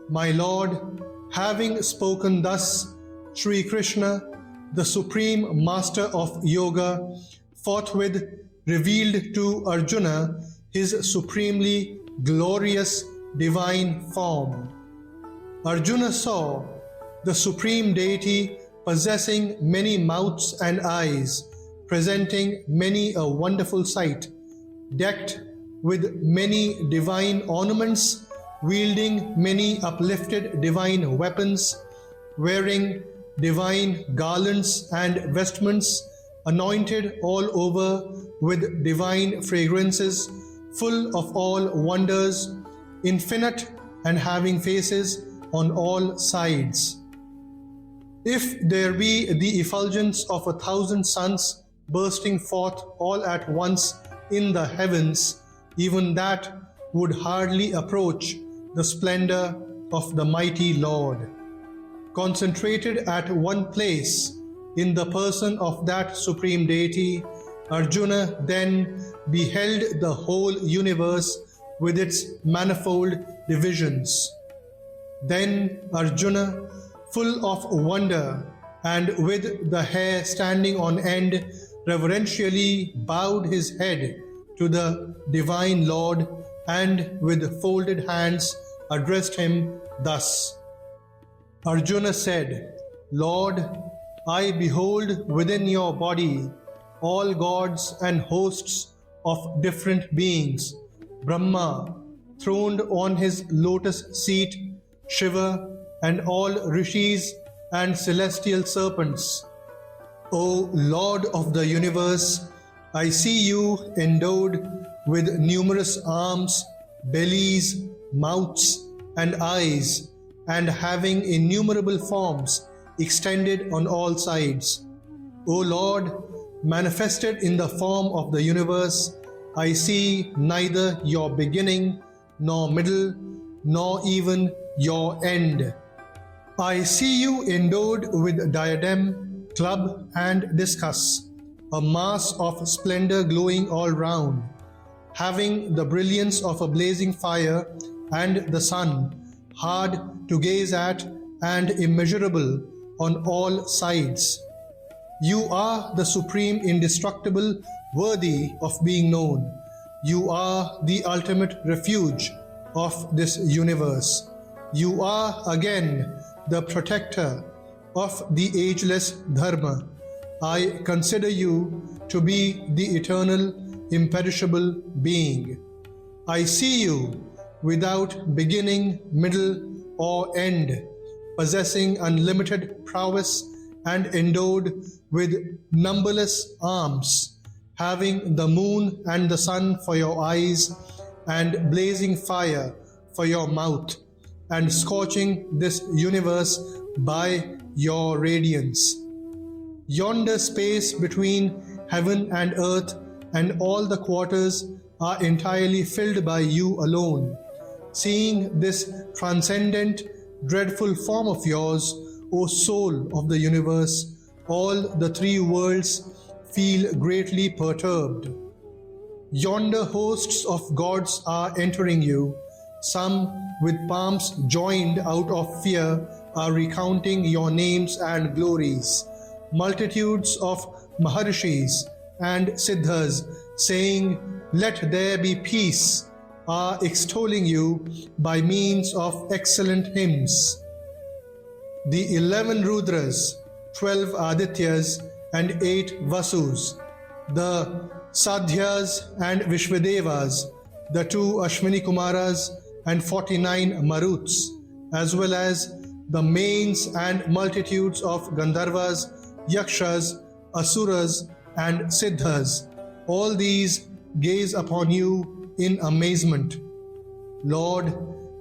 My Lord, having spoken thus, Sri Krishna, the Supreme Master of Yoga, forthwith revealed to Arjuna his supremely glorious divine form. Arjuna saw the Supreme Deity possessing many mouths and eyes, presenting many a wonderful sight, decked with many divine ornaments, wielding many uplifted divine weapons, wearing divine garlands and vestments, anointed all over with divine fragrances, full of all wonders, infinite and having faces on all sides. If there be the effulgence of 1,000 suns bursting forth all at once in the heavens, even that would hardly approach the splendor of the mighty Lord. Concentrated at one place in the person of that Supreme Deity, Arjuna then beheld the whole universe with its manifold divisions. Then Arjuna, full of wonder and with the hair standing on end, reverentially bowed his head to the divine Lord and with folded hands addressed him thus. Arjuna said, Lord, I behold within your body all gods and hosts of different beings, Brahma, throned on his lotus seat, Shiva, and all rishis and celestial serpents. O Lord of the universe, I see you endowed with numerous arms, bellies, mouths, and eyes, and having innumerable forms extended on all sides. O Lord, manifested in the form of the universe, I see neither your beginning, nor middle, nor even your end. I see you endowed with diadem, club, and discus, a mass of splendor glowing all round, having the brilliance of a blazing fire and the sun, hard to gaze at and immeasurable on all sides. You are the supreme indestructible, worthy of being known. You are the ultimate refuge of this universe. You are again the protector of the ageless Dharma. I consider you to be the eternal, imperishable being. I see you without beginning, middle, or end, possessing unlimited prowess and endowed with numberless arms, having the moon and the sun for your eyes, and blazing fire for your mouth, and scorching this universe by your radiance. Yonder space between heaven and earth and all the quarters are entirely filled by you alone. Seeing this transcendent, dreadful form of yours, O soul of the universe, all the three worlds feel greatly perturbed. Yonder hosts of gods are entering you. Some, with palms joined out of fear, are recounting your names and glories. Multitudes of Maharshis and Siddhas, saying, Let there be peace, are extolling you by means of excellent hymns. The 11 Rudras, 12 Adityas, and 8 Vasus, the Sadhyas and Vishwadevas, the 2 Ashwini Kumaras, and 49 Maruts, as well as the mains and multitudes of Gandharvas, Yakshas, Asuras, and Siddhas. All these gaze upon you in amazement. Lord,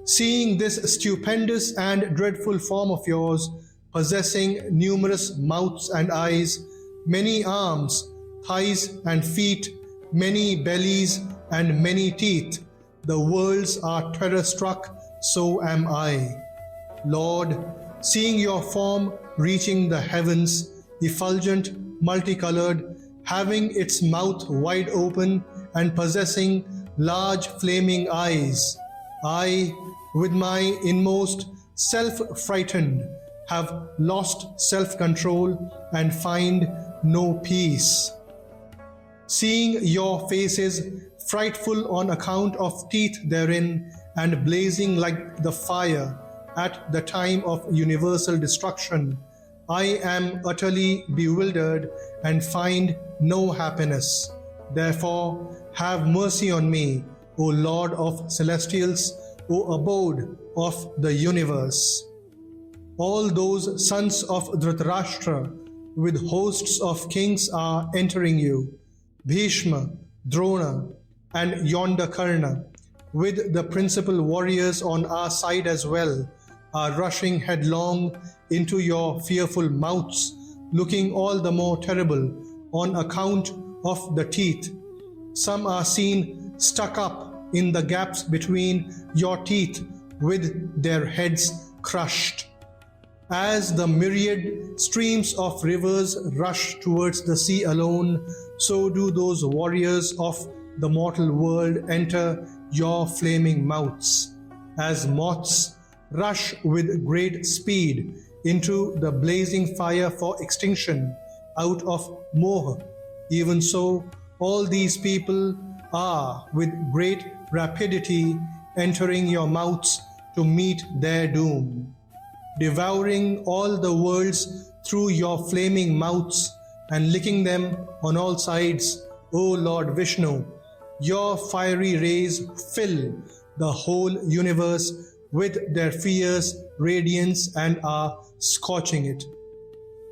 seeing this stupendous and dreadful form of yours, possessing numerous mouths and eyes, many arms, thighs and feet, many bellies and many teeth, the worlds are terror-struck, so am I. Lord, seeing your form reaching the heavens, effulgent, multicolored, having its mouth wide open and possessing large flaming eyes, I, with my inmost self-frightened, have lost self-control and find no peace. Seeing your faces frightful on account of teeth therein and blazing like the fire at the time of universal destruction, I am utterly bewildered and find no happiness. Therefore, have mercy on me, O Lord of celestials, O abode of the universe. All those sons of Dhritarashtra with hosts of kings are entering you, Bhishma, Drona, and yonder Karna, with the principal warriors on our side as well, are rushing headlong into your fearful mouths, looking all the more terrible on account of the teeth. Some are seen stuck up in the gaps between your teeth with their heads crushed. As the myriad streams of rivers rush towards the sea alone, so do those warriors of the mortal world enter your flaming mouths. As moths rush with great speed into the blazing fire for extinction out of moha, even so all these people are with great rapidity entering your mouths to meet their doom, devouring all the worlds through your flaming mouths and licking them on all sides. O Lord Vishnu, your fiery rays fill the whole universe with their fierce radiance and are scorching it.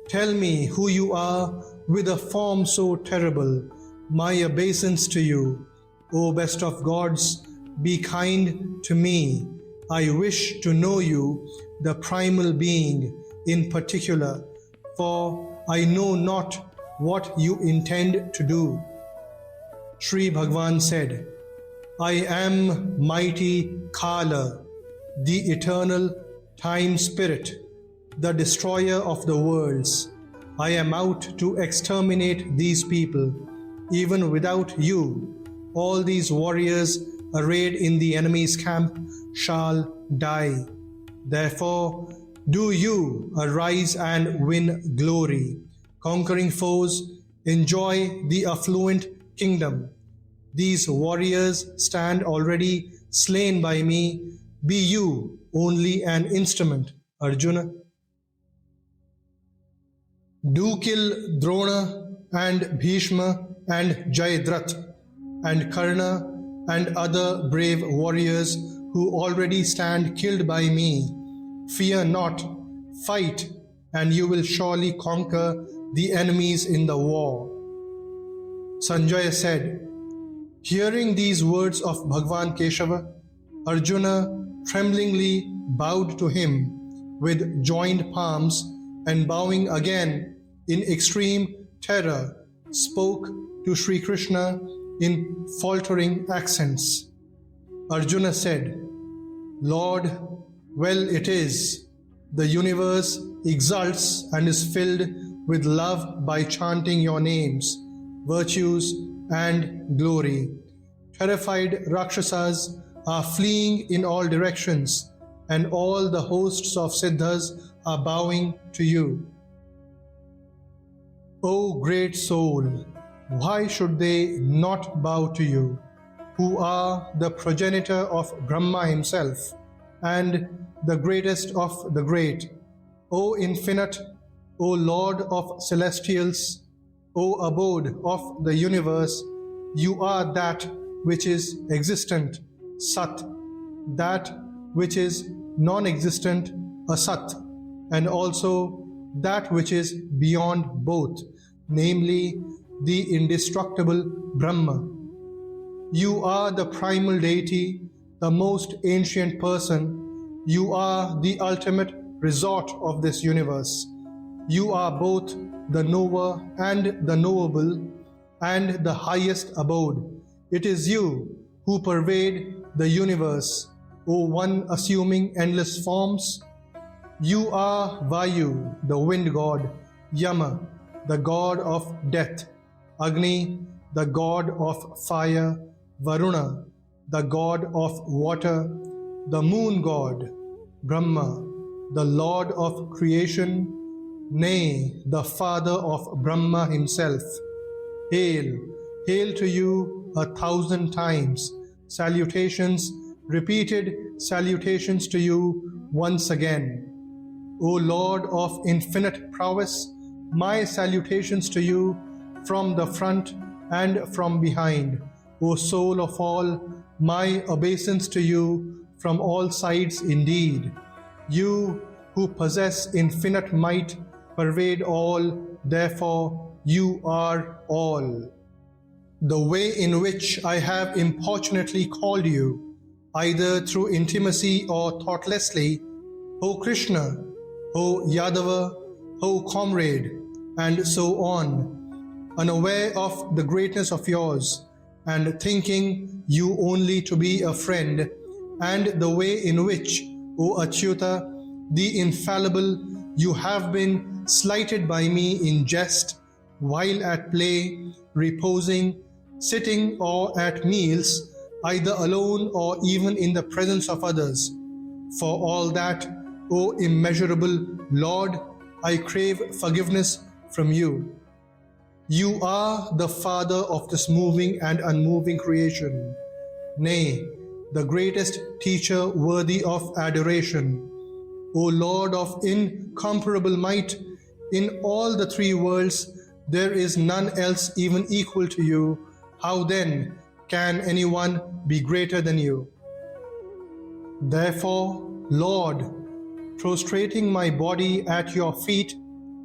Tell me who you are with a form so terrible. My obeisance to you, O best of gods, be kind to me. I wish to know you, the primal being, in particular, for I know not what you intend to do. Sri Bhagavan said, I am mighty Kala, the eternal time spirit, the destroyer of the worlds. I am out to exterminate these people. Even without you, all these warriors arrayed in the enemy's camp shall die. Therefore, do you arise and win glory, conquering foes, enjoy the affluent kingdom. These warriors stand already slain by me. Be you only an instrument, Arjuna. Do kill Drona and Bhishma and Jayadratha and Karna and other brave warriors who already stand killed by me. Fear not, fight, and you will surely conquer the enemies in the war. Sanjaya said, hearing these words of Bhagavan Keshava, Arjuna tremblingly bowed to him with joined palms and bowing again in extreme terror, spoke to Sri Krishna in faltering accents. Arjuna said, Lord, well it is. The universe exults and is filled with love by chanting your names, virtues, and glory. Terrified Rakshasas are fleeing in all directions, and all the hosts of Siddhas are bowing to you. O great soul, why should they not bow to you, who are the progenitor of Brahma himself, and the greatest of the great? O infinite, O Lord of celestials, O abode of the universe, you are that which is existent, Sat, that which is non-existent, Asat, and also that which is beyond both, namely the indestructible Brahma. You are the primal deity, the most ancient person. You are the ultimate resort of this universe. You are both the knower and the knowable, and the highest abode. It is you who pervade the universe, O one assuming endless forms. You are Vayu, the wind god, Yama, the god of death, Agni, the god of fire, Varuna, the god of water, the moon god, Brahma, the lord of creation, nay, the father of Brahma himself. Hail, hail to you 1,000 times. Salutations, repeated salutations to you once again. O Lord of infinite prowess, my salutations to you from the front and from behind. O soul of all, my obeisance to you from all sides indeed. You who possess infinite might, pervade all, therefore you are all. The way in which I have importunately called you, either through intimacy or thoughtlessly, O Krishna, O Yadava, O comrade, and so on, unaware of the greatness of yours, and thinking you only to be a friend, and the way in which, O Achyuta, the infallible, you have been slighted by me in jest, while at play, reposing, sitting, or at meals, either alone or even in the presence of others. For all that, O immeasurable Lord, I crave forgiveness from you. You are the Father of this moving and unmoving creation, nay, the greatest teacher worthy of adoration. O Lord of incomparable might, in all the three worlds there is none else even equal to you. How then can anyone be greater than you? Therefore, Lord, prostrating my body at your feet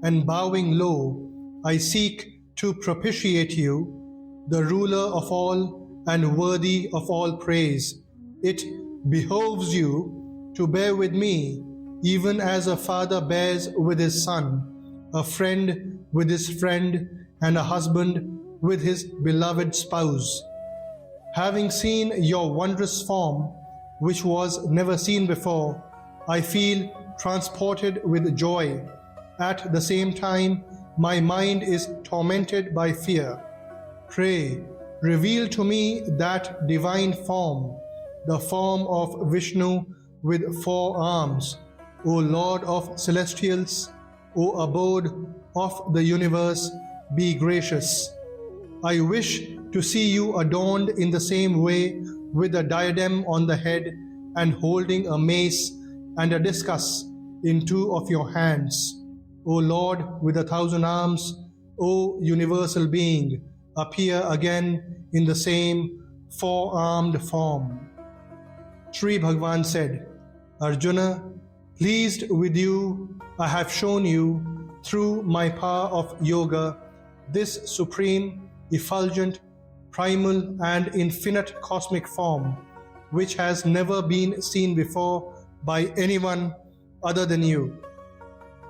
and bowing low, I seek to propitiate you, the ruler of all and worthy of all praise. It behoves you to bear with me, even as a father bears with his son, a friend with his friend, and a husband with his beloved spouse. Having seen your wondrous form, which was never seen before, I feel transported with joy. At the same time, my mind is tormented by fear. Pray, reveal to me that divine form, the form of Vishnu with 4 arms, O Lord of celestials, O abode of the universe, be gracious. I wish to see you adorned in the same way, with a diadem on the head and holding a mace and a discus in 2 of your hands. O Lord with 1,000 arms, O universal being, appear again in the same 4-armed form. Sri Bhagavan said, Arjuna, pleased with you, I have shown you, through my power of yoga, this supreme, effulgent, primal and infinite cosmic form, which has never been seen before by anyone other than you.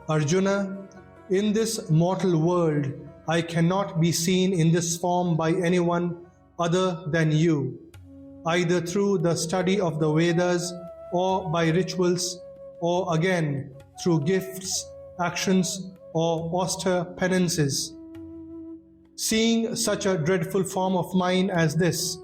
Arjuna, in this mortal world, I cannot be seen in this form by anyone other than you, either through the study of the Vedas or by rituals, or again through gifts, actions, or austere penances. Seeing such a dreadful form of mine as this,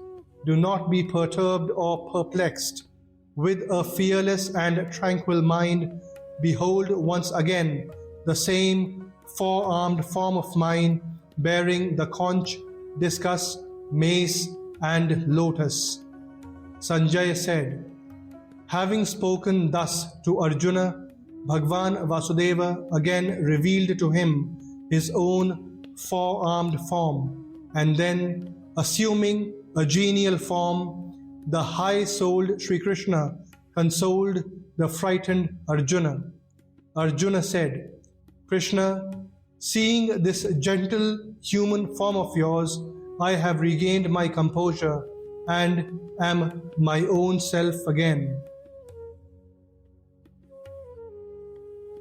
do not be perturbed or perplexed. With a fearless and tranquil mind, behold once again the same 4-armed form of mine, bearing the conch, discus, mace, and lotus. Sanjaya said, having spoken thus to Arjuna, Bhagwan Vasudeva again revealed to him his own 4-armed form, and then, assuming a genial form, the high-souled Sri Krishna consoled the frightened Arjuna. Arjuna said, Krishna, seeing this gentle human form of yours, I have regained my composure and am my own self again.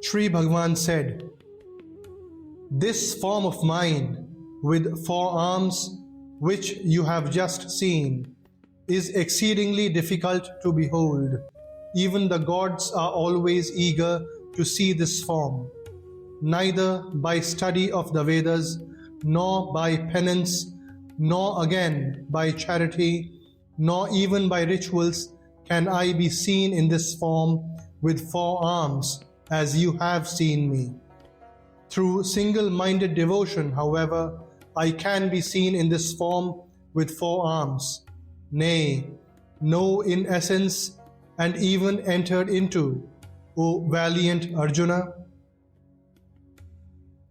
Sri Bhagavan said, "This form of mine with 4 arms, which you have just seen, is exceedingly difficult to behold. Even the gods are always eager to see this form. Neither by study of the Vedas, nor by penance, nor again by charity, nor even by rituals can I be seen in this form with 4 arms, as you have seen me. Through single-minded devotion, however, I can be seen in this form with 4 arms, nay, know in essence and even entered into, O valiant Arjuna.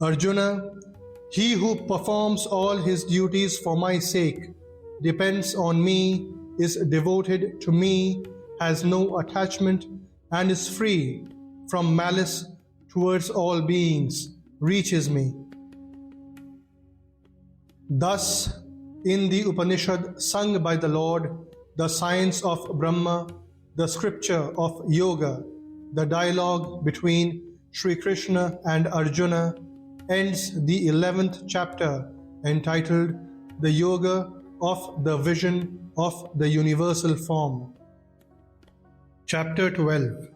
Arjuna, he who performs all his duties for my sake, depends on me, is devoted to me, has no attachment, and is free from malice towards all beings, reaches me. Thus, in the Upanishad sung by the Lord, the science of Brahma, the scripture of Yoga, the dialogue between Sri Krishna and Arjuna, ends the 11th chapter entitled The Yoga of the Vision of the Universal Form. Chapter 12.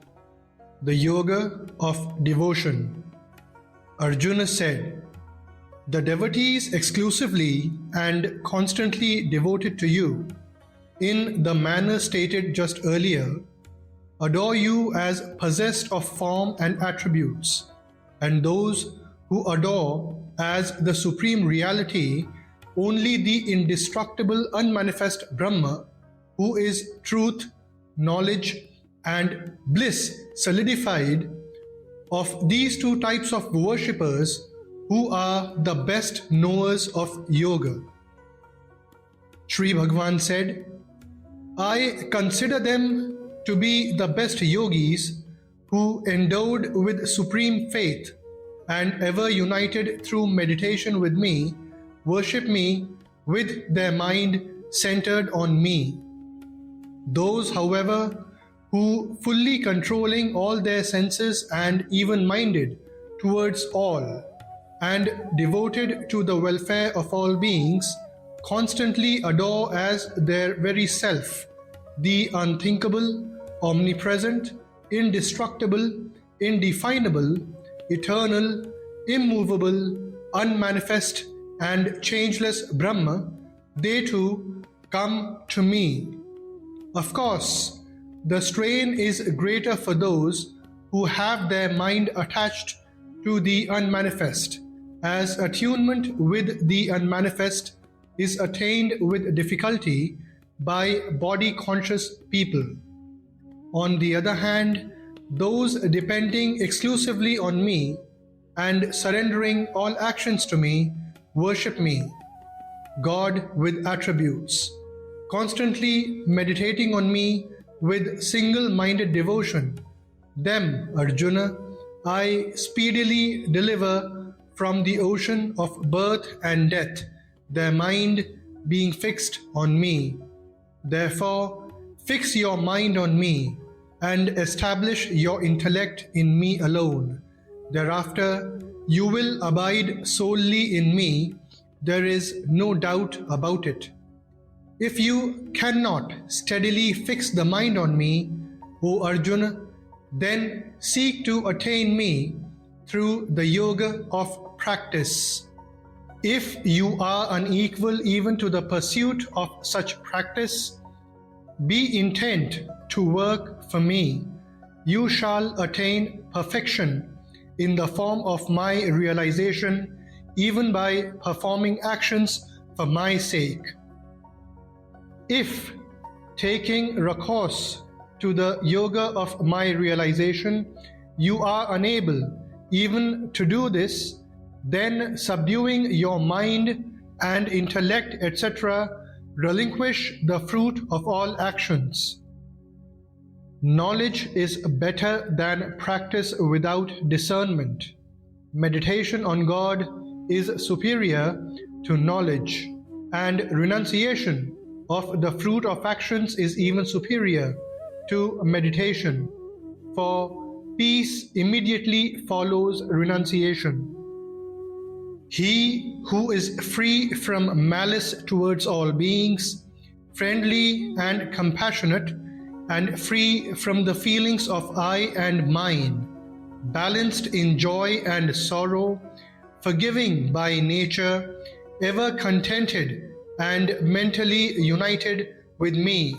The Yoga of Devotion. Arjuna said, "The devotees exclusively and constantly devoted to you, in the manner stated just earlier, adore you as possessed of form and attributes, and those who adore as the supreme reality only the indestructible unmanifest Brahma, who is truth, knowledge, and bliss solidified, of these 2 types of worshippers who are the best knowers of yoga." Sri Bhagavan said, "I consider them to be the best yogis who, endowed with supreme faith and ever united through meditation with me, worship me with their mind centered on me. Those, however, who, fully controlling all their senses and even-minded towards all, and devoted to the welfare of all beings, constantly adore as their very self the unthinkable, omnipresent, indestructible, indefinable, eternal, immovable, unmanifest, and changeless Brahma, they too come to me. Of course, the strain is greater for those who have their mind attached to the unmanifest, as attunement with the unmanifest is attained with difficulty by body-conscious people. On the other hand, those depending exclusively on me and surrendering all actions to me worship me, God with attributes, constantly meditating on me with single-minded devotion. Them, Arjuna, I speedily deliver from the ocean of birth and death, their mind being fixed on me. Therefore, fix your mind on me and establish your intellect in me alone. Thereafter, you will abide solely in me. There is no doubt about it. If you cannot steadily fix the mind on me, O Arjuna, then seek to attain me through the yoga of practice. If you are unequal even to the pursuit of such practice, be intent to work for me. You shall attain perfection in the form of my realization, even by performing actions for my sake. If, taking recourse to the yoga of my realization, you are unable even to do this, then subduing your mind and intellect, etc., relinquish the fruit of all actions. Knowledge is better than practice without discernment. Meditation on God is superior to knowledge, and renunciation of the fruit of actions is even superior to meditation, for peace immediately follows renunciation. He who is free from malice towards all beings, friendly and compassionate, and free from the feelings of I and mine, balanced in joy and sorrow, forgiving by nature, ever contented and mentally united with me,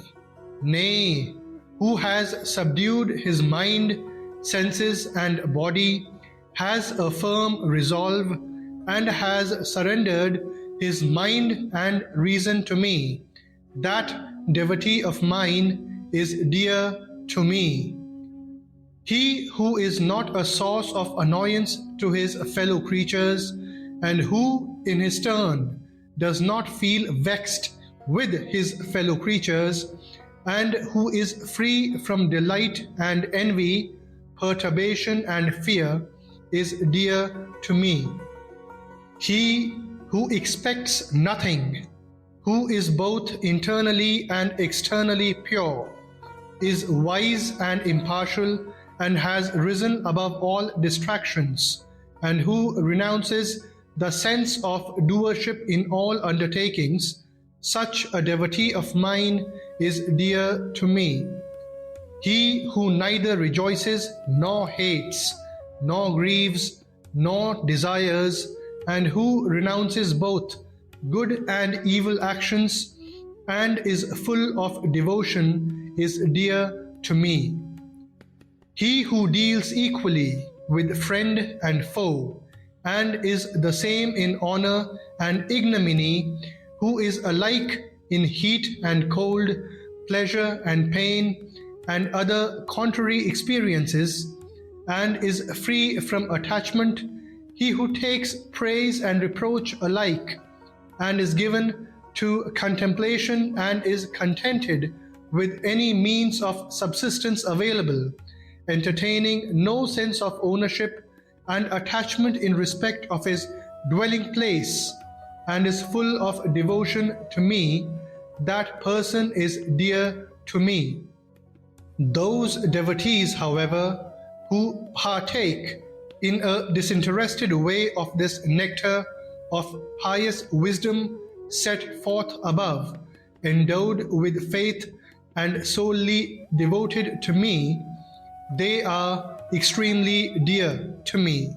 nay, who has subdued his mind, senses, and body, has a firm resolve, and has surrendered his mind and reason to me, that devotee of mine is dear to me. He who is not a source of annoyance to his fellow creatures, and who in his turn does not feel vexed with his fellow creatures, and who is free from delight and envy, perturbation and fear, is dear to me. He who expects nothing, who is both internally and externally pure, is wise and impartial, and has risen above all distractions, and who renounces the sense of doership in all undertakings, such a devotee of mine is dear to me. He who neither rejoices nor hates, nor grieves, nor desires, and who renounces both good and evil actions, and is full of devotion, is dear to me. He who deals equally with friend and foe, and is the same in honor and ignominy, who is alike in heat and cold, pleasure and pain, and other contrary experiences, and is free from attachment, he who takes praise and reproach alike, and is given to contemplation and is contented with any means of subsistence available, entertaining no sense of ownership and attachment in respect of his dwelling place, and is full of devotion to me, that person is dear to me. Those devotees, however, who partake in a disinterested way of this nectar of pious wisdom set forth above, endowed with faith and solely devoted to me, they are extremely dear to me.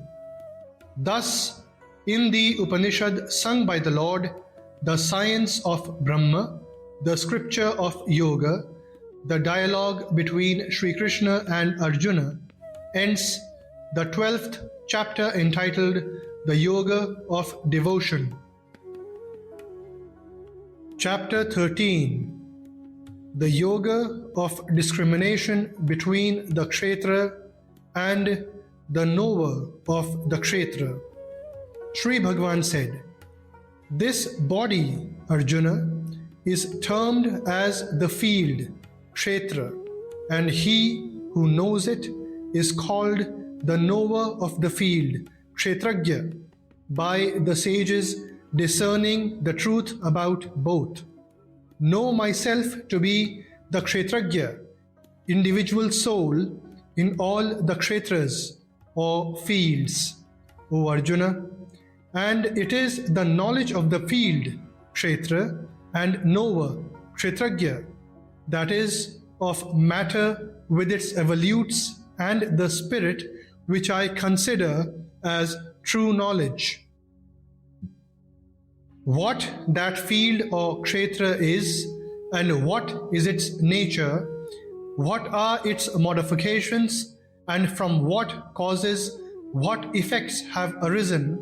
Thus, in the Upanishad sung by the Lord, the science of Brahma, the scripture of Yoga, the dialogue between Sri Krishna and Arjuna, ends the 12th chapter entitled The Yoga of Devotion. Chapter 13. The Yoga of Discrimination between the Kshatriya and the knower of the Kshatriya. Sri Bhagavan said, "This body, Arjuna, is termed as the field, Kshatriya, and he who knows it is called the knower of the field, Kshatriya, by the sages discerning the truth about both. Know myself to be the Kshatriya, individual soul in all the Kshatriyas or fields, O Arjuna, and it is the knowledge of the field, Kshatriya, and knower, Kshatriya, that is, of matter with its evolutes and the spirit, which I consider as true knowledge. What that field or Kshatriya is, and what is its nature, what are its modifications, and from what causes what effects have arisen,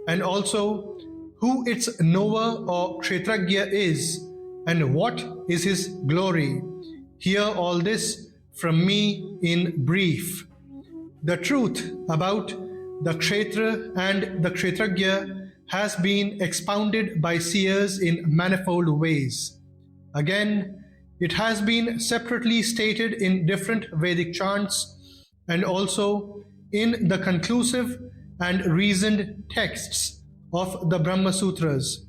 and also who its knower or Kshatriya is, and what is his glory. Hear all this from me in brief. The truth about the Kshatriya and the Kshatriya has been expounded by seers in manifold ways. Again, it has been separately stated in different Vedic chants and also in the conclusive and reasoned texts of the Brahma Sutras.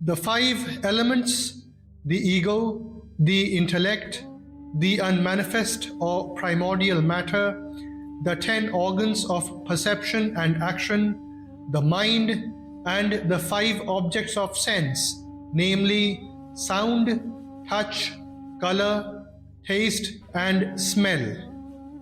The 5 elements the ego, the intellect, the unmanifest or primordial matter, the 10 organs of perception and action, the mind, and the 5 objects of sense, namely sound, touch, color, taste, and smell.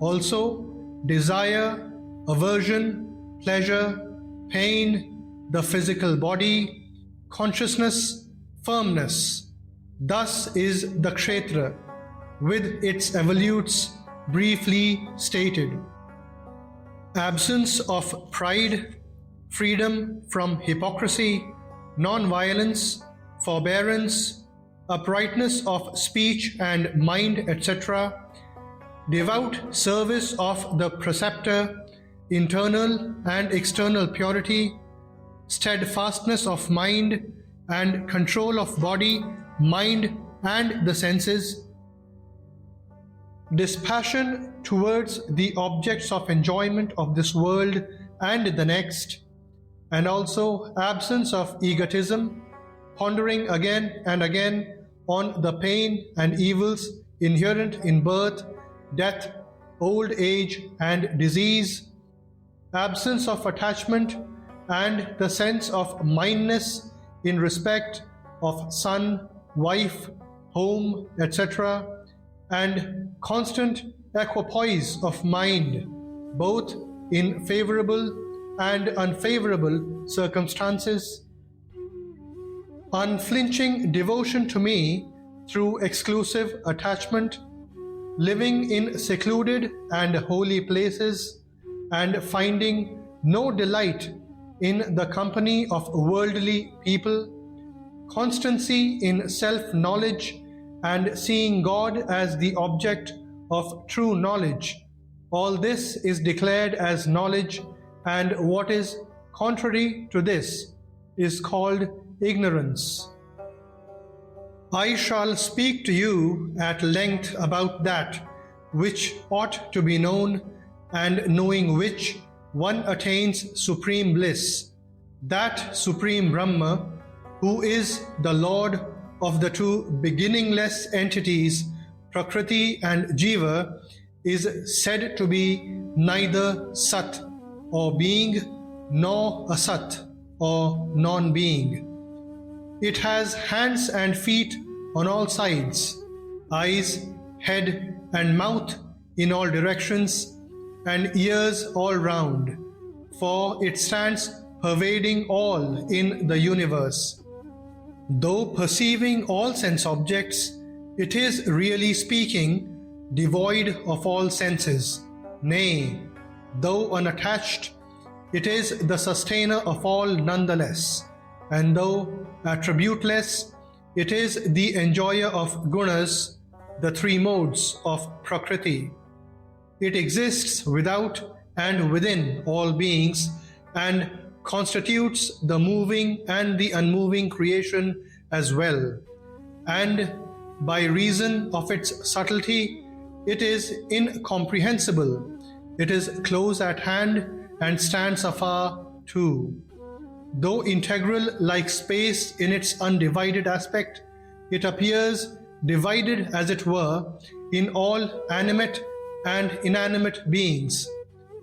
Also, desire, aversion, pleasure, pain, the physical body, consciousness, firmness. Thus is the Kshatriya, with its evolutes briefly stated. Absence of pride, freedom from hypocrisy, non-violence, forbearance, uprightness of speech and mind, etc., devout service of the preceptor, internal and external purity, steadfastness of mind and control of body, mind and the senses, dispassion towards the objects of enjoyment of this world and the next, and also absence of egotism, pondering again and again on the pain and evils inherent in birth, death, old age, and disease, absence of attachment and the sense of mindness in respect of son, wife, home, etc., and constant equipoise of mind, both in favorable and unfavorable circumstances, unflinching devotion to me through exclusive attachment, living in secluded and holy places, and finding no delight in the company of worldly people, constancy in self-knowledge and seeing God as the object of true knowledge. All this is declared as knowledge, and what is contrary to this is called ignorance. I shall speak to you at length about that which ought to be known, and knowing which one attains supreme bliss. That supreme Brahma, who is the Lord of the two beginningless entities, Prakriti and Jiva, is said to be neither Sat or being, nor Asat or non-being. It has hands and feet on all sides, eyes, head and mouth in all directions, and ears all round, for it stands pervading all in the universe. Though perceiving all sense objects, it is really speaking devoid of all senses. Nay, though unattached, it is the sustainer of all nonetheless, and though attributeless, it is the enjoyer of Gunas, the 3 modes of Prakriti. It exists without and within all beings, and constitutes the moving and the unmoving creation as well. And by reason of its subtlety, it is incomprehensible. It is close at hand and stands afar too. Though integral like space in its undivided aspect, it appears divided as it were in all animate and inanimate beings,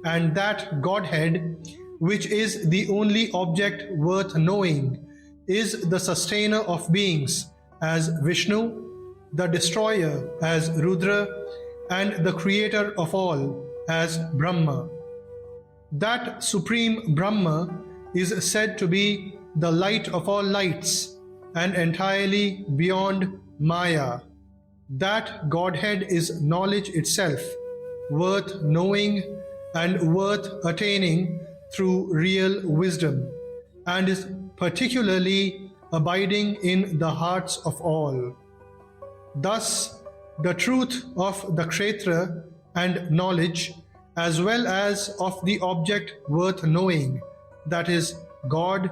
and that Godhead, which is the only object worth knowing, is the sustainer of beings as Vishnu, the destroyer as Rudra, and the creator of all as Brahma. That supreme Brahma is said to be the light of all lights and entirely beyond Maya. That Godhead is knowledge itself, worth knowing and worth attaining through real wisdom, and is particularly abiding in the hearts of all. Thus, the truth of the Kshatriya and knowledge, as well as of the object worth knowing, that is, God,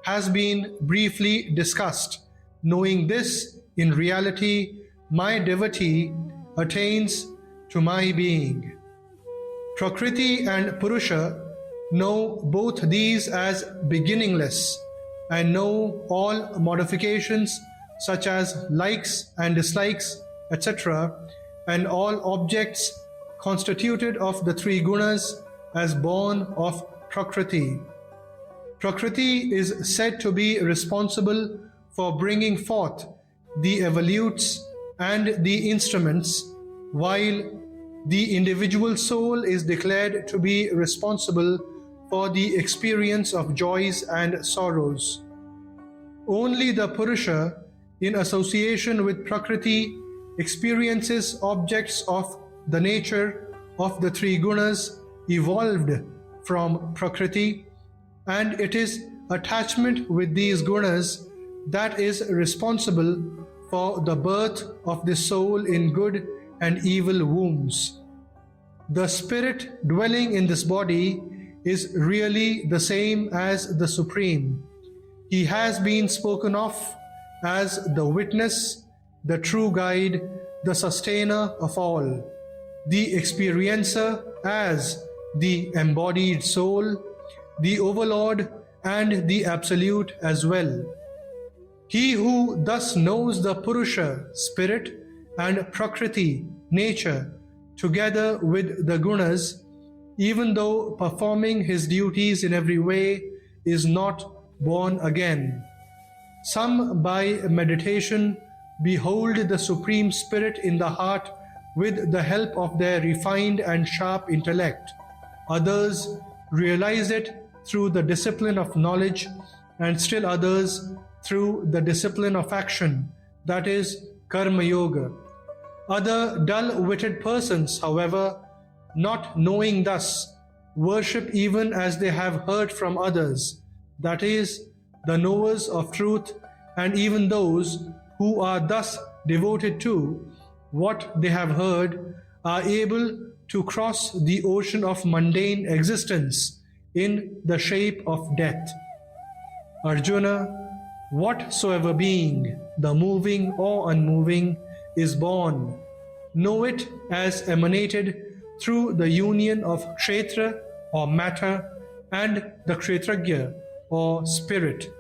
has been briefly discussed. Knowing this, in reality, my devotee attains to my being. Prakriti and Purusha know both these as beginningless, and know all modifications such as likes and dislikes, etc., and all objects constituted of the three gunas as born of Prakriti. Prakriti is said to be responsible for bringing forth the evolutes and the instruments, while the individual soul is declared to be responsible for the experience of joys and sorrows. Only the Purusha, in association with Prakriti, experiences objects of the nature of the three gunas evolved from Prakriti, and it is attachment with these gunas that is responsible for the birth of the soul in good and evil wombs. The spirit dwelling in this body is really the same as the Supreme. He has been spoken of as the witness, the true guide, the sustainer of all, the experiencer as the embodied soul, the overlord, and the absolute as well. He who thus knows the Purusha, spirit, and Prakriti, nature, together with the gunas, even though performing his duties in every way, is not born again. Some by meditation behold the Supreme Spirit in the heart with the help of their refined and sharp intellect. Others realize it through the discipline of knowledge, and still others through the discipline of action, that is, Karma Yoga. Other dull-witted persons, however, not knowing thus, worship even as they have heard from others, that is, the knowers of truth, and even those who are thus devoted to what they have heard are able to cross the ocean of mundane existence in the shape of death. Arjuna, whatsoever being, the moving or unmoving, is born, know it as emanated through the union of Kshatriya or matter and the Kshatriya or spirit.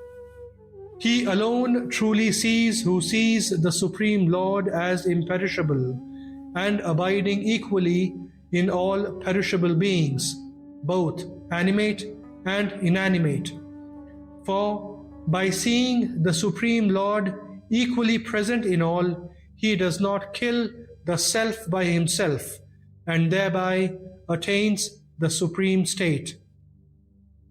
He alone truly sees who sees the Supreme Lord as imperishable and abiding equally in all perishable beings, both animate and inanimate. For by seeing the Supreme Lord equally present in all, he does not kill the self by himself, and thereby attains the supreme state.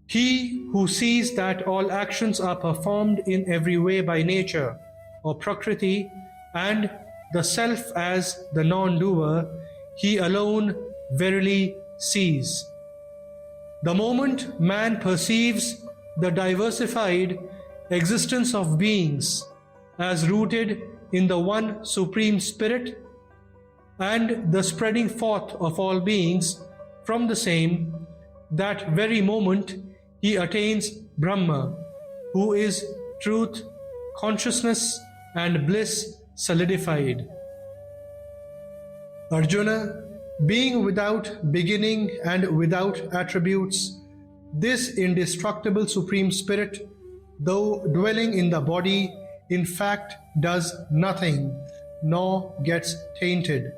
He who sees that all actions are performed in every way by nature or Prakriti, and the self as the non-doer, he alone verily sees. The moment man perceives the diversified existence of beings as rooted in the one Supreme Spirit, and the spreading forth of all beings from the same, that very moment he attains Brahma, who is truth, consciousness, and bliss solidified. Arjuna, being without beginning and without attributes, this indestructible Supreme Spirit, though dwelling in the body, in fact does nothing, nor gets tainted.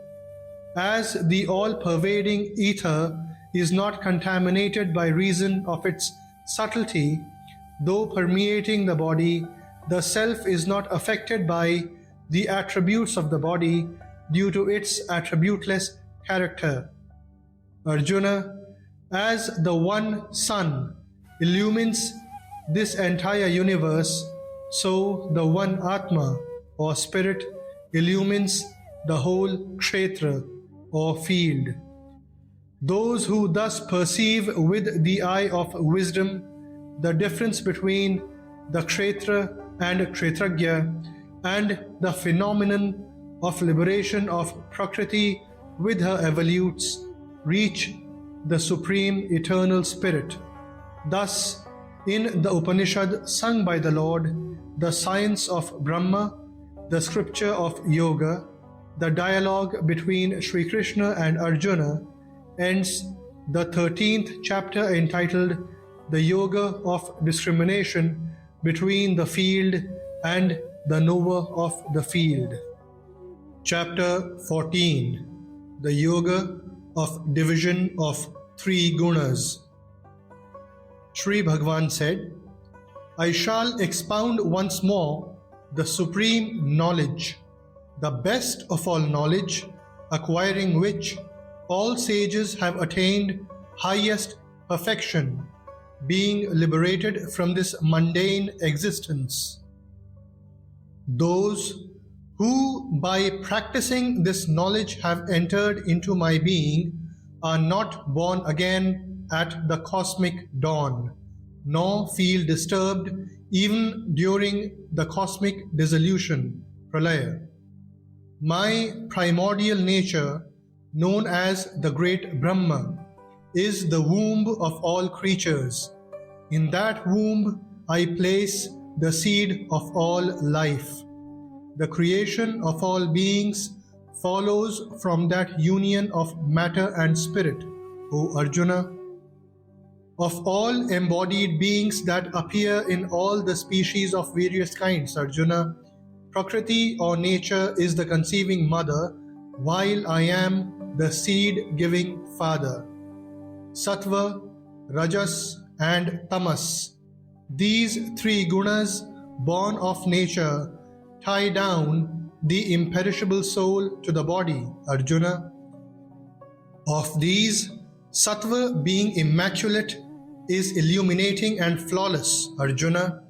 As the all-pervading ether is not contaminated by reason of its subtlety, though permeating the body, the self is not affected by the attributes of the body due to its attributeless character. Arjuna, as the one sun illumines this entire universe, so the one Atma or spirit illumines the whole Kshetra or field. Those who thus perceive with the eye of wisdom the difference between the Kshetra and Kshatriya and the phenomenon of liberation of Prakriti with her evolutes reach the Supreme Eternal Spirit. Thus, in the Upanishad sung by the Lord, the science of Brahma, the scripture of Yoga, the dialogue between Sri Krishna and Arjuna, ends the 13th chapter entitled The Yoga of Discrimination between the Field and the knower of the field. Chapter 14. The Yoga of Division of Three Gunas. Sri Bhagavan said, I shall expound once more the supreme knowledge, the best of all knowledge, acquiring which all sages have attained highest perfection, being liberated from this mundane existence. Those who by practicing this knowledge have entered into my being are not born again at the cosmic dawn, nor feel disturbed even during the cosmic dissolution, pralaya. My primordial nature, known as the great Brahma, is the womb of all creatures. In that womb I place the seed of all life. The creation of all beings follows from that union of matter and spirit, O Arjuna. Of all embodied beings that appear in all the species of various kinds, Arjuna, Prakriti or nature is the conceiving mother, while I am the seed-giving father. Sattva, Rajas and Tamas, these three gunas born of nature, tie down the imperishable soul to the body, Arjuna. Of these, Sattva, being immaculate, is illuminating and flawless, Arjuna.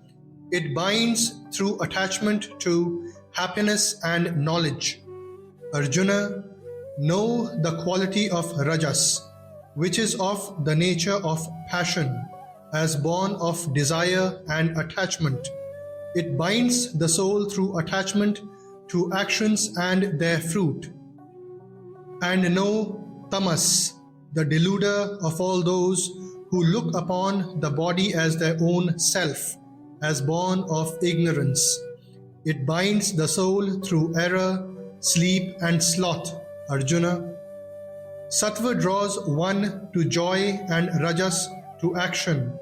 It binds through attachment to happiness and knowledge. Arjuna, know the quality of Rajas, which is of the nature of passion, as born of desire and attachment. It binds the soul through attachment to actions and their fruit. And know Tamas, the deluder of all those who look upon the body as their own self, as born of ignorance. It binds the soul through error, sleep and sloth, Arjuna. Sattva draws one to joy and Rajas to action,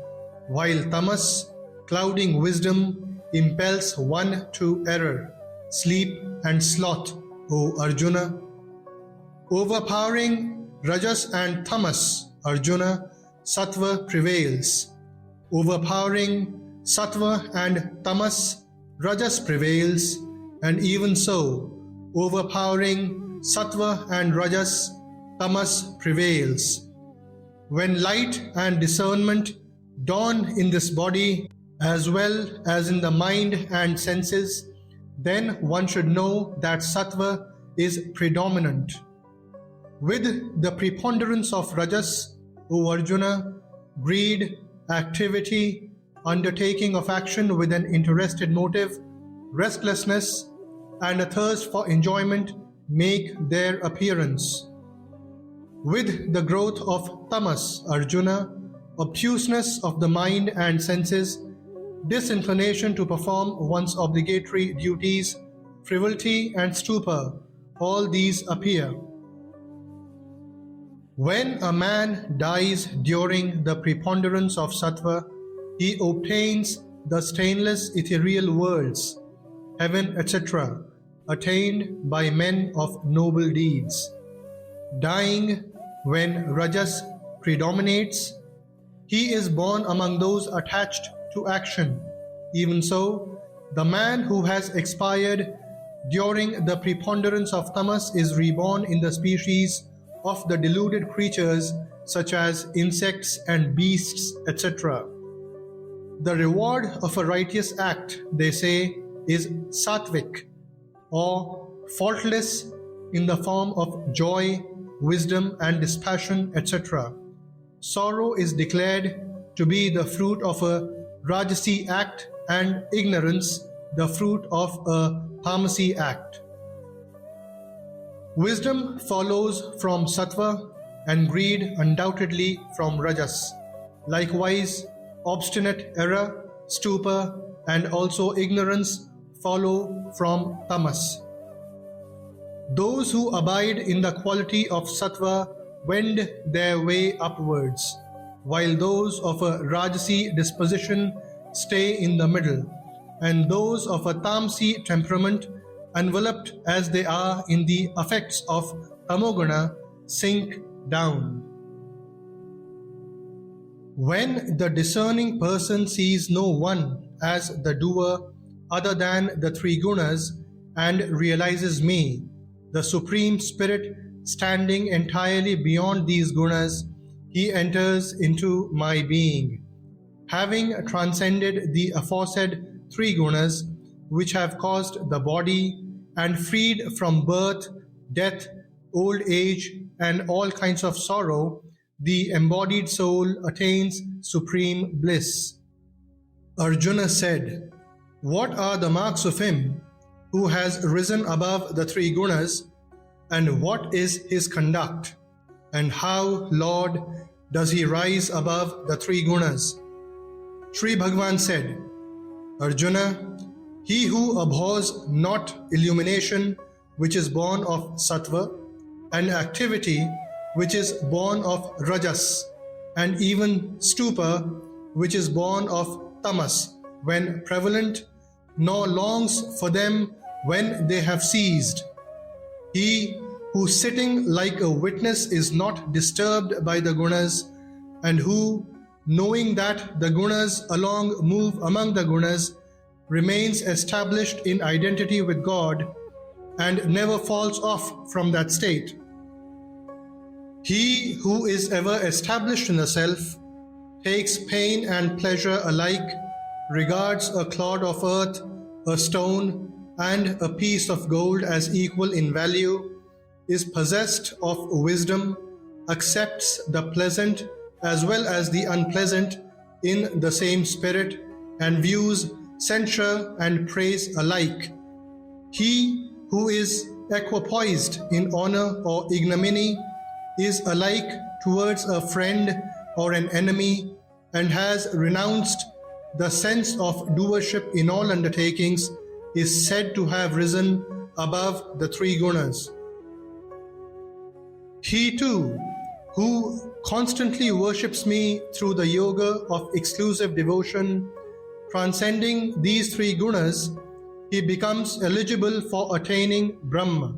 while Tamas, clouding wisdom, impels one to error, sleep and sloth, O Arjuna. Overpowering Rajas and Tamas, Arjuna, Sattva prevails. Overpowering Sattva and Tamas, Rajas prevails, and even so, overpowering Sattva and Rajas, Tamas prevails. When light and discernment dawn in this body as well as in the mind and senses, then one should know that Sattva is predominant. With the preponderance of Rajas, O Arjuna, greed, activity, undertaking of action with an interested motive, restlessness, and a thirst for enjoyment make their appearance. With the growth of Tamas, Arjuna, obtuseness of the mind and senses, disinclination to perform one's obligatory duties, frivolity and stupor, all these appear. When a man dies during the preponderance of Sattva, he obtains the stainless ethereal worlds, heaven, etc., attained by men of noble deeds. Dying when Rajas predominates, he is born among those attached to action. Even so, the man who has expired during the preponderance of Tamas is reborn in the species of the deluded creatures such as insects and beasts, etc. The reward of a righteous act, they say, is sattvic, or faultless, in the form of joy, wisdom and dispassion, etc. Sorrow is declared to be the fruit of a Rajasi act, and ignorance the fruit of a Tamasi act. Wisdom follows from Sattva and greed undoubtedly from Rajas. Likewise, obstinate error, stupor, and also ignorance follow from Tamas. Those who abide in the quality of Sattva wend their way upwards, while those of a Rajasi disposition stay in the middle. and those of a tamasi temperament, enveloped as they are in the effects of tamoguna, sink down. When the discerning person sees no one as the doer other than the three gunas and realizes me, the Supreme Spirit, standing entirely beyond these gunas, he enters into my being. Having transcended the aforesaid three gunas, which have caused the body, and freed from birth, death, old age, and all kinds of sorrow, the embodied soul attains supreme bliss. Arjuna said, "What are the marks of him who has risen above the three gunas, and what is his conduct? And how, Lord, does he rise above the three gunas?" Sri Bhagavan said, "Arjuna, he who abhors not illumination, which is born of sattva, and activity, which is born of rajas, and even stupor, which is born of tamas, when prevalent, nor longs for them when they have ceased. He who sitting like a witness is not disturbed by the gunas, and who, knowing that the gunas along move among the gunas, remains established in identity with God and never falls off from that state. He who is ever established in the self, takes pain and pleasure alike, regards a clod of earth, a stone, and a piece of gold as equal in value, is possessed of wisdom, accepts the pleasant as well as the unpleasant in the same spirit, and views censure and praise alike. He who is equipoised in honor or ignominy is alike towards a friend or an enemy, and has renounced the sense of doership in all undertakings, is said to have risen above the three gunas. He too, who constantly worships me through the yoga of exclusive devotion, transcending these three gunas, he becomes eligible for attaining Brahma.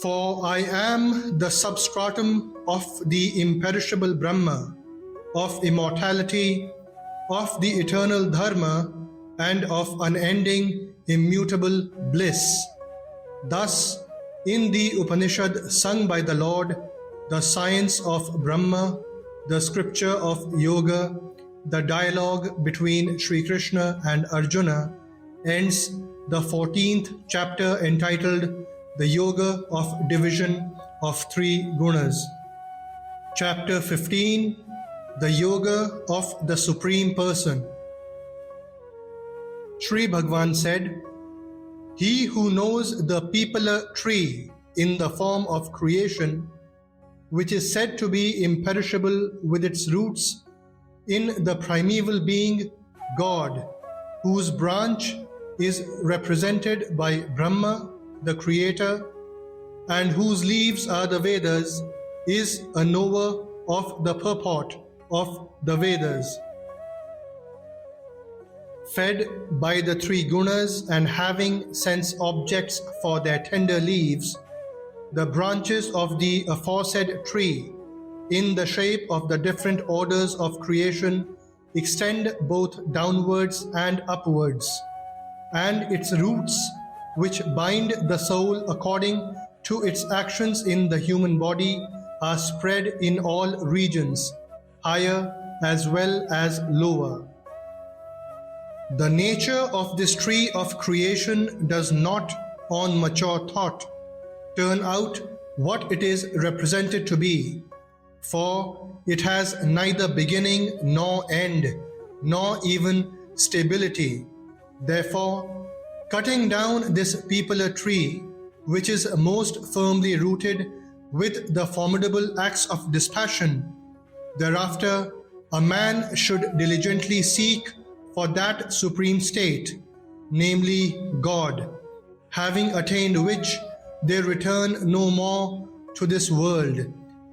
For I am the substratum of the imperishable Brahma, of immortality, of the eternal Dharma, and of unending, immutable bliss. Thus, in the Upanishad sung by the Lord, the science of Brahma, the scripture of Yoga, the dialogue between Sri Krishna and Arjuna, ends the 14th chapter entitled The Yoga of Division of Three Gunas. Chapter 15, The Yoga of the Supreme Person. Sri Bhagavan said, "He who knows the peepala tree in the form of creation, which is said to be imperishable with its roots in the primeval being God, whose branch is represented by Brahma, the Creator, and whose leaves are the Vedas, is a knower of the purport of the Vedas. Fed by the three gunas and having sense objects for their tender leaves, the branches of the aforesaid tree, in the shape of the different orders of creation, extend both downwards and upwards, and its roots, which bind the soul according to its actions in the human body, are spread in all regions, higher as well as lower. The nature of this tree of creation does not, on mature thought, turn out what it is represented to be, for it has neither beginning nor end, nor even stability. Therefore, cutting down this peepala tree, which is most firmly rooted with the formidable acts of dispassion, thereafter a man should diligently seek for that supreme state, namely God, having attained which they return no more to this world,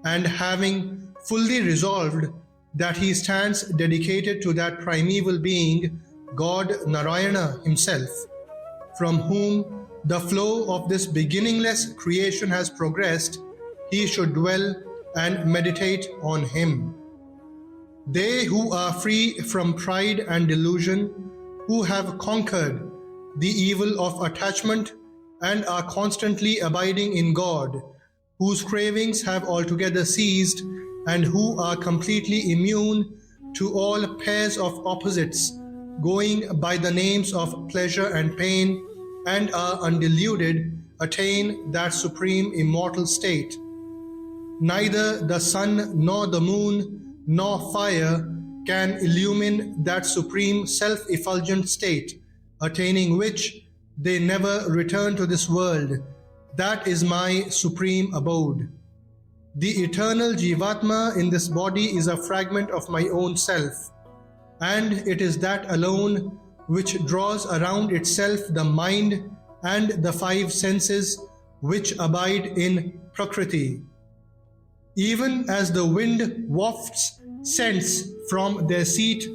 and having fully resolved that he stands dedicated to that primeval being God Narayana himself, from whom the flow of this beginningless creation has progressed, he should dwell and meditate on him. They who are free from pride and delusion, who have conquered the evil of attachment and are constantly abiding in God, whose cravings have altogether ceased, and who are completely immune to all pairs of opposites, going by the names of pleasure and pain, and are undeluded, attain that supreme immortal state. Neither the sun nor the moon nor fire can illumine that supreme self-effulgent state, attaining which they never return to this world. That is my supreme abode. The eternal Jivatma in this body is a fragment of my own self, and it is that alone which draws around itself the mind and the five senses which abide in Prakriti. Even as the wind wafts scents from their seat,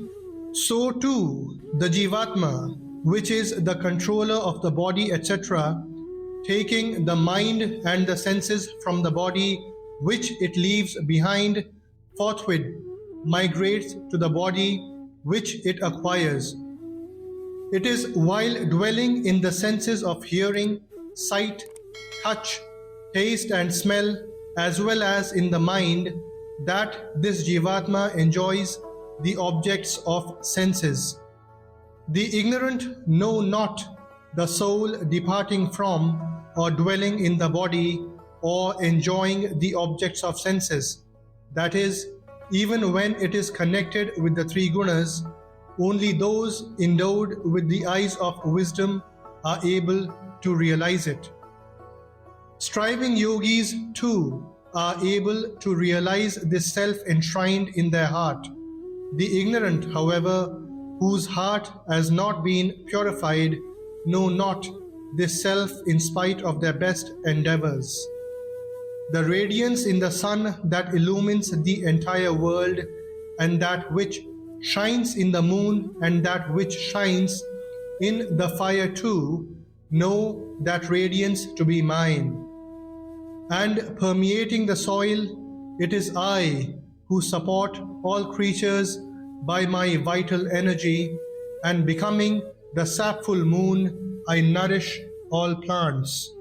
so too the Jivatma, which is the controller of the body, etc., taking the mind and the senses from the body which it leaves behind, forthwith migrates to the body which it acquires. It is while dwelling in the senses of hearing, sight, touch, taste and smell, as well as in the mind, that this Jivatma enjoys the objects of senses. The ignorant know not the soul departing from or dwelling in the body or enjoying the objects of senses. That is, even when it is connected with the three gunas, only those endowed with the eyes of wisdom are able to realize it. Striving yogis too are able to realize this self enshrined in their heart. The ignorant, however, whose heart has not been purified, know not this self in spite of their best endeavors. The radiance in the sun that illumines the entire world, and that which shines in the moon, and that which shines in the fire too, know that radiance to be mine. And permeating the soil, it is I who support all creatures by my vital energy, and becoming the sapful moon, I nourish all plants.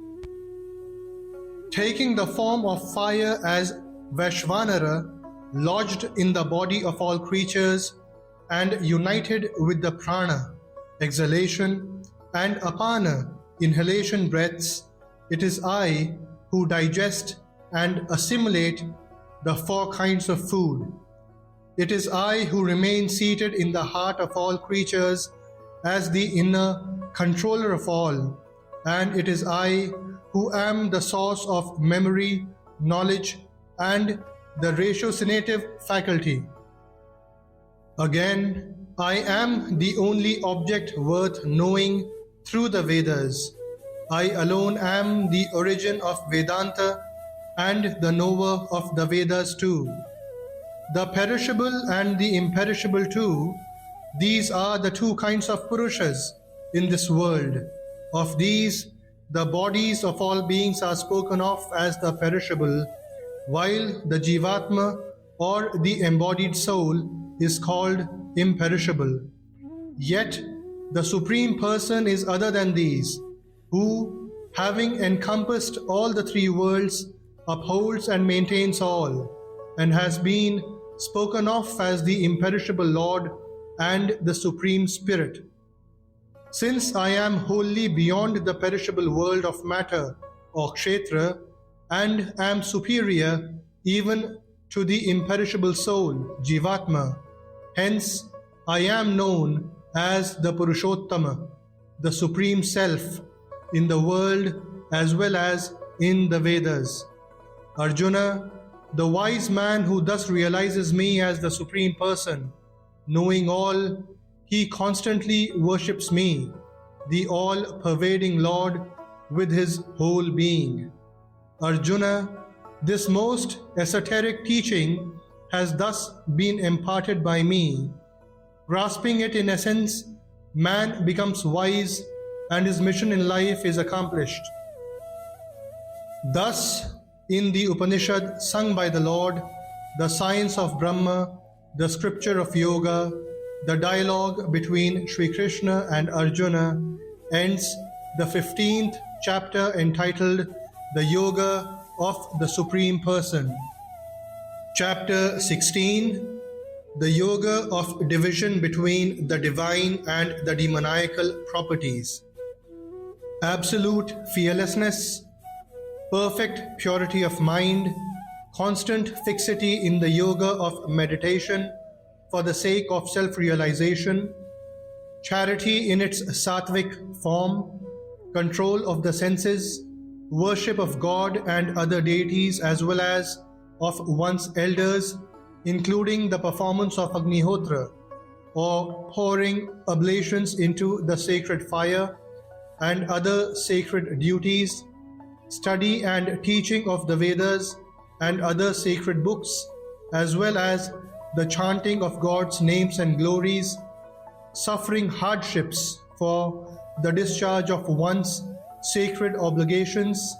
Taking the form of fire as Vaishvanara, lodged in the body of all creatures, and united with the prana, exhalation, and apana, inhalation breaths, it is I who digest and assimilate the four kinds of food. It is I who remain seated in the heart of all creatures as the inner controller of all, and it is I who am the source of memory, knowledge, and the ratiocinative faculty. Again, I am the only object worth knowing through the Vedas. I alone am the origin of Vedanta and the knower of the Vedas too. The perishable and the imperishable too, these are the two kinds of Purushas in this world. Of these, the bodies of all beings are spoken of as the perishable, while the Jivatma or the embodied soul is called imperishable. Yet the Supreme Person is other than these, who, having encompassed all the three worlds, upholds and maintains all, and has been spoken of as the imperishable Lord and the Supreme Spirit. Since I am wholly beyond the perishable world of matter or Kshatriya, and am superior even to the imperishable soul, Jivatma, hence I am known as the Purushottama, the Supreme Self, in the world as well as in the Vedas. Arjuna, the wise man who thus realizes me as the Supreme Person, knowing all, he constantly worships me, the all-pervading Lord, with his whole being. Arjuna, this most esoteric teaching has thus been imparted by me. Grasping it in essence, man becomes wise and his mission in life is accomplished. Thus, in the Upanishad sung by the Lord, the science of Brahma, the scripture of yoga, the dialogue between Sri Krishna and Arjuna ends the 15th chapter entitled The Yoga of the Supreme Person. Chapter 16, the yoga of division between the divine and the demoniacal properties. Absolute fearlessness, perfect purity of mind, constant fixity in the yoga of meditation for the sake of self-realization, charity in its sattvic form, control of the senses, worship of God and other deities as well as of one's elders, including the performance of Agnihotra or pouring oblations into the sacred fire and other sacred duties, study and teaching of the Vedas and other sacred books, as well as the chanting of God's names and glories, suffering hardships for the discharge of one's sacred obligations,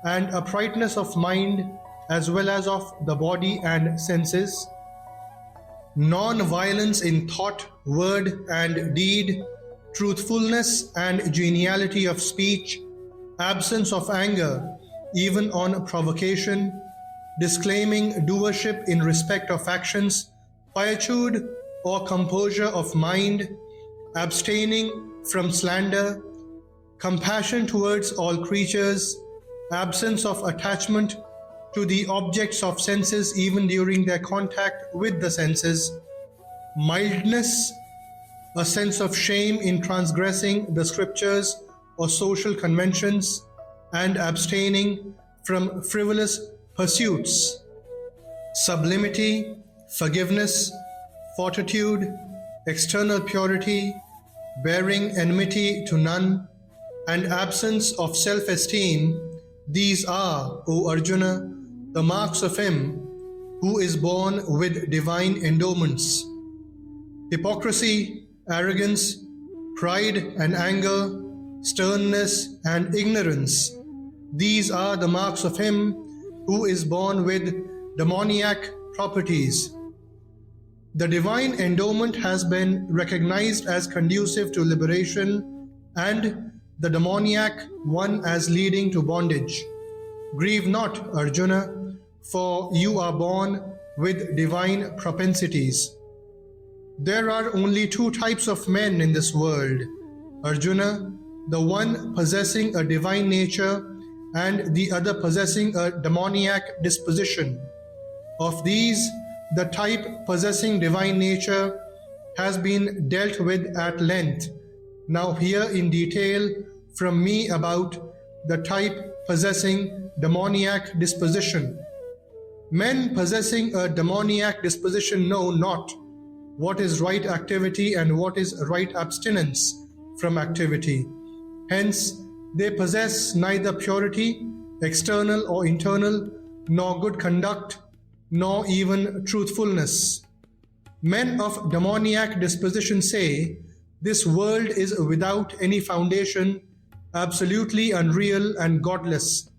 and uprightness of mind as well as of the body and senses, non-violence in thought, word and deed, truthfulness and geniality of speech, absence of anger even on provocation, disclaiming doership in respect of actions, quietude or composure of mind, abstaining from slander, compassion towards all creatures, absence of attachment to the objects of senses even during their contact with the senses, mildness, a sense of shame in transgressing the scriptures or social conventions, and abstaining from frivolous pursuits, sublimity, forgiveness, fortitude, external purity, bearing enmity to none, and absence of self-esteem. These are, O Arjuna, the marks of him who is born with divine endowments. Hypocrisy, arrogance, pride and anger, sternness and ignorance. These are the marks of him who is born with demoniac properties. The divine endowment has been recognized as conducive to liberation and the demoniac one as leading to bondage. Grieve not, Arjuna, for you are born with divine propensities. There are only two types of men in this world, Arjuna, the one possessing a divine nature and the other possessing a demoniac disposition. Of these, the type possessing divine nature has been dealt with at length. Now hear in detail from me about the type possessing demoniac disposition. Men possessing a demoniac disposition know not what is right activity and what is right abstinence from activity. Hence, they possess neither purity, external or internal, nor good conduct, nor even truthfulness. Men of demoniac disposition say, this world is without any foundation, absolutely unreal and godless,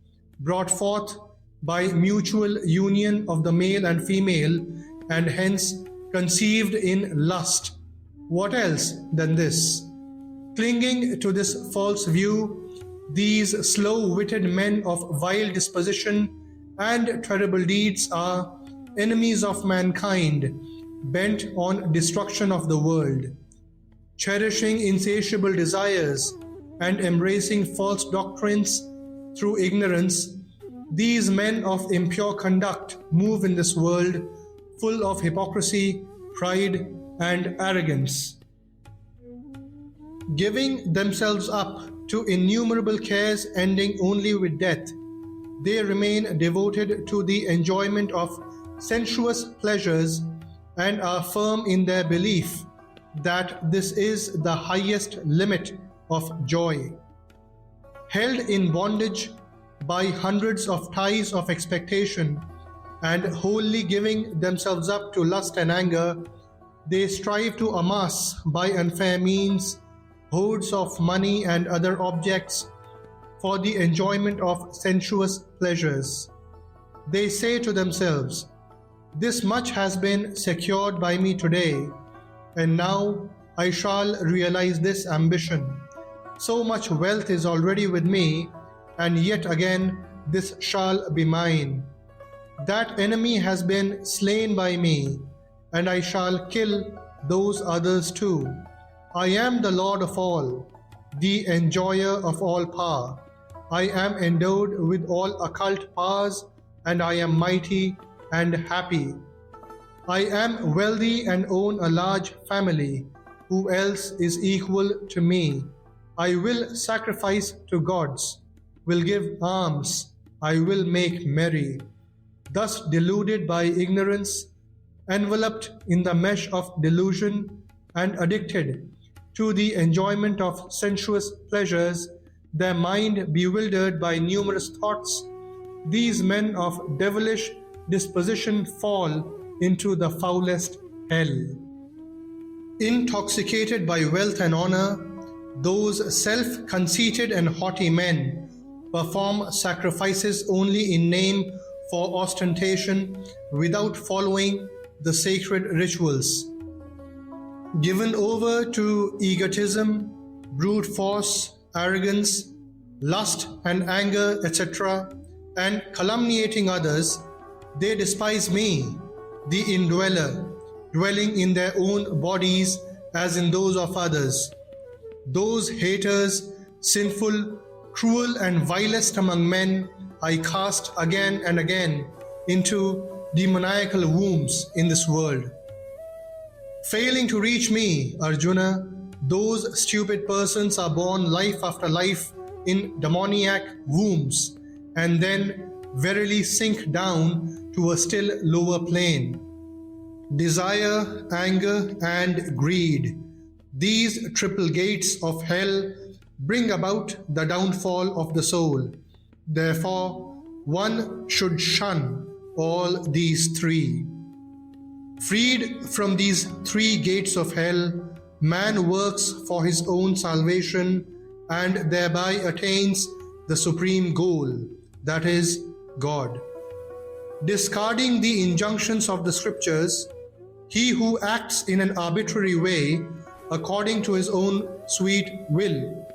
brought forth by mutual union of the male and female, and hence conceived in lust. What else than this? Clinging to this false view, these slow-witted men of vile disposition and terrible deeds are enemies of mankind, bent on destruction of the world. Cherishing insatiable desires and embracing false doctrines through ignorance, these men of impure conduct move in this world full of hypocrisy, pride, and arrogance. Giving themselves up to innumerable cares ending only with death, they remain devoted to the enjoyment of sensuous pleasures and are firm in their belief that this is the highest limit of joy. Held in bondage by hundreds of ties of expectation and wholly giving themselves up to lust and anger, they strive to amass by unfair means hoards of money and other objects for the enjoyment of sensuous pleasures. They say to themselves, "This much has been secured by me today, and now I shall realize this ambition. So much wealth is already with me, and yet again this shall be mine. That enemy has been slain by me, and I shall kill those others too. I am the Lord of all, the enjoyer of all power. I am endowed with all occult powers, and I am mighty and happy. I am wealthy and own a large family. Who else is equal to me? I will sacrifice to gods, will give alms, I will make merry." Thus deluded by ignorance, enveloped in the mesh of delusion, and addicted to the enjoyment of sensuous pleasures, their mind bewildered by numerous thoughts, these men of devilish disposition fall into the foulest hell. Intoxicated by wealth and honor, those self-conceited and haughty men perform sacrifices only in name for ostentation, without following the sacred rituals. Given over to egotism, brute force, arrogance, lust and anger, etc., and calumniating others, they despise me, the indweller, dwelling in their own bodies as in those of others. Those haters, sinful, cruel and vilest among men, I cast again and again into demoniacal wombs in this world. Failing to reach me, Arjuna, those stupid persons are born life after life in demoniac wombs, and then verily sink down to a still lower plane. Desire, anger, and greed, these triple gates of hell, bring about the downfall of the soul. Therefore, one should shun all these three. Freed from these three gates of hell, man works for his own salvation and thereby attains the supreme goal, that is, God. Discarding the injunctions of the scriptures, he who acts in an arbitrary way according to his own sweet will,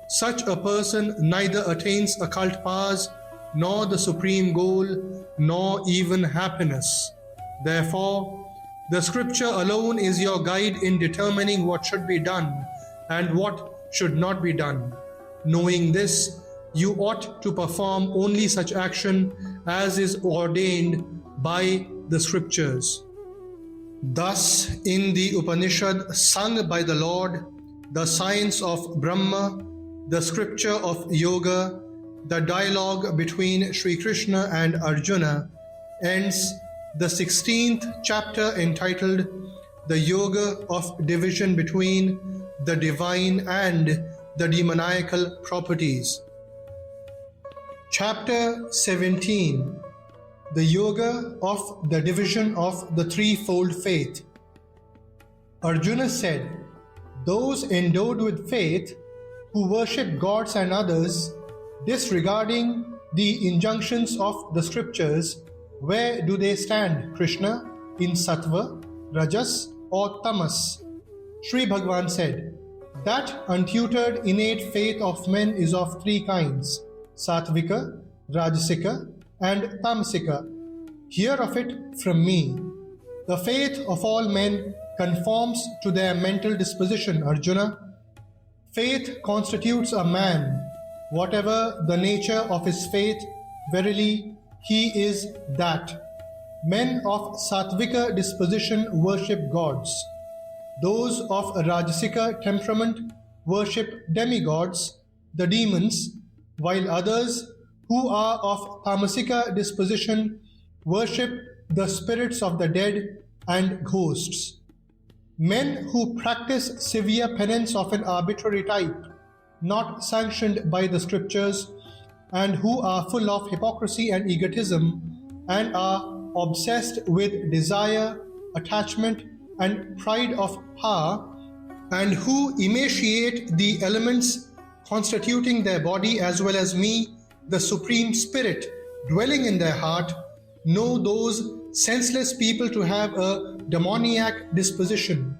such a person neither attains occult powers, nor the supreme goal, nor even happiness. Therefore, the scripture alone is your guide in determining what should be done and what should not be done. Knowing this, you ought to perform only such action as is ordained by the scriptures. Thus, in the Upanishad sung by the Lord, the science of Brahma, the scripture of Yoga, the dialogue between Sri Krishna and Arjuna, ends the 16th chapter entitled The Yoga of Division Between the Divine and the Demoniacal Properties. Chapter 17, The Yoga of the Division of the Threefold Faith. Arjuna said, "Those endowed with faith who worship gods and others, disregarding the injunctions of the scriptures, where do they stand, Krishna? In Sattva, Rajas, or Tamas?" Sri Bhagavan said, "That untutored innate faith of men is of three kinds, Sattvika, Rajasika, and Tamasika. Hear of it from me. The faith of all men conforms to their mental disposition, Arjuna. Faith constitutes a man. Whatever the nature of his faith, verily he is that. Men of Sattvika disposition worship gods. Those of Rajasika temperament worship demigods, the demons, while others who are of Tamasika disposition worship the spirits of the dead and ghosts. Men who practice severe penance of an arbitrary type, not sanctioned by the scriptures, and who are full of hypocrisy and egotism, and are obsessed with desire, attachment, and pride of power, and who emaciate the elements constituting their body, as well as me, the Supreme Spirit, dwelling in their heart, know those senseless people to have a demoniac disposition.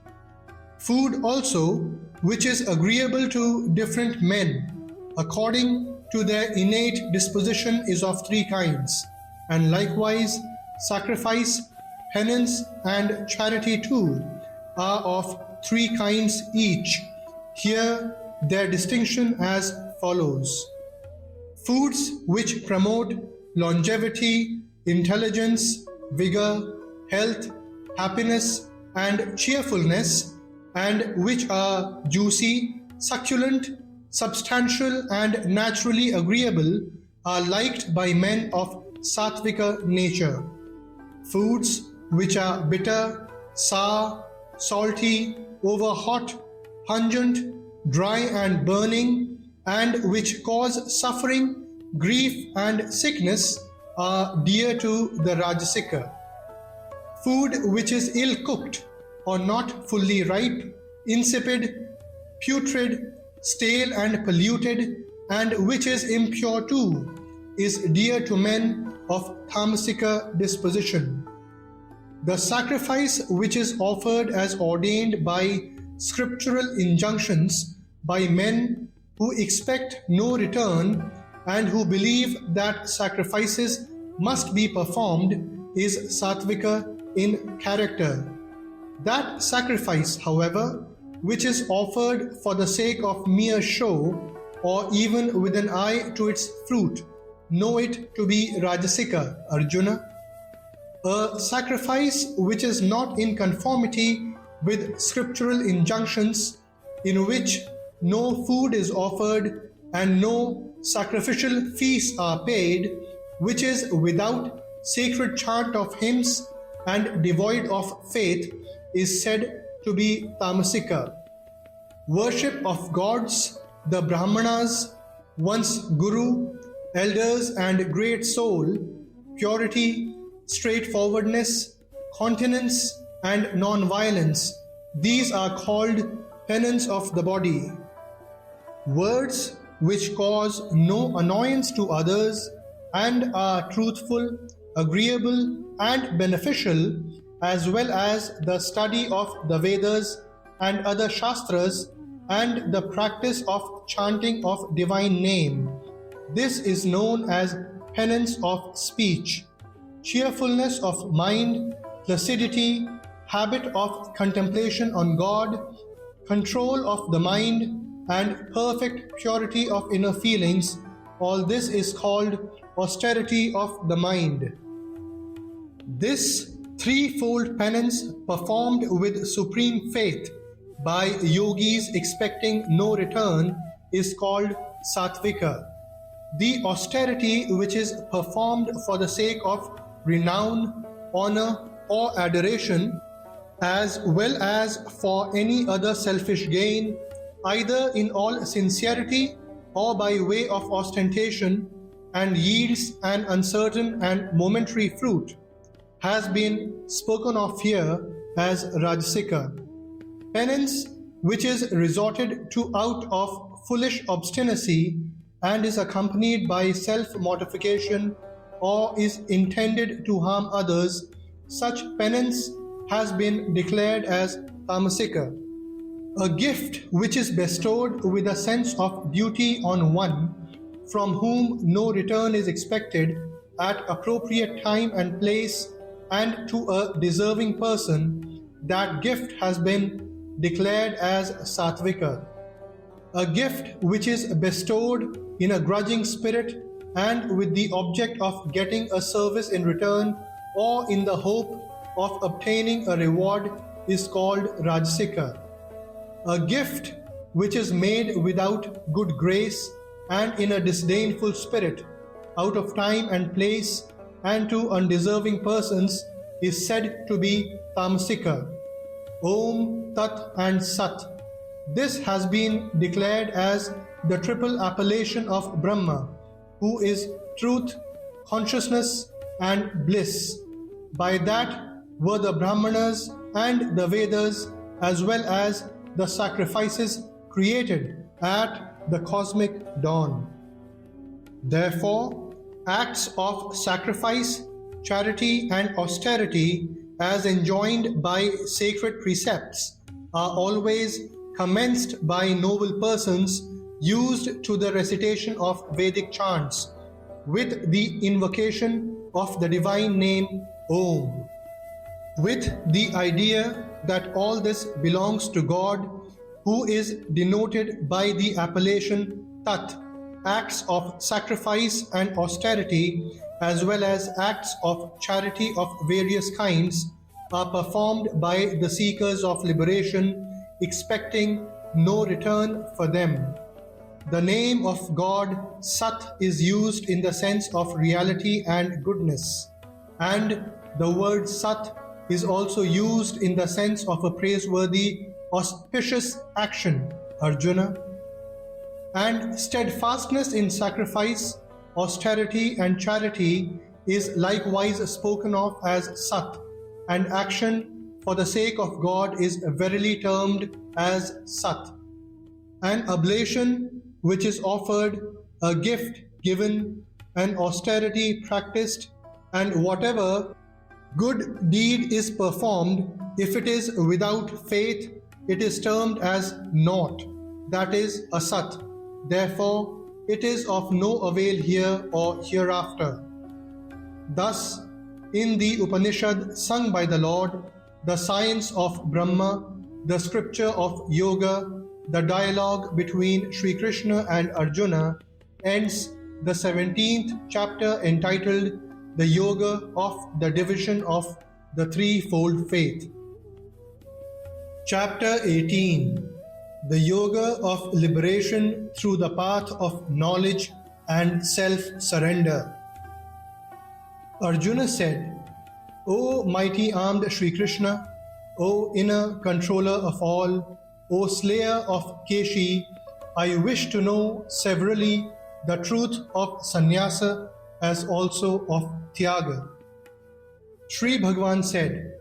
Food also, which is agreeable to different men, according to their innate disposition, is of three kinds, and likewise sacrifice, penance, and charity too are of three kinds each. Here their distinction as follows. Foods which promote longevity, intelligence, vigor, health, happiness, and cheerfulness, and which are juicy, succulent, substantial, and naturally agreeable, are liked by men of sattvika nature. Foods which are bitter, sour, salty, over hot, pungent, dry and burning, and which cause suffering, grief, and sickness are dear to the Rajasika. Food which is ill cooked or not fully ripe, insipid, putrid, stale, and polluted, and which is impure too, is dear to men of Tamasika disposition. The sacrifice which is offered as ordained by scriptural injunctions by men who expect no return and who believe that sacrifices must be performed is sattvika in character. That sacrifice, however, which is offered for the sake of mere show, or even with an eye to its fruit, know it to be Rajasika, Arjuna. A sacrifice which is not in conformity with scriptural injunctions, in which no food is offered and no sacrificial feasts are paid, which is without sacred chant of hymns and devoid of faith, is said to be tamasika. Worship of gods, the Brahmanas, one's guru, elders, and great soul, purity, straightforwardness, continence, and non-violence, these are called penance of the body. Words which cause no annoyance to others and are truthful, agreeable, and beneficial, as well as the study of the Vedas and other Shastras and the practice of chanting of divine name. This is known as penance of speech. Cheerfulness of mind, placidity, habit of contemplation on God, control of the mind, and perfect purity of inner feelings, all this is called austerity of the mind. This threefold penance performed with supreme faith by yogis expecting no return is called sattvika. The austerity which is performed for the sake of renown, honor, or adoration, as well as for any other selfish gain, either in all sincerity or by way of ostentation, and yields an uncertain and momentary fruit, has been spoken of here as Rajasika. Penance which is resorted to out of foolish obstinacy and is accompanied by self-mortification or is intended to harm others, such penance has been declared as tamasika. A gift which is bestowed with a sense of duty on one from whom no return is expected at appropriate time and place and to a deserving person, that gift has been declared as sattvika. A gift which is bestowed in a grudging spirit and with the object of getting a service in return or in the hope of obtaining a reward is called rajasika. A gift which is made without good grace and in a disdainful spirit, out of time and place, and to undeserving persons is said to be tamasika. Om, Tat, and Sat. This has been declared as the triple appellation of Brahma, who is truth, consciousness, and bliss. By that were the Brahmanas and the Vedas, as well as the sacrifices created at the cosmic dawn. Therefore, acts of sacrifice, charity, and austerity, as enjoined by sacred precepts, are always commenced by noble persons used to the recitation of Vedic chants with the invocation of the divine name Om, with the idea that all this belongs to God, who is denoted by the appellation Tat. Acts of sacrifice and austerity, as well as acts of charity of various kinds, are performed by the seekers of liberation, expecting no return for them. The name of God, Sat, is used in the sense of reality and goodness, and the word Sat is also used in the sense of a praiseworthy, auspicious action, Arjuna. And steadfastness in sacrifice, austerity, and charity is likewise spoken of as Sat, and action for the sake of God is verily termed as Sat. An oblation which is offered, a gift given, an austerity practiced, and whatever good deed is performed, if it is without faith, it is termed as naught, that is, asat. Therefore, it is of no avail here or hereafter. Thus, in the Upanishad sung by the Lord, the science of Brahma, the scripture of Yoga, the dialogue between Sri Krishna and Arjuna ends the 17th chapter entitled The Yoga of the Division of the Threefold Faith. Chapter 18, The Yoga of Liberation through the Path of Knowledge and Self-Surrender. Arjuna said, O mighty armed Sri Krishna, O inner controller of all, O slayer of Keshi, I wish to know severally the truth of sannyasa as also of tyaga. Sri Bhagavan said,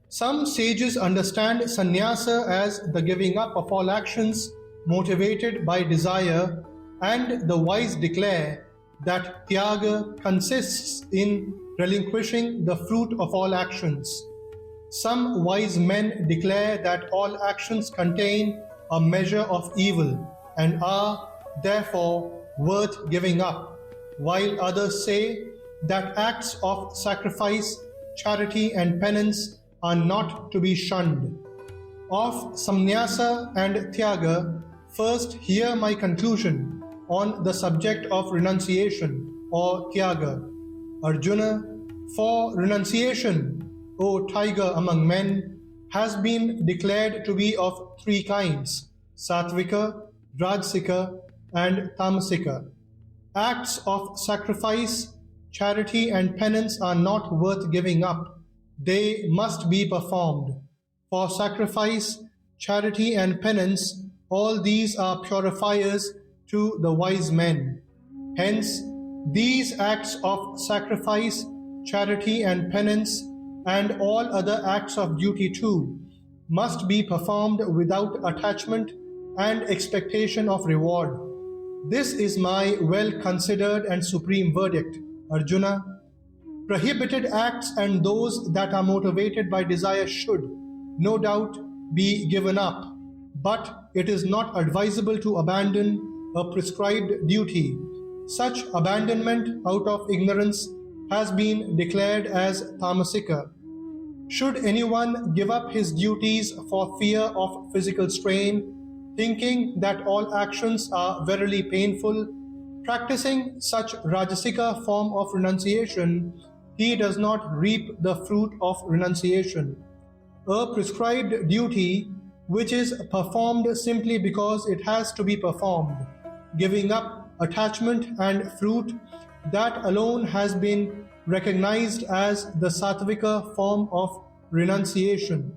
some sages understand sannyasa as the giving up of all actions motivated by desire, and the wise declare that tyaga consists in relinquishing the fruit of all actions. Some wise men declare that all actions contain a measure of evil and are therefore worth giving up, while others say that acts of sacrifice, charity, and penance are not to be shunned. Of sannyasa and tyaga, first hear my conclusion on the subject of renunciation or tyaga. Arjuna, for renunciation, O tiger among men, has been declared to be of three kinds: sattvika, rajasika, and tamasika. Acts of sacrifice, charity, and penance are not worth giving up. They must be performed. For sacrifice, charity, and penance, all these are purifiers to the wise men. Hence, these acts of sacrifice, charity, and penance, and all other acts of duty too, must be performed without attachment and expectation of reward. This is my well-considered and supreme verdict, Arjuna. Prohibited acts and those that are motivated by desire should, no doubt, be given up, but it is not advisable to abandon a prescribed duty. Such abandonment out of ignorance has been declared as tamasika. Should anyone give up his duties for fear of physical strain, thinking that all actions are verily painful, practicing such rajasika form of renunciation, he does not reap the fruit of renunciation. A prescribed duty which is performed simply because it has to be performed, giving up attachment and fruit, that alone has been recognized as the sattvika form of renunciation.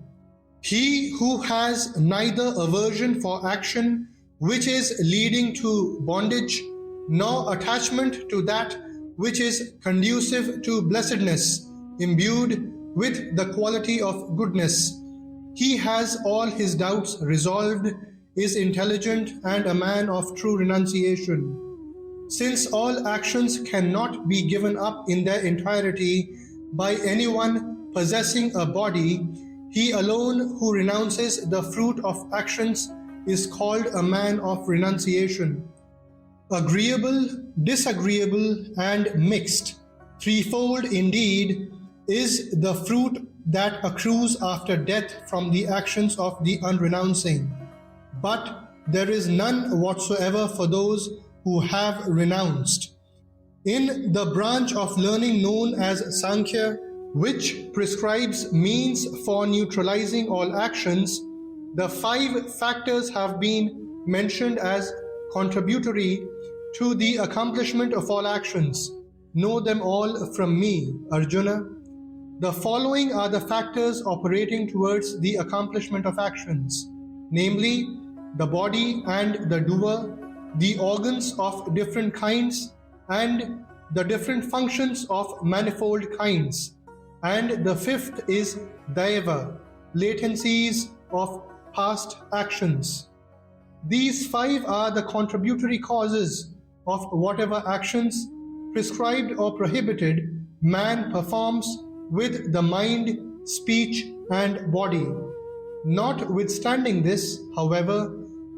He who has neither aversion for action which is leading to bondage, nor attachment to that which is conducive to blessedness, imbued with the quality of goodness, He has all his doubts resolved, is intelligent, and a man of true renunciation. Since all actions cannot be given up in their entirety by anyone possessing a body, he alone who renounces the fruit of actions is called a man of renunciation. Agreeable, disagreeable, and mixed, threefold indeed, is the fruit that accrues after death from the actions of the unrenouncing. But there is none whatsoever for those who have renounced. In the branch of learning known as Sankhya, which prescribes means for neutralizing all actions, the 5 factors have been mentioned as contributory to the accomplishment of all actions. Know them all from me, Arjuna. The following are the factors operating towards the accomplishment of actions, namely, the body and the doer, the organs of different kinds, and the different functions of manifold kinds. And the 5th is Daiva, latencies of past actions. These 5 are the contributory causes of whatever actions, prescribed or prohibited, man performs with the mind, speech, and body. Notwithstanding this, however,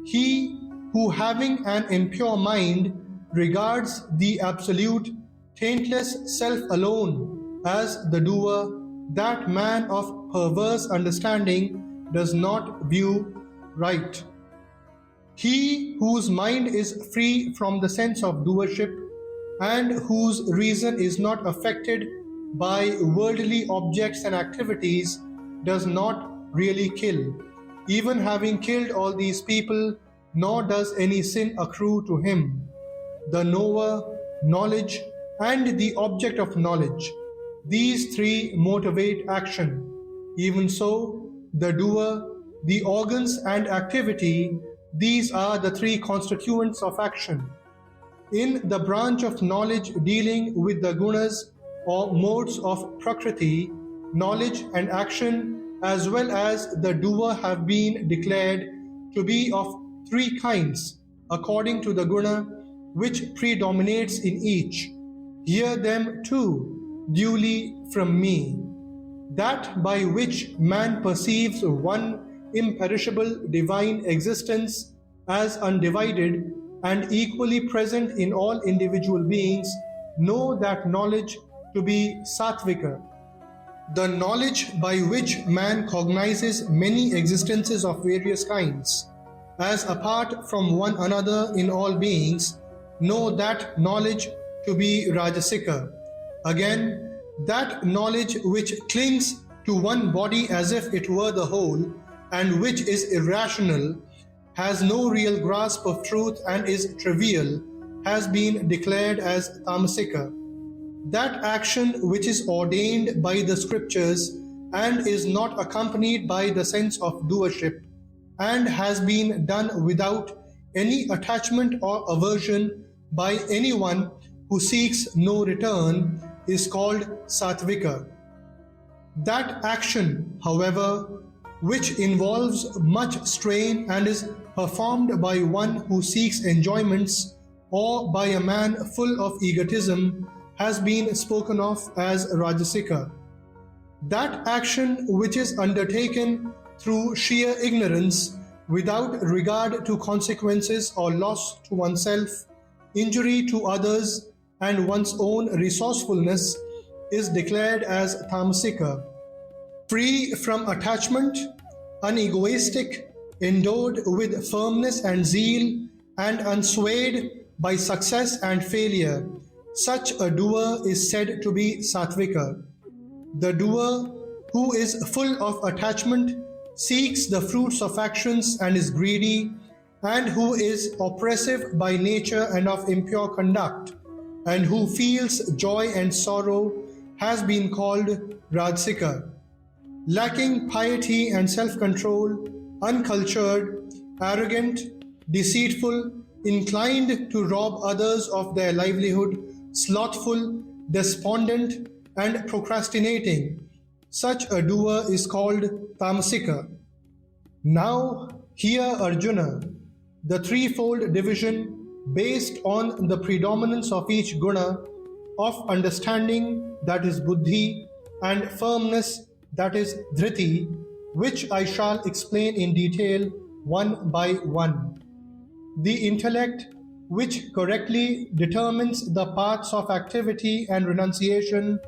he who having an impure mind regards the absolute, taintless self alone as the doer, that man of perverse understanding does not view right. He whose mind is free from the sense of doership and whose reason is not affected by worldly objects and activities does not really kill, even having killed all these people, nor does any sin accrue to him. The knower, knowledge, and the object of knowledge, these 3 motivate action. Even so, the doer, the organs and activity, these are the 3 constituents of action. In the branch of knowledge dealing with the Gunas or modes of Prakriti, knowledge and action as well as the doer have been declared to be of 3 kinds according to the Guna which predominates in each. Hear them too duly from me. That by which man perceives one imperishable divine existence as undivided and equally present in all individual beings, know that knowledge to be sattvika. The knowledge by which man cognizes many existences of various kinds, as apart from one another in all beings, know that knowledge to be rajasika. Again, that knowledge which clings to one body as if it were the whole, and which is irrational, has no real grasp of truth and is trivial, has been declared as tamasika. That action which is ordained by the scriptures and is not accompanied by the sense of doership, and has been done without any attachment or aversion by anyone who seeks no return, is called sattvika. That action, however, which involves much strain and is performed by one who seeks enjoyments or by a man full of egotism, has been spoken of as rajasika. That action which is undertaken through sheer ignorance, without regard to consequences or loss to oneself, injury to others, and one's own resourcefulness, is declared as tamasika. Free from attachment, unegoistic, endowed with firmness and zeal, and unswayed by success and failure, such a doer is said to be sattvika. The doer who is full of attachment, seeks the fruits of actions and is greedy, and who is oppressive by nature and of impure conduct, and who feels joy and sorrow, has been called rajasika. Lacking piety and self-control, uncultured, arrogant, deceitful, inclined to rob others of their livelihood, slothful, despondent, and procrastinating, such a doer is called tamasika. Now, hear Arjuna, the threefold division based on the predominance of each guna, of understanding, that is buddhi, and firmness, that is dhriti, which I shall explain in detail one by one. The intellect, which correctly determines the paths of activity and renunciation,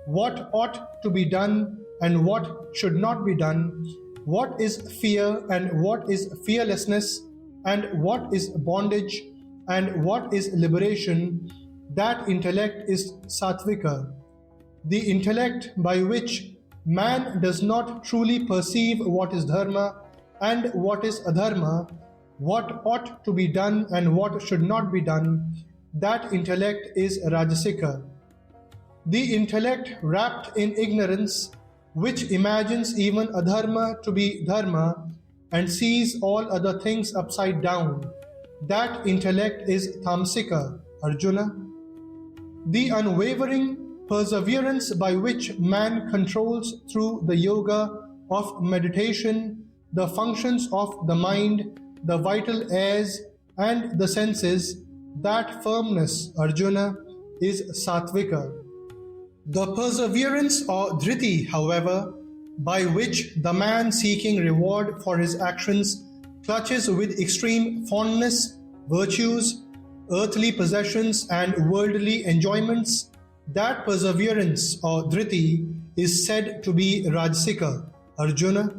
what ought to be done and what should not be done, what is fear and what is fearlessness, and what is bondage and what is liberation, that intellect is sattvika. The intellect by which man does not truly perceive what is dharma and what is adharma, what ought to be done and what should not be done, that intellect is rajasika. The intellect wrapped in ignorance, which imagines even adharma to be dharma and sees all other things upside down, that intellect is tamsika, Arjuna. The unwavering perseverance by which man controls through the yoga of meditation the functions of the mind, the vital airs and the senses, that firmness, Arjuna, is sattvika. The perseverance or dhriti, however, by which the man seeking reward for his actions clutches with extreme fondness, virtues, earthly possessions and worldly enjoyments, that perseverance or dhriti is said to be rajasika, Arjuna.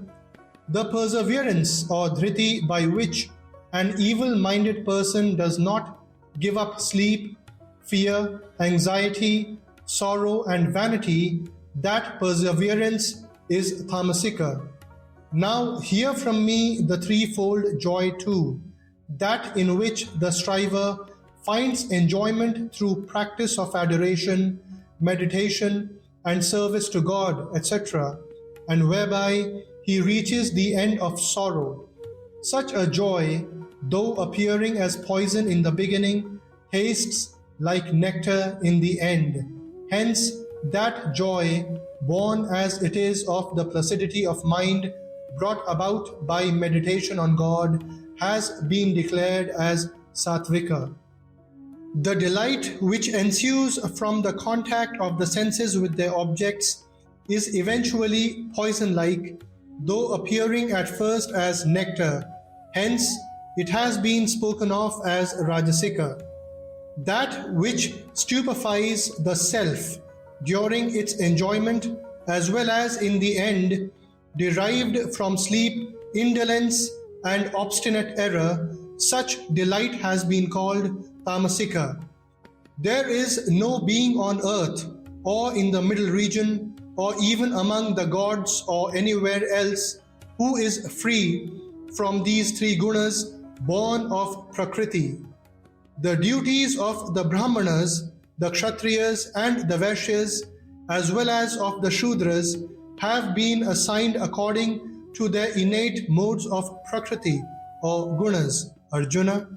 The perseverance or dhriti by which an evil-minded person does not give up sleep, fear, anxiety, sorrow and vanity, that perseverance is tamasika. Now hear from me the threefold joy too, that in which the striver finds enjoyment through practice of adoration, meditation, and service to God, etc., and whereby he reaches the end of sorrow. Such a joy, though appearing as poison in the beginning, tastes like nectar in the end. Hence, that joy, born as it is of the placidity of mind brought about by meditation on God, has been declared as sattvika. The delight which ensues from the contact of the senses with their objects is eventually poison-like, though appearing at first as nectar. Hence, it has been spoken of as rajasika. That which stupefies the self during its enjoyment as well as in the end, derived from sleep, indolence, and obstinate error, such delight has been called tamasika. There is no being on earth, or in the middle region, or even among the gods or anywhere else, who is free from these three gunas born of Prakriti. The duties of the Brahmanas, the Kshatriyas and the Vaishyas, as well as of the Shudras, have been assigned according to their innate modes of Prakriti or Gunas, Arjuna.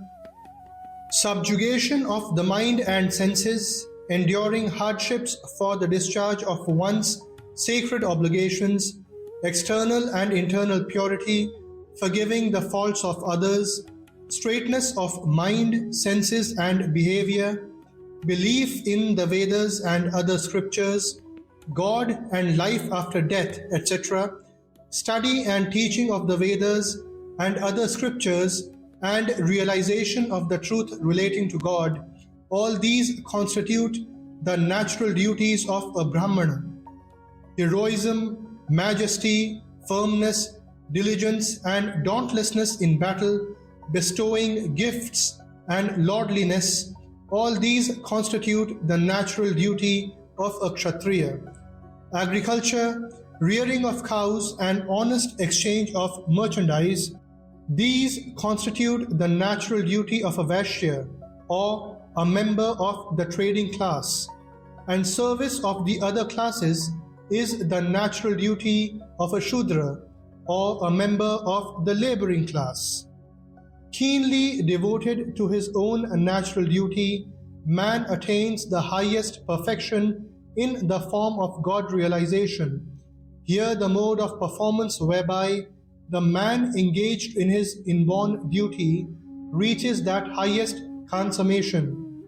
Subjugation of the mind and senses, enduring hardships for the discharge of one's sacred obligations, external and internal purity, forgiving the faults of others, straightness of mind, senses and behavior, belief in the Vedas and other scriptures, God and life after death, etc., study and teaching of the Vedas and other scriptures, and realization of the truth relating to God, all these constitute the natural duties of a Brahmana. Heroism, majesty, firmness, diligence, and dauntlessness in battle, bestowing gifts and lordliness, all these constitute the natural duty of a Kshatriya. Agriculture, rearing of cows, and honest exchange of merchandise, these constitute the natural duty of a Vaishya or a member of the trading class, and service of the other classes is the natural duty of a Shudra or a member of the laboring class. Keenly devoted to his own natural duty, man attains the highest perfection in the form of God realization. Here the mode of performance whereby the man engaged in his inborn duty reaches that highest consummation,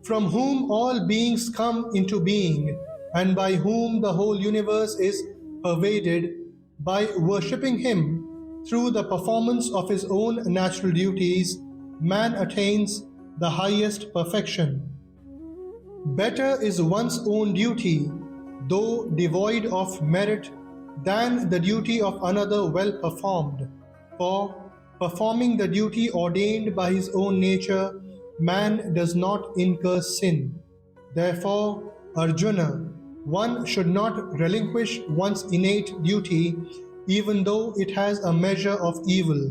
from whom all beings come into being, and by whom the whole universe is pervaded. By worshipping him through the performance of his own natural duties, man attains the highest perfection. Better is one's own duty, though devoid of merit, than the duty of another well performed. For performing the duty ordained by his own nature, man does not incur sin. Therefore, Arjuna, one should not relinquish one's innate duty, even though it has a measure of evil.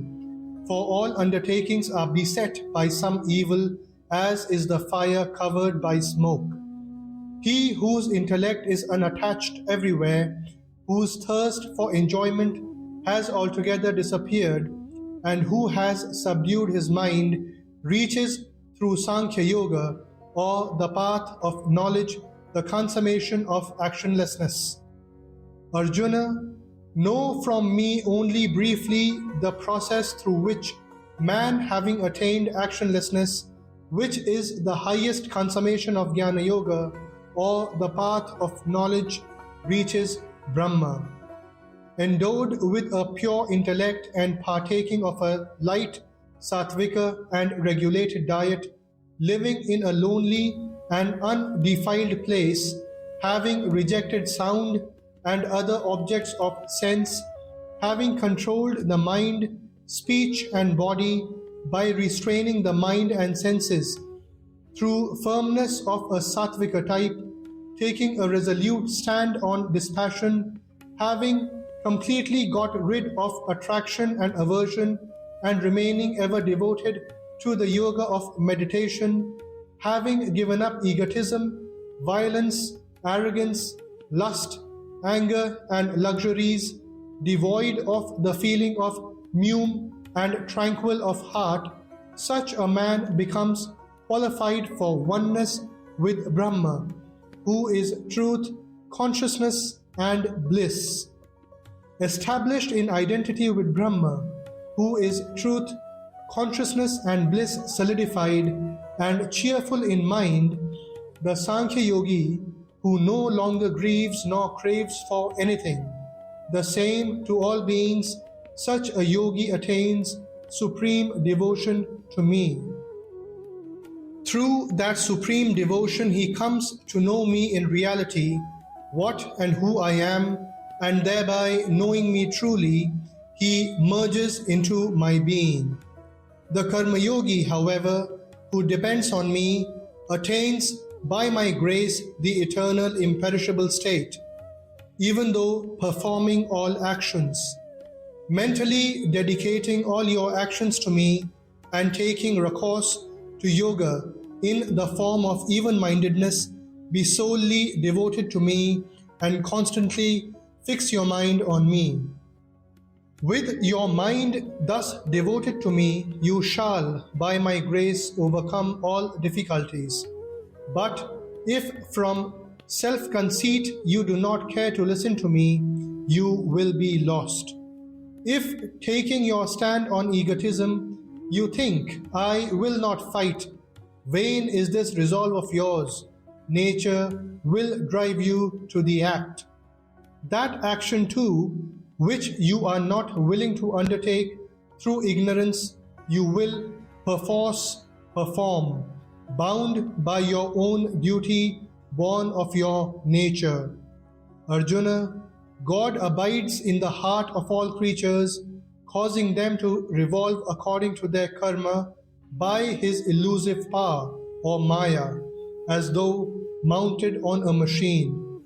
For all undertakings are beset by some evil, as is the fire covered by smoke. He whose intellect is unattached everywhere, whose thirst for enjoyment has altogether disappeared, and who has subdued his mind, reaches through Sankhya Yoga, or the path of knowledge, the consummation of actionlessness. Arjuna, know from me only briefly the process through which man, having attained actionlessness, which is the highest consummation of Jnana Yoga, or the path of knowledge, reaches Brahma. Endowed with a pure intellect and partaking of a light, sattvika and regulated diet, living in a lonely and undefiled place, having rejected sound and other objects of sense, having controlled the mind, speech and body by restraining the mind and senses, through firmness of a sattvika type, taking a resolute stand on dispassion, having completely got rid of attraction and aversion, and remaining ever devoted to the yoga of meditation, having given up egotism, violence, arrogance, lust, anger and luxuries, devoid of the feeling of meum and tranquil of heart, such a man becomes qualified for oneness with Brahma, who is truth, consciousness and bliss. Established in identity with Brahma, who is truth, consciousness and bliss solidified, and cheerful in mind, the Sankhya Yogi, who no longer grieves nor craves for anything, the same to all beings, such a yogi attains supreme devotion to me. Through that supreme devotion he comes to know me in reality, what and who I am, and thereby knowing me truly, he merges into my being. The Karma Yogi, however, who depends on me, attains by my grace the eternal imperishable state, even though performing all actions. Mentally dedicating all your actions to me and taking recourse to yoga in the form of even-mindedness, be solely devoted to me and constantly fix your mind on me. With your mind thus devoted to me, you shall, by my grace, overcome all difficulties. But if from self-conceit you do not care to listen to me, you will be lost. If, taking your stand on egotism, you think, I will not fight, vain is this resolve of yours, nature will drive you to the act. That action too, which you are not willing to undertake through ignorance, you will perforce perform, bound by your own duty, born of your nature. Arjuna, God abides in the heart of all creatures, causing them to revolve according to their karma by his elusive power or maya, as though mounted on a machine.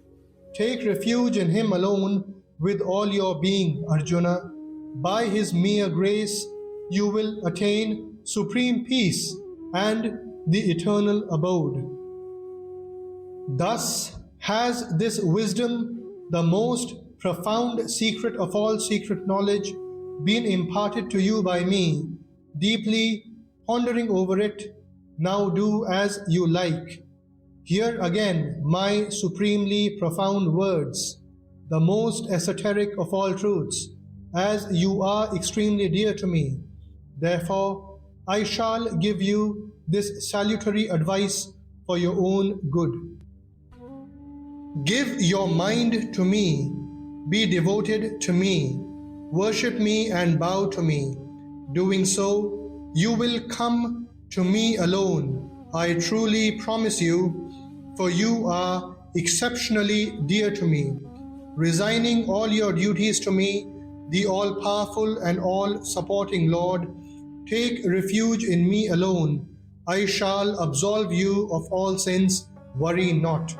Take refuge in him alone with all your being, Arjuna. By his mere grace, you will attain supreme peace and the eternal abode. Thus has this wisdom, the most profound secret of all secret knowledge, been imparted to you by me. Deeply pondering over it, now do as you like. Hear again my supremely profound words, the most esoteric of all truths, as you are extremely dear to me. Therefore, I shall give you this salutary advice for your own good. Give your mind to me, be devoted to me, worship me and bow to me. Doing so, you will come to me alone. I truly promise you, for you are exceptionally dear to me. Resigning all your duties to me, the all-powerful and all-supporting Lord, take refuge in me alone. I shall absolve you of all sins, worry not.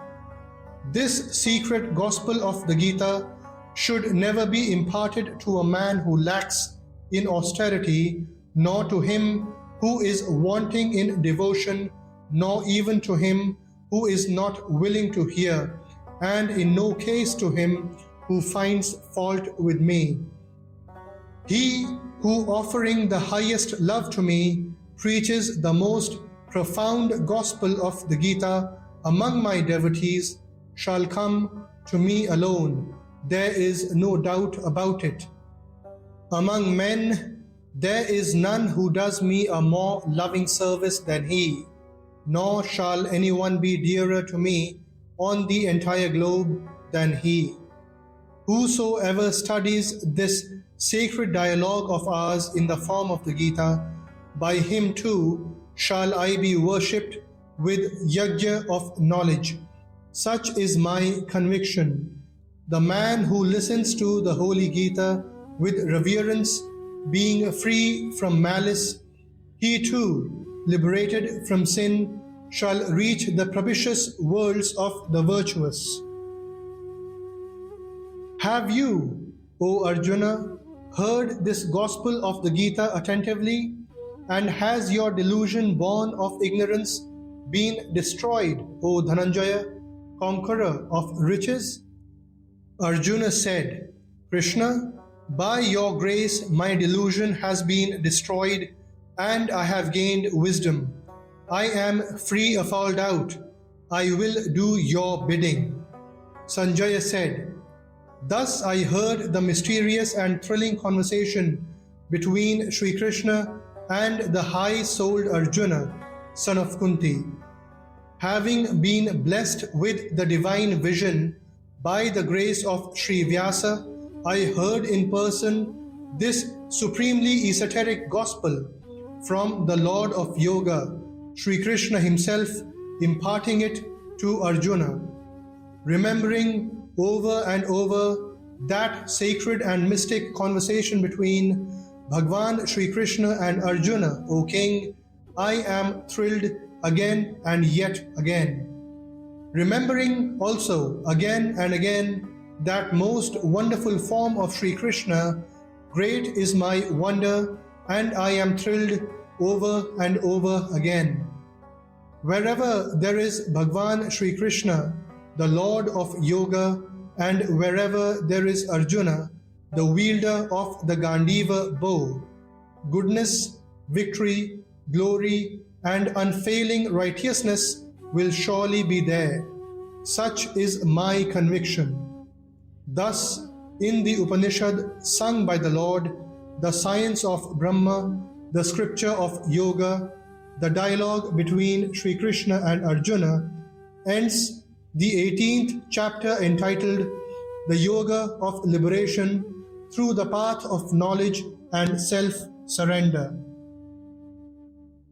This secret gospel of the Gita should never be imparted to a man who lacks in austerity, nor to him who is wanting in devotion, nor even to him who is not willing to hear, and in no case to him who finds fault with me. He who, offering the highest love to me, preaches the most profound gospel of the Gita among my devotees shall come to me alone. There is no doubt about it. Among men, there is none who does me a more loving service than he, nor shall anyone be dearer to me on the entire globe than he. Whosoever studies this sacred dialogue of ours in the form of the Gita, by him too shall I be worshipped with yajna of knowledge. Such is my conviction. The man who listens to the Holy Gita with reverence, being free from malice, he too, liberated from sin, shall reach the propitious worlds of the virtuous. Have you, O Arjuna, heard this gospel of the Gita attentively? And has your delusion born of ignorance been destroyed, O Dhananjaya, conqueror of riches? Arjuna said, Krishna, by your grace my delusion has been destroyed and I have gained wisdom. I am free of all doubt. I will do your bidding. Sanjaya said, Thus I heard the mysterious and thrilling conversation between Sri Krishna and the high-souled Arjuna, son of Kunti. Having been blessed with the divine vision by the grace of Sri Vyasa, I heard in person this supremely esoteric gospel from the Lord of Yoga, Sri Krishna himself, imparting it to Arjuna. Remembering over and over that sacred and mystic conversation between Bhagwan Sri Krishna and Arjuna, O King, I am thrilled again and yet again. Remembering also again and again that most wonderful form of Sri Krishna, great is my wonder and I am thrilled over and over again. Wherever there is Bhagwan Sri Krishna, the Lord of Yoga, and wherever there is Arjuna, the wielder of the Gandiva bow, goodness, victory, glory, and unfailing righteousness will surely be there. Such is my conviction. Thus, in the Upanishad sung by the Lord, the science of Brahma, the scripture of Yoga, the dialogue between Sri Krishna and Arjuna, ends the 18th chapter entitled The Yoga of Liberation through the Path of Knowledge and Self-Surrender.